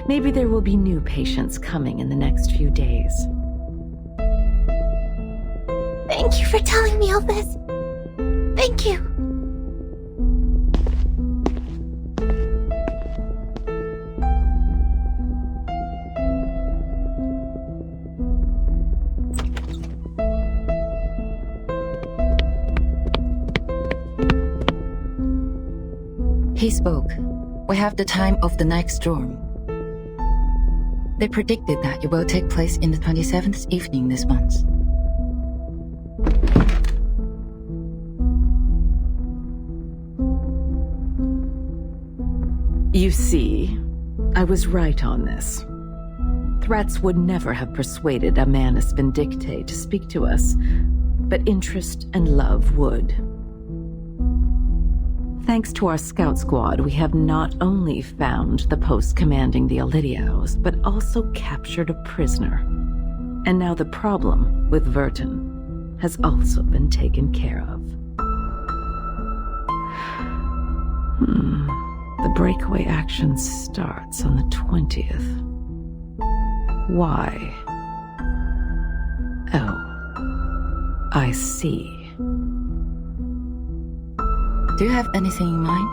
Maybe there will be new patients coming in the next few days. Thank you for telling me all this. Thank you. He spoke. We have the time of the next storm. They predicted that it will take place in the 27th evening this month. You see, I was right on this. Threats would never have persuaded a Manus Vindictae to speak to us, but interest and love would. Thanks to our scout squad, we have not only found the post commanding the Elidios, but also captured a prisoner. And now the problem with Verton has also been taken care of. The breakaway action starts on the 20th. Why? Oh, I see. Do you have anything in mind?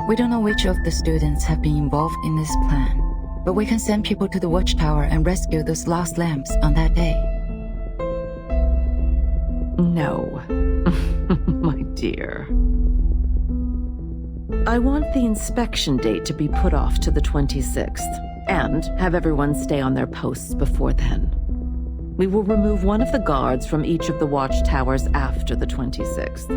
We don't know which of the students have been involved in this plan, but we can send people to the watchtower and rescue those lost lamps on that day. No, my dear. I want the inspection date to be put off to the 26th. And have everyone stay on their posts before then. We will remove one of the guards from each of the watchtowers after the 26th.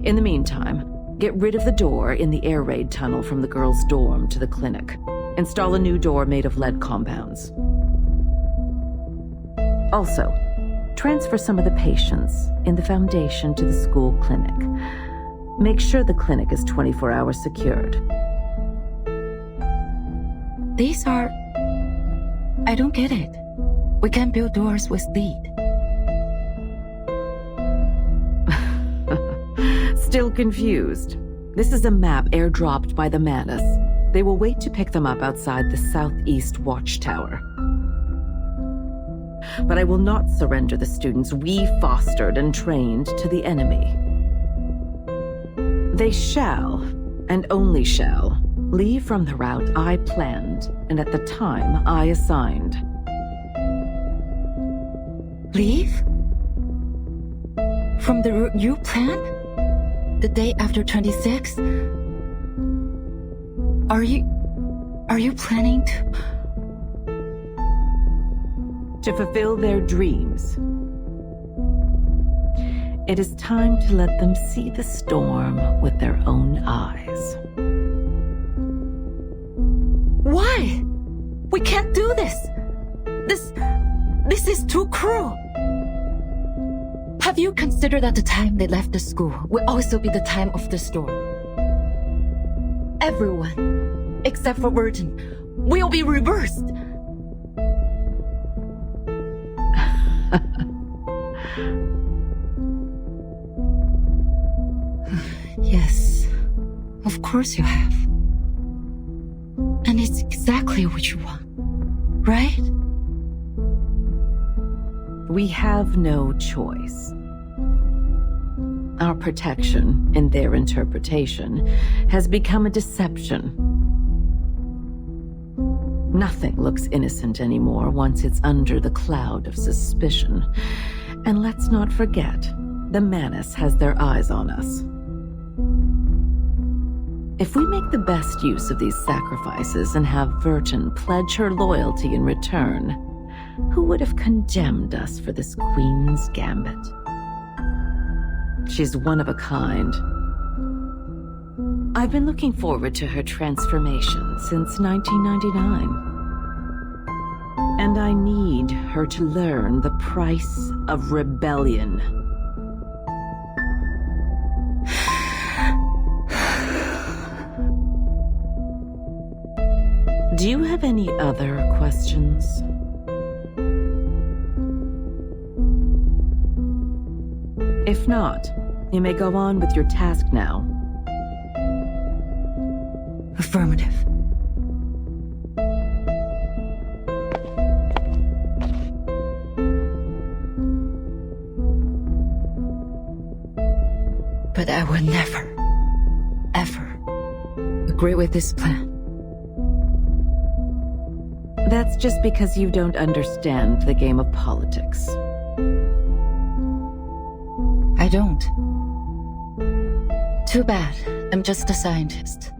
In the meantime, get rid of the door in the air raid tunnel from the girls' dorm to the clinic. Install a new door made of lead compounds. Also, transfer some of the patients in the Foundation to the school clinic. Make sure the clinic is 24 hours secured. These are... I don't get it. We can't build doors with lead. Still confused? This is a map airdropped by the Manus. They will wait to pick them up outside the southeast watchtower. But I will not surrender the students we fostered and trained to the enemy. They shall, and only shall, leave from the route I planned and at the time I assigned. Leave? From the route you planned? The day after 26? Are you planning to fulfill their dreams? It is time to let them see the storm with their own eyes. Why? We can't do this! This is too cruel! Have you considered that the time they left the school will also be the time of the storm? Everyone, except for Verton, will be reversed! Yes, of course you have. And it's exactly what you want, right? We have no choice. Our protection, in their interpretation, has become a deception. Nothing looks innocent anymore once it's under the cloud of suspicion. And let's not forget, the Manus has their eyes on us. If we make the best use of these sacrifices and have Verton pledge her loyalty in return, who would have condemned us for this Queen's Gambit? She's one of a kind. I've been looking forward to her transformation since 1999. And I need her to learn the price of rebellion. Do you have any other questions? If not, you may go on with your task now. Affirmative. But I will never, ever agree with this plan. That's just because you don't understand the game of politics. I don't. Too bad. I'm just a scientist.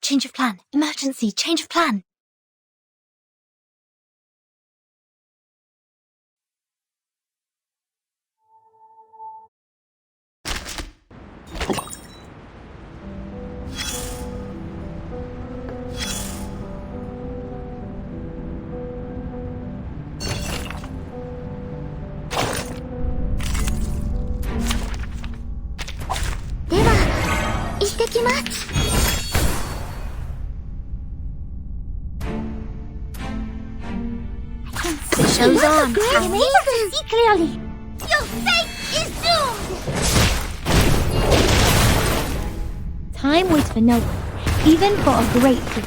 Change of plan. Emergency. Change of plan. The show's on. I'm able to see clearly. Your fate is doomed! Time waits for no one, even for a great feat.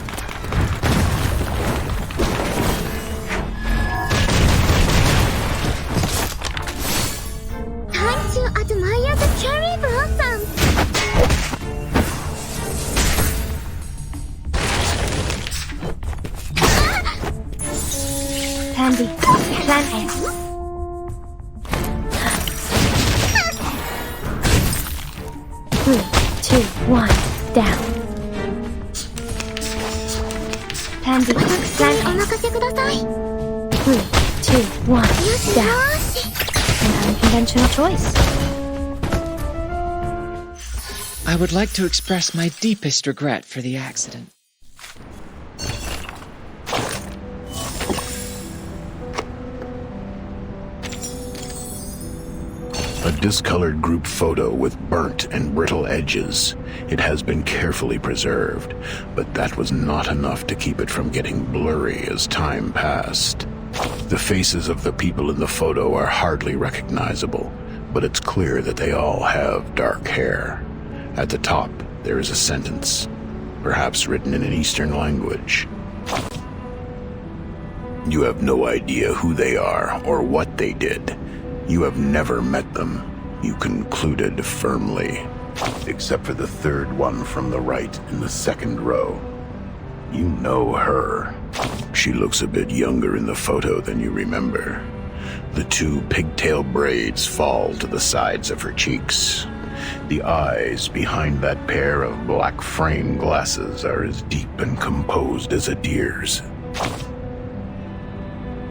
Time to admire the cherry blossoms. Candy, plan A. Three, two, one, down. Candy, plan A. 3, 2, 1, down. An unconventional choice. I would like to express my deepest regret for the accident. A discolored group photo with burnt and brittle edges. It has been carefully preserved, but that was not enough to keep it from getting blurry as time passed. The faces of the people in the photo are hardly recognizable, but it's clear that they all have dark hair. At the top, there is a sentence, perhaps written in an Eastern language. You have no idea who they are or what they did. You have never met them, you concluded firmly. Except for the third one from the right in the second row. You know her. She looks a bit younger in the photo than you remember. The two pigtail braids fall to the sides of her cheeks. The eyes behind that pair of black frame glasses are as deep and composed as a deer's.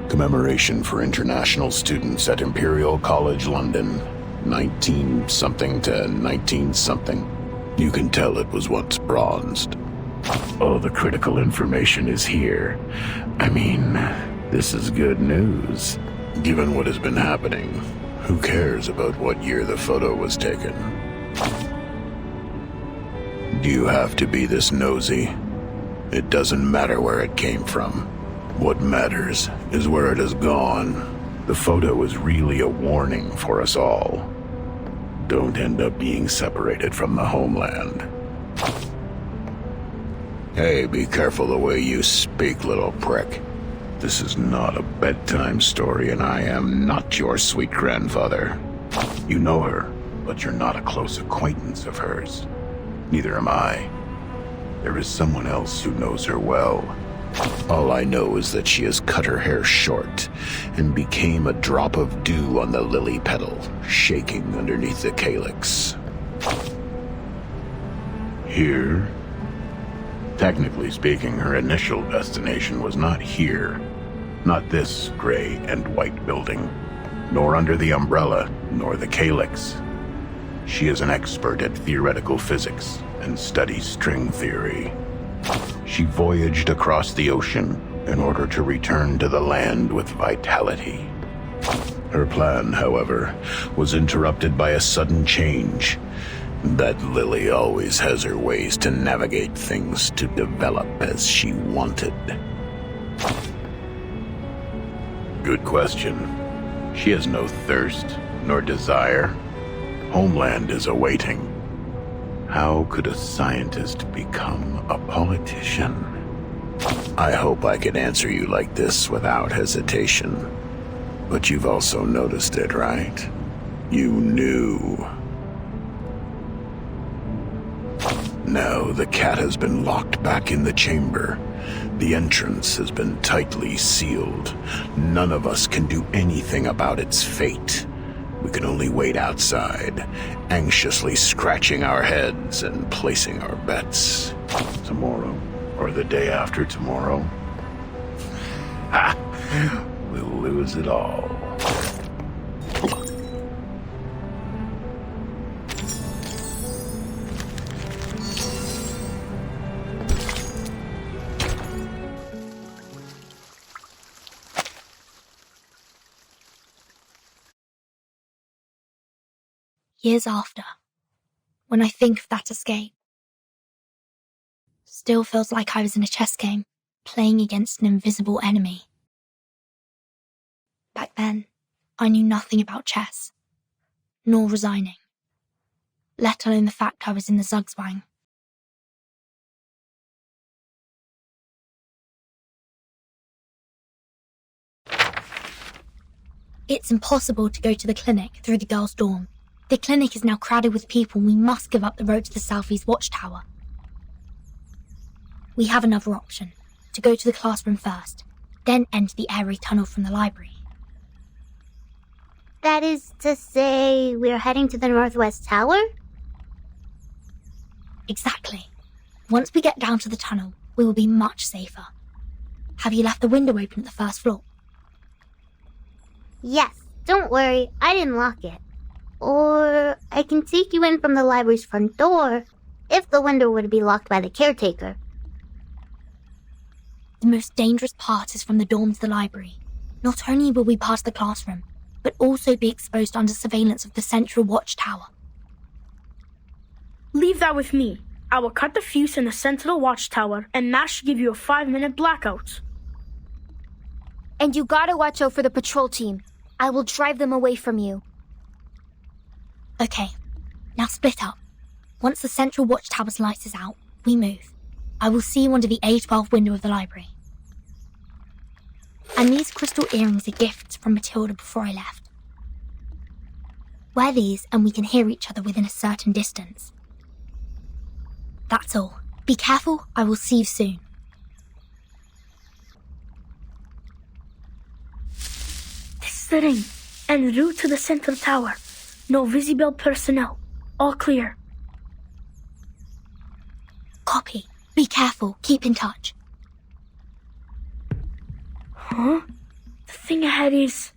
Commemoration for international students at Imperial College London, 19-something to 19-something. You can tell it was once bronzed. All the critical information is here. I mean, this is good news. Given what has been happening, who cares about what year the photo was taken? Do you have to be this nosy? It doesn't matter where it came from. What matters is where it has gone. The photo is really a warning for us all. Don't end up being separated from the homeland. Hey, be careful the way you speak, little prick. This is not a bedtime story, and I am not your sweet grandfather. You know her, but you're not a close acquaintance of hers. Neither am I. There is someone else who knows her well. All I know is that she has cut her hair short and became a drop of dew on the lily petal, shaking underneath the calyx. Here? Technically speaking, her initial destination was not here. Not this gray and white building, nor under the umbrella, nor the calyx. She is an expert at theoretical physics and studies string theory. She voyaged across the ocean in order to return to the land with vitality. Her plan, however, was interrupted by a sudden change. That Lily always has her ways to navigate things to develop as she wanted. Good question. She has no thirst, nor desire. Homeland is awaiting. How could a scientist become a politician? I hope I can answer you like this without hesitation. But you've also noticed it, right? You knew. Now the cat has been locked back in the chamber. The entrance has been tightly sealed. None of us can do anything about its fate. We can only wait outside, anxiously scratching our heads and placing our bets. Tomorrow, or the day after tomorrow, we'll lose it all. Years after, when I think of that escape, still feels like I was in a chess game, playing against an invisible enemy. Back then, I knew nothing about chess, nor resigning, let alone the fact I was in the Zugzwang. It's impossible to go to the clinic through the girls' dorm. The clinic is now crowded with people and we must give up the road to the Southeast Watchtower. We have another option, to go to the classroom first, then enter the airy tunnel from the library. That is to say, we're heading to the Northwest Tower? Exactly. Once we get down to the tunnel, we will be much safer. Have you left the window open at the first floor? Yes, don't worry, I didn't lock it. Or I can take you in from the library's front door, if the window were to be locked by the caretaker. The most dangerous part is from the dorm to the library. Not only will we pass the classroom, but also be exposed under surveillance of the Central Watchtower. Leave that with me. I will cut the fuse in the Sentinel Watchtower, and that should give you a 5-minute blackout. And you gotta watch out for the patrol team. I will drive them away from you. Okay, now split up. Once the Central Watchtower's lights is out, we move. I will see you under the A12 window of the library. And these crystal earrings are gifts from Matilda before I left. Wear these and we can hear each other within a certain distance. That's all. Be careful, I will see you soon. This is the ring, en route to the Central Tower. No visible personnel. All clear. Copy. Be careful. Keep in touch. Huh? The thing ahead is...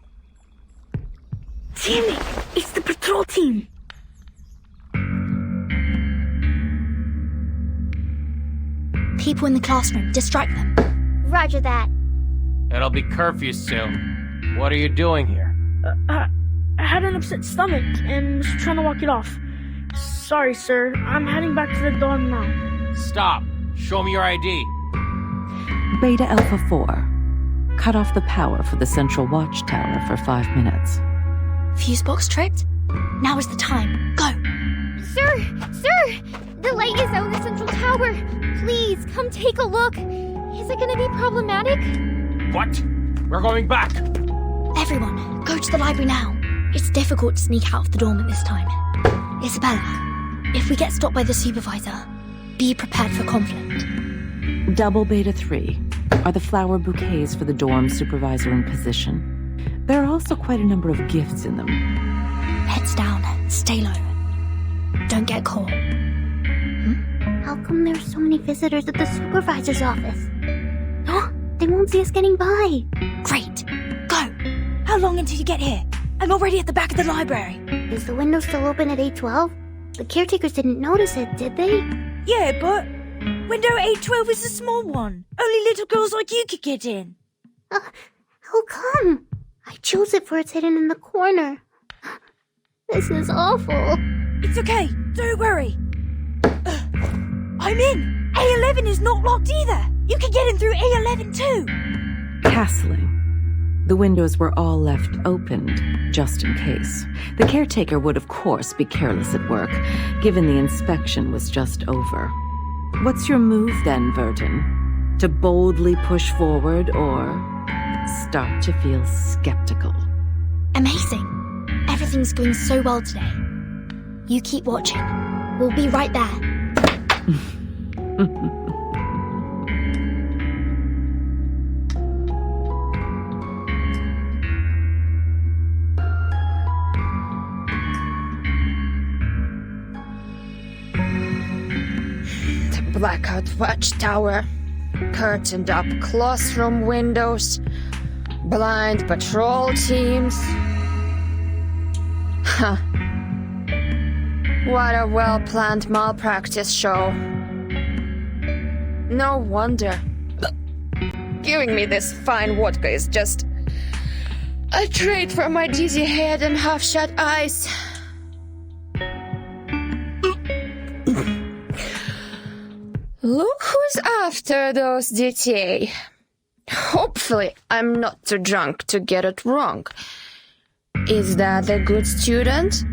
Damn it! It's the patrol team! People in the classroom. Distract them. Roger that. It'll be curfew soon. What are you doing here? I had an upset stomach and was trying to walk it off. Sorry, sir. I'm heading back to the dorm now. Stop. Show me your ID. Beta Alpha 4. Cut off the power for the Central Watchtower for 5 minutes. Fuse box tripped? Now is the time. Go! Sir! The light is out in the Central Tower. Please, come take a look. Is it gonna be problematic? What? We're going back. Everyone, go to the library now. It's difficult to sneak out of the dorm at this time. Isabella, if we get stopped by the supervisor, be prepared for conflict. Double Beta 3 are the flower bouquets for the dorm supervisor in position. There are also quite a number of gifts in them. Heads down, stay low. Don't get caught. How come there are so many visitors at the supervisor's office? They won't see us getting by. Great. Go. How long until you get here? I'm already at the back of the library. Is the window still open at A12? The caretakers didn't notice it, did they? Yeah, but window A12 is a small one. Only little girls like you could get in. How come? I chose close it for it's hidden in the corner. This is awful. It's okay. Don't worry. I'm in. A11 is not locked either. You can get in through A11 too. Castling. The windows were all left opened, just in case. The caretaker would, of course, be careless at work, given the inspection was just over. What's your move then, Verton? To boldly push forward or start to feel skeptical? Amazing. Everything's going so well today. You keep watching. We'll be right there. Blackout watchtower, curtained up classroom windows, blind patrol teams. Huh. What a well-planned malpractice show. No wonder. Giving me this fine vodka is just a treat for my dizzy head and half-shut eyes. Look who's after those DTA. Hopefully, I'm not too drunk to get it wrong. Is that a good student?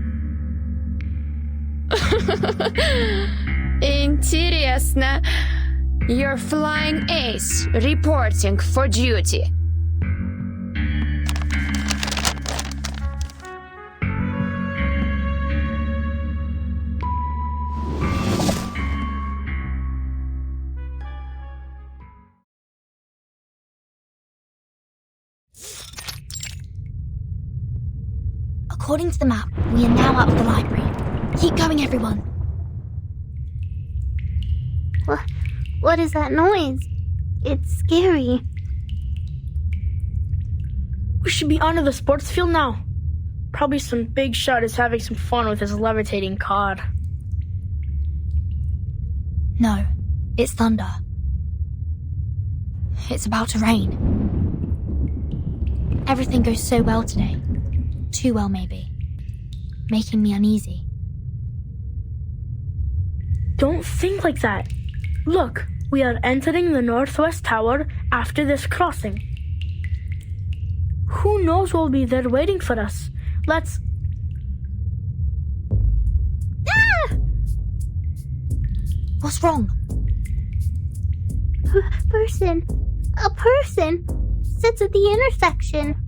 Интересно. You're flying ace, reporting for duty. According to the map, we are now out of the library. Keep going, everyone. What is that noise? It's scary. We should be onto the sports field now. Probably some big shot is having some fun with his levitating cod. No, it's thunder. It's about to rain. Everything goes so well today. Too well, maybe. Making me uneasy. Don't think like that. Look, we are entering the northwest tower after this crossing. Who knows what will be there waiting for us? Let's... Ah! What's wrong? Person. A person. Sits at the intersection.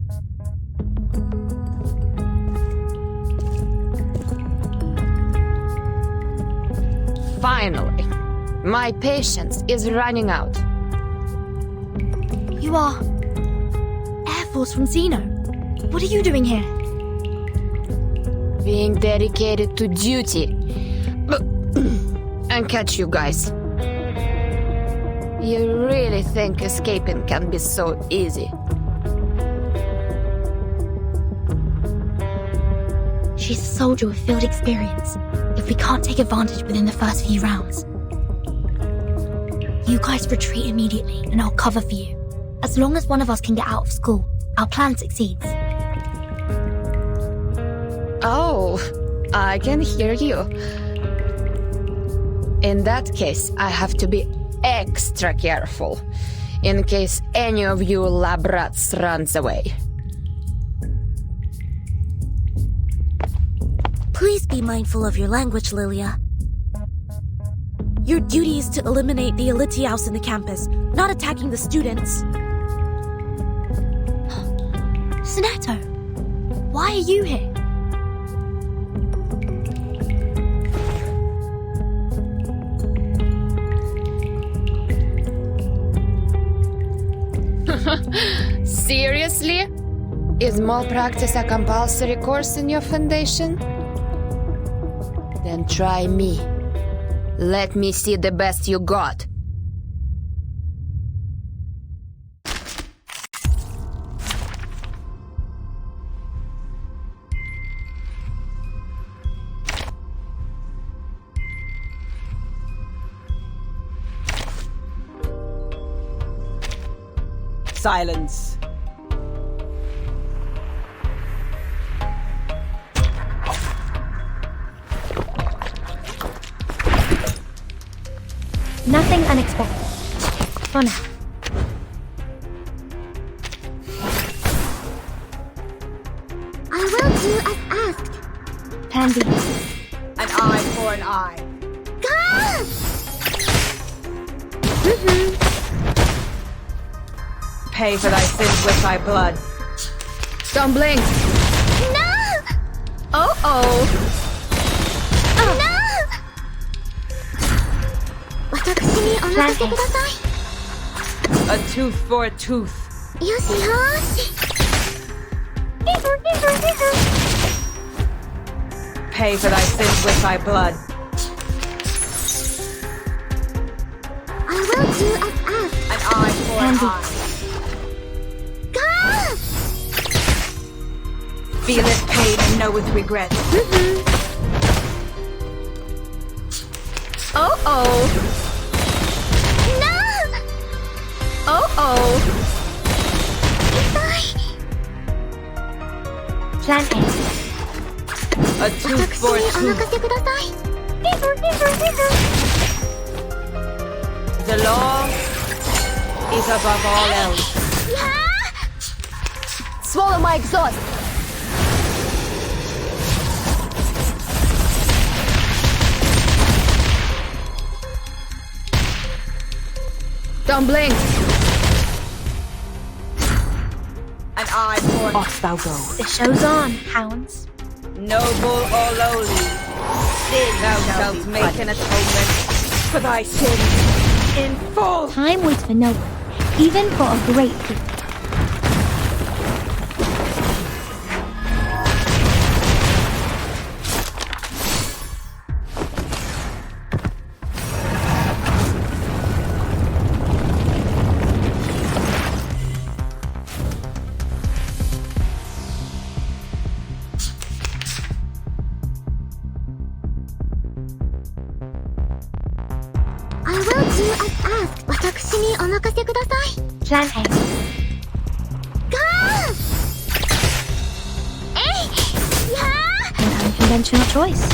Finally, my patience is running out. You are Air Force from Xeno. What are you doing here? Being dedicated to duty. And catch you guys. You really think escaping can be so easy? She's a soldier with field experience. If we can't take advantage within the first few rounds. You guys retreat immediately, and I'll cover for you. As long as one of us can get out of school, our plan succeeds. Oh, I can hear you. In that case, I have to be extra careful, in case any of you lab rats runs away. Please be mindful of your language, Lilia. Your duty is to eliminate the Elitiaus in the campus, not attacking the students. Soneto, why are you here? Seriously? Is malpractice a compulsory course in your foundation? Then try me. Let me see the best you got. Silence. Nothing unexpected. For now. I will do as asked. Pansy. An eye for an eye. Gah! Pay for thy sins with thy blood. Don't blink. No! Oh. 私にお任せくださ A tooth for a tooth. い。よしよし。Pay for thy sins with thy blood. I will do as asked. An eye for an eye. Gah! Feeleth pain and knoweth regret. Oh. No! Oh. Plan A. A tooth for a 私にお tooth. 任せください。 The law is above all else. Swallow my exhaust. Don't blink. An eye for an off thou go. The show's on, hounds. Noble or lowly, sin thou shalt make an atonement for thy sins in full. Time waits for no one, even for a great feat. I will do as asked. 私にお任せください。 Plan A. Gah! An unconventional choice.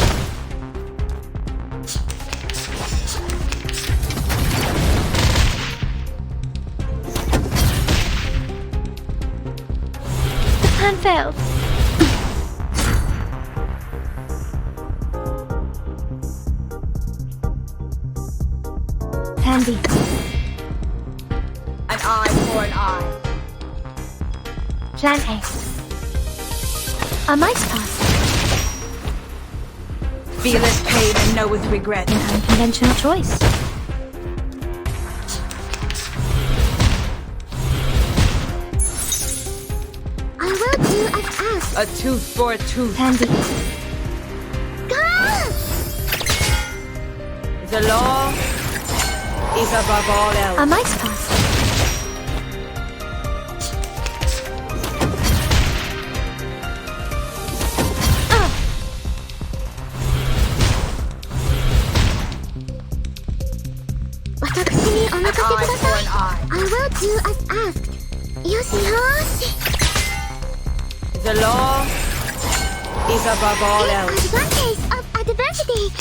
The plan failed. Pansy. An eye for an eye. Plan A. A mice pass. Feeleth pain and knoweth regret. An unconventional choice. I will do as asked. A tooth for a tooth. Pansy. Gah! The law is above all else. A mice pass. An eye for an eye. I will do as asked. よしよし。 The law is above all else. Advantage of adversity.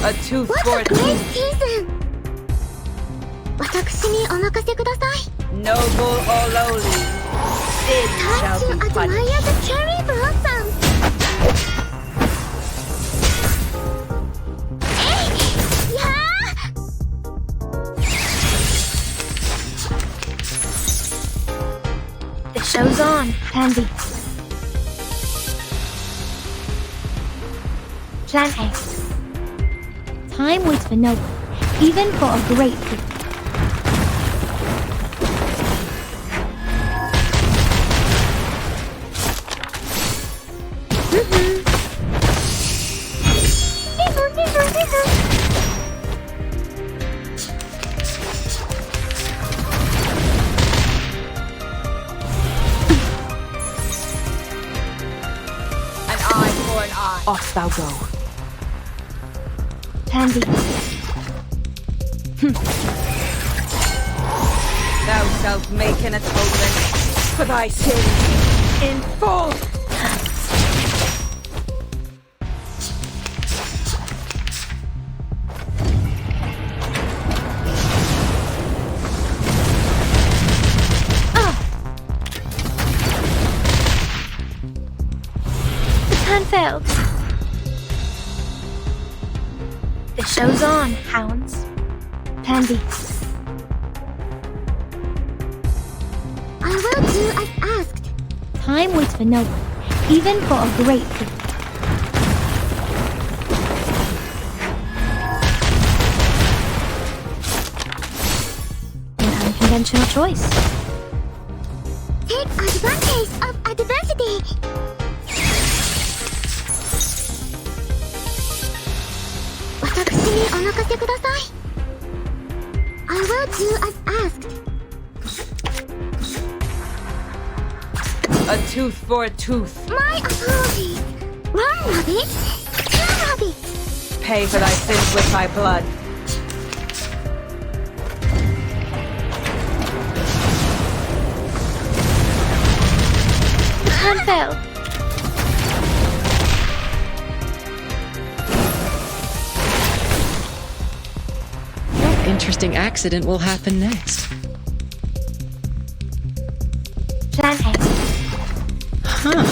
A tooth What for a a great tooth. season! 私にお任せください。 Noble or lowly, sin shall Time be to admire punished. the cherry blossoms. The show's on, Pansy. Plan A. Time waits for no one, even for a great feat. An eye for an eye. Off thou go. Pansy. Thou shalt make an atonement for thy sins in full. Failed. The show's on, hounds. Pansy. I will do as asked. Time waits for no one, even for a great feat. An unconventional choice. Take advantage of adversity. I will do as asked. A tooth for a tooth. My apologies. One rabbit, two rabbits. Pay for thy sins with thy blood. Plan failed. Interesting accident will happen next. Plan A. Huh.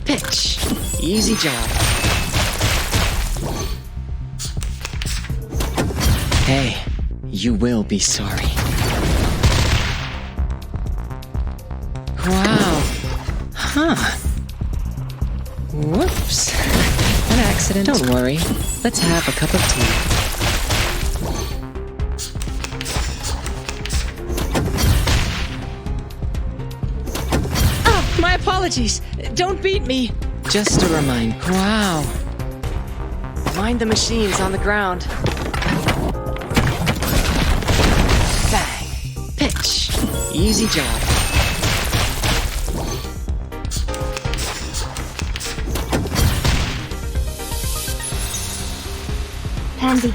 Pitch. Easy job. Hey, you will be sorry. Wow. Huh. Whoops. An accident. Don't worry. Let's have a cup of tea. Oh, my apologies. Don't beat me. Just a reminder. Wow. Mind the machines on the ground. Bang. Pitch. Easy job. Pansy.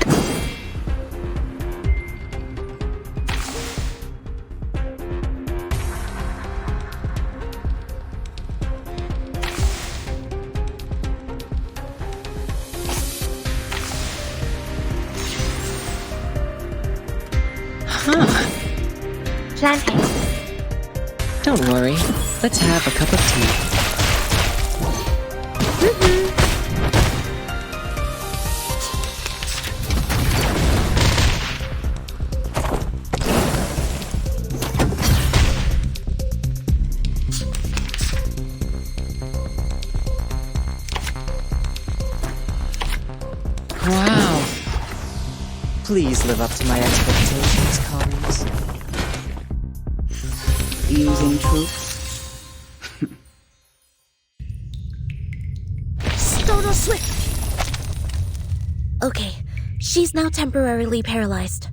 Huh. Plan A. Don't worry. Let's have a cup of tea. Wow. Please live up to my expectations, colleagues. Using truth. Stono Swift! Okay, she's now temporarily paralyzed.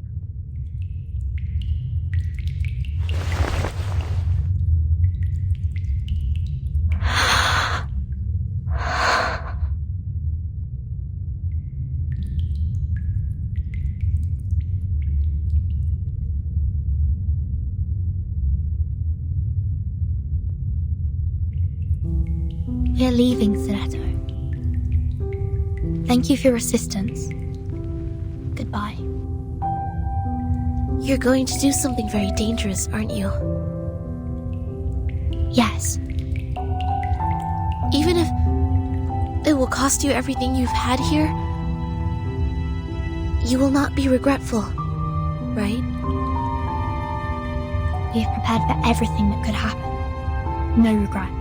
We're leaving, Soneto. Thank you for your assistance. Goodbye. You're going to do something very dangerous, aren't you? Yes. Even if it will cost you everything you've had here, you will not be regretful, right? We have prepared for everything that could happen. No regrets.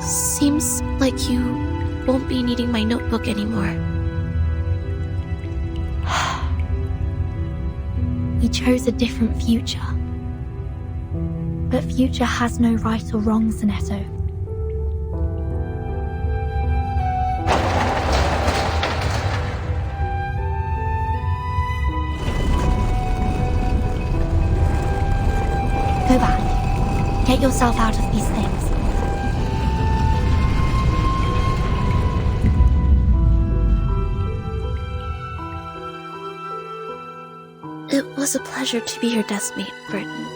Seems like you won't be needing my notebook anymore. We chose a different future. But future has no right or wrong, Soneto. Get yourself out of these things. It was a pleasure to be your deskmate, Burton.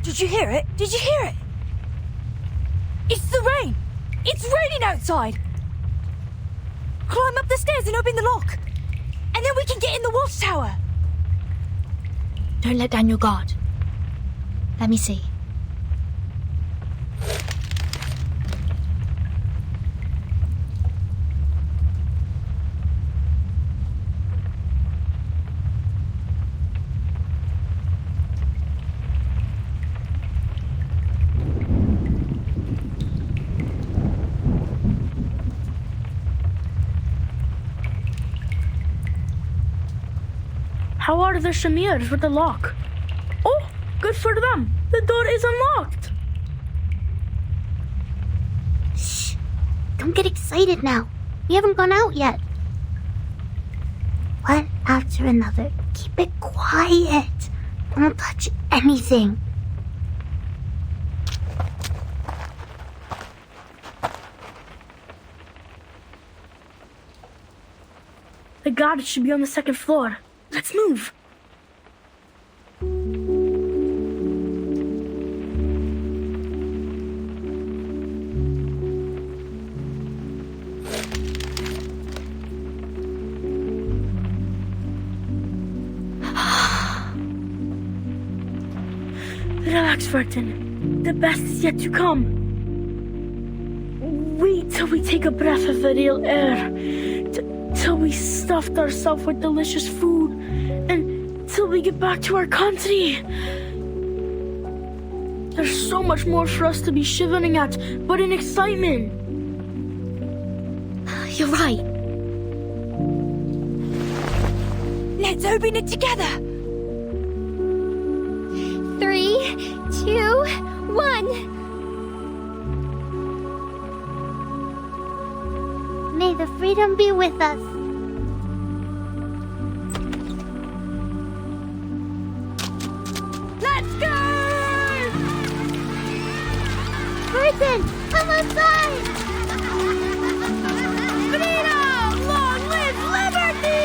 Did you hear it? Did you hear it? It's the rain! It's raining outside! Climb up the stairs and open the lock! And then we can get in the watchtower! Don't let down your guard. Let me see. How are the Shamirs with the lock? Oh, good for them. The door is unlocked. Shh. Don't get excited now. We haven't gone out yet. One after another. Keep it quiet. Don't touch anything. The garage should be on the second floor. Let's move. Relax, Burton. The best is yet to come. Wait till we take a breath of the real air. Till we stuffed ourselves with delicious food. And till we get back to our country. There's so much more for us to be shivering at, but in excitement. You're right. Let's open it together! 3, 2, 1. May the freedom be with us. Let's go! Burton, come outside! Freedom! Long live liberty!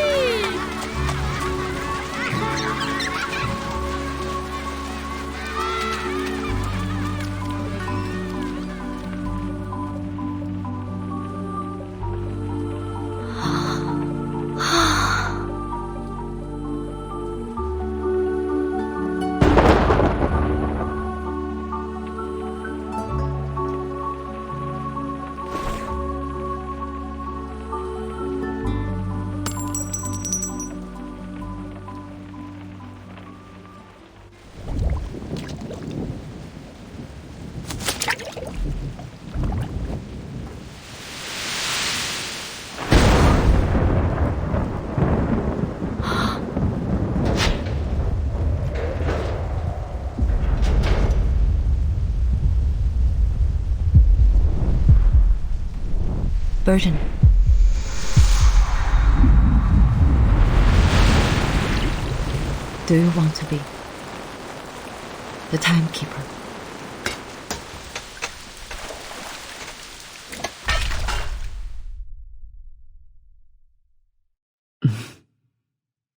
Burton. Do you want to be the timekeeper?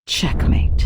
Checkmate.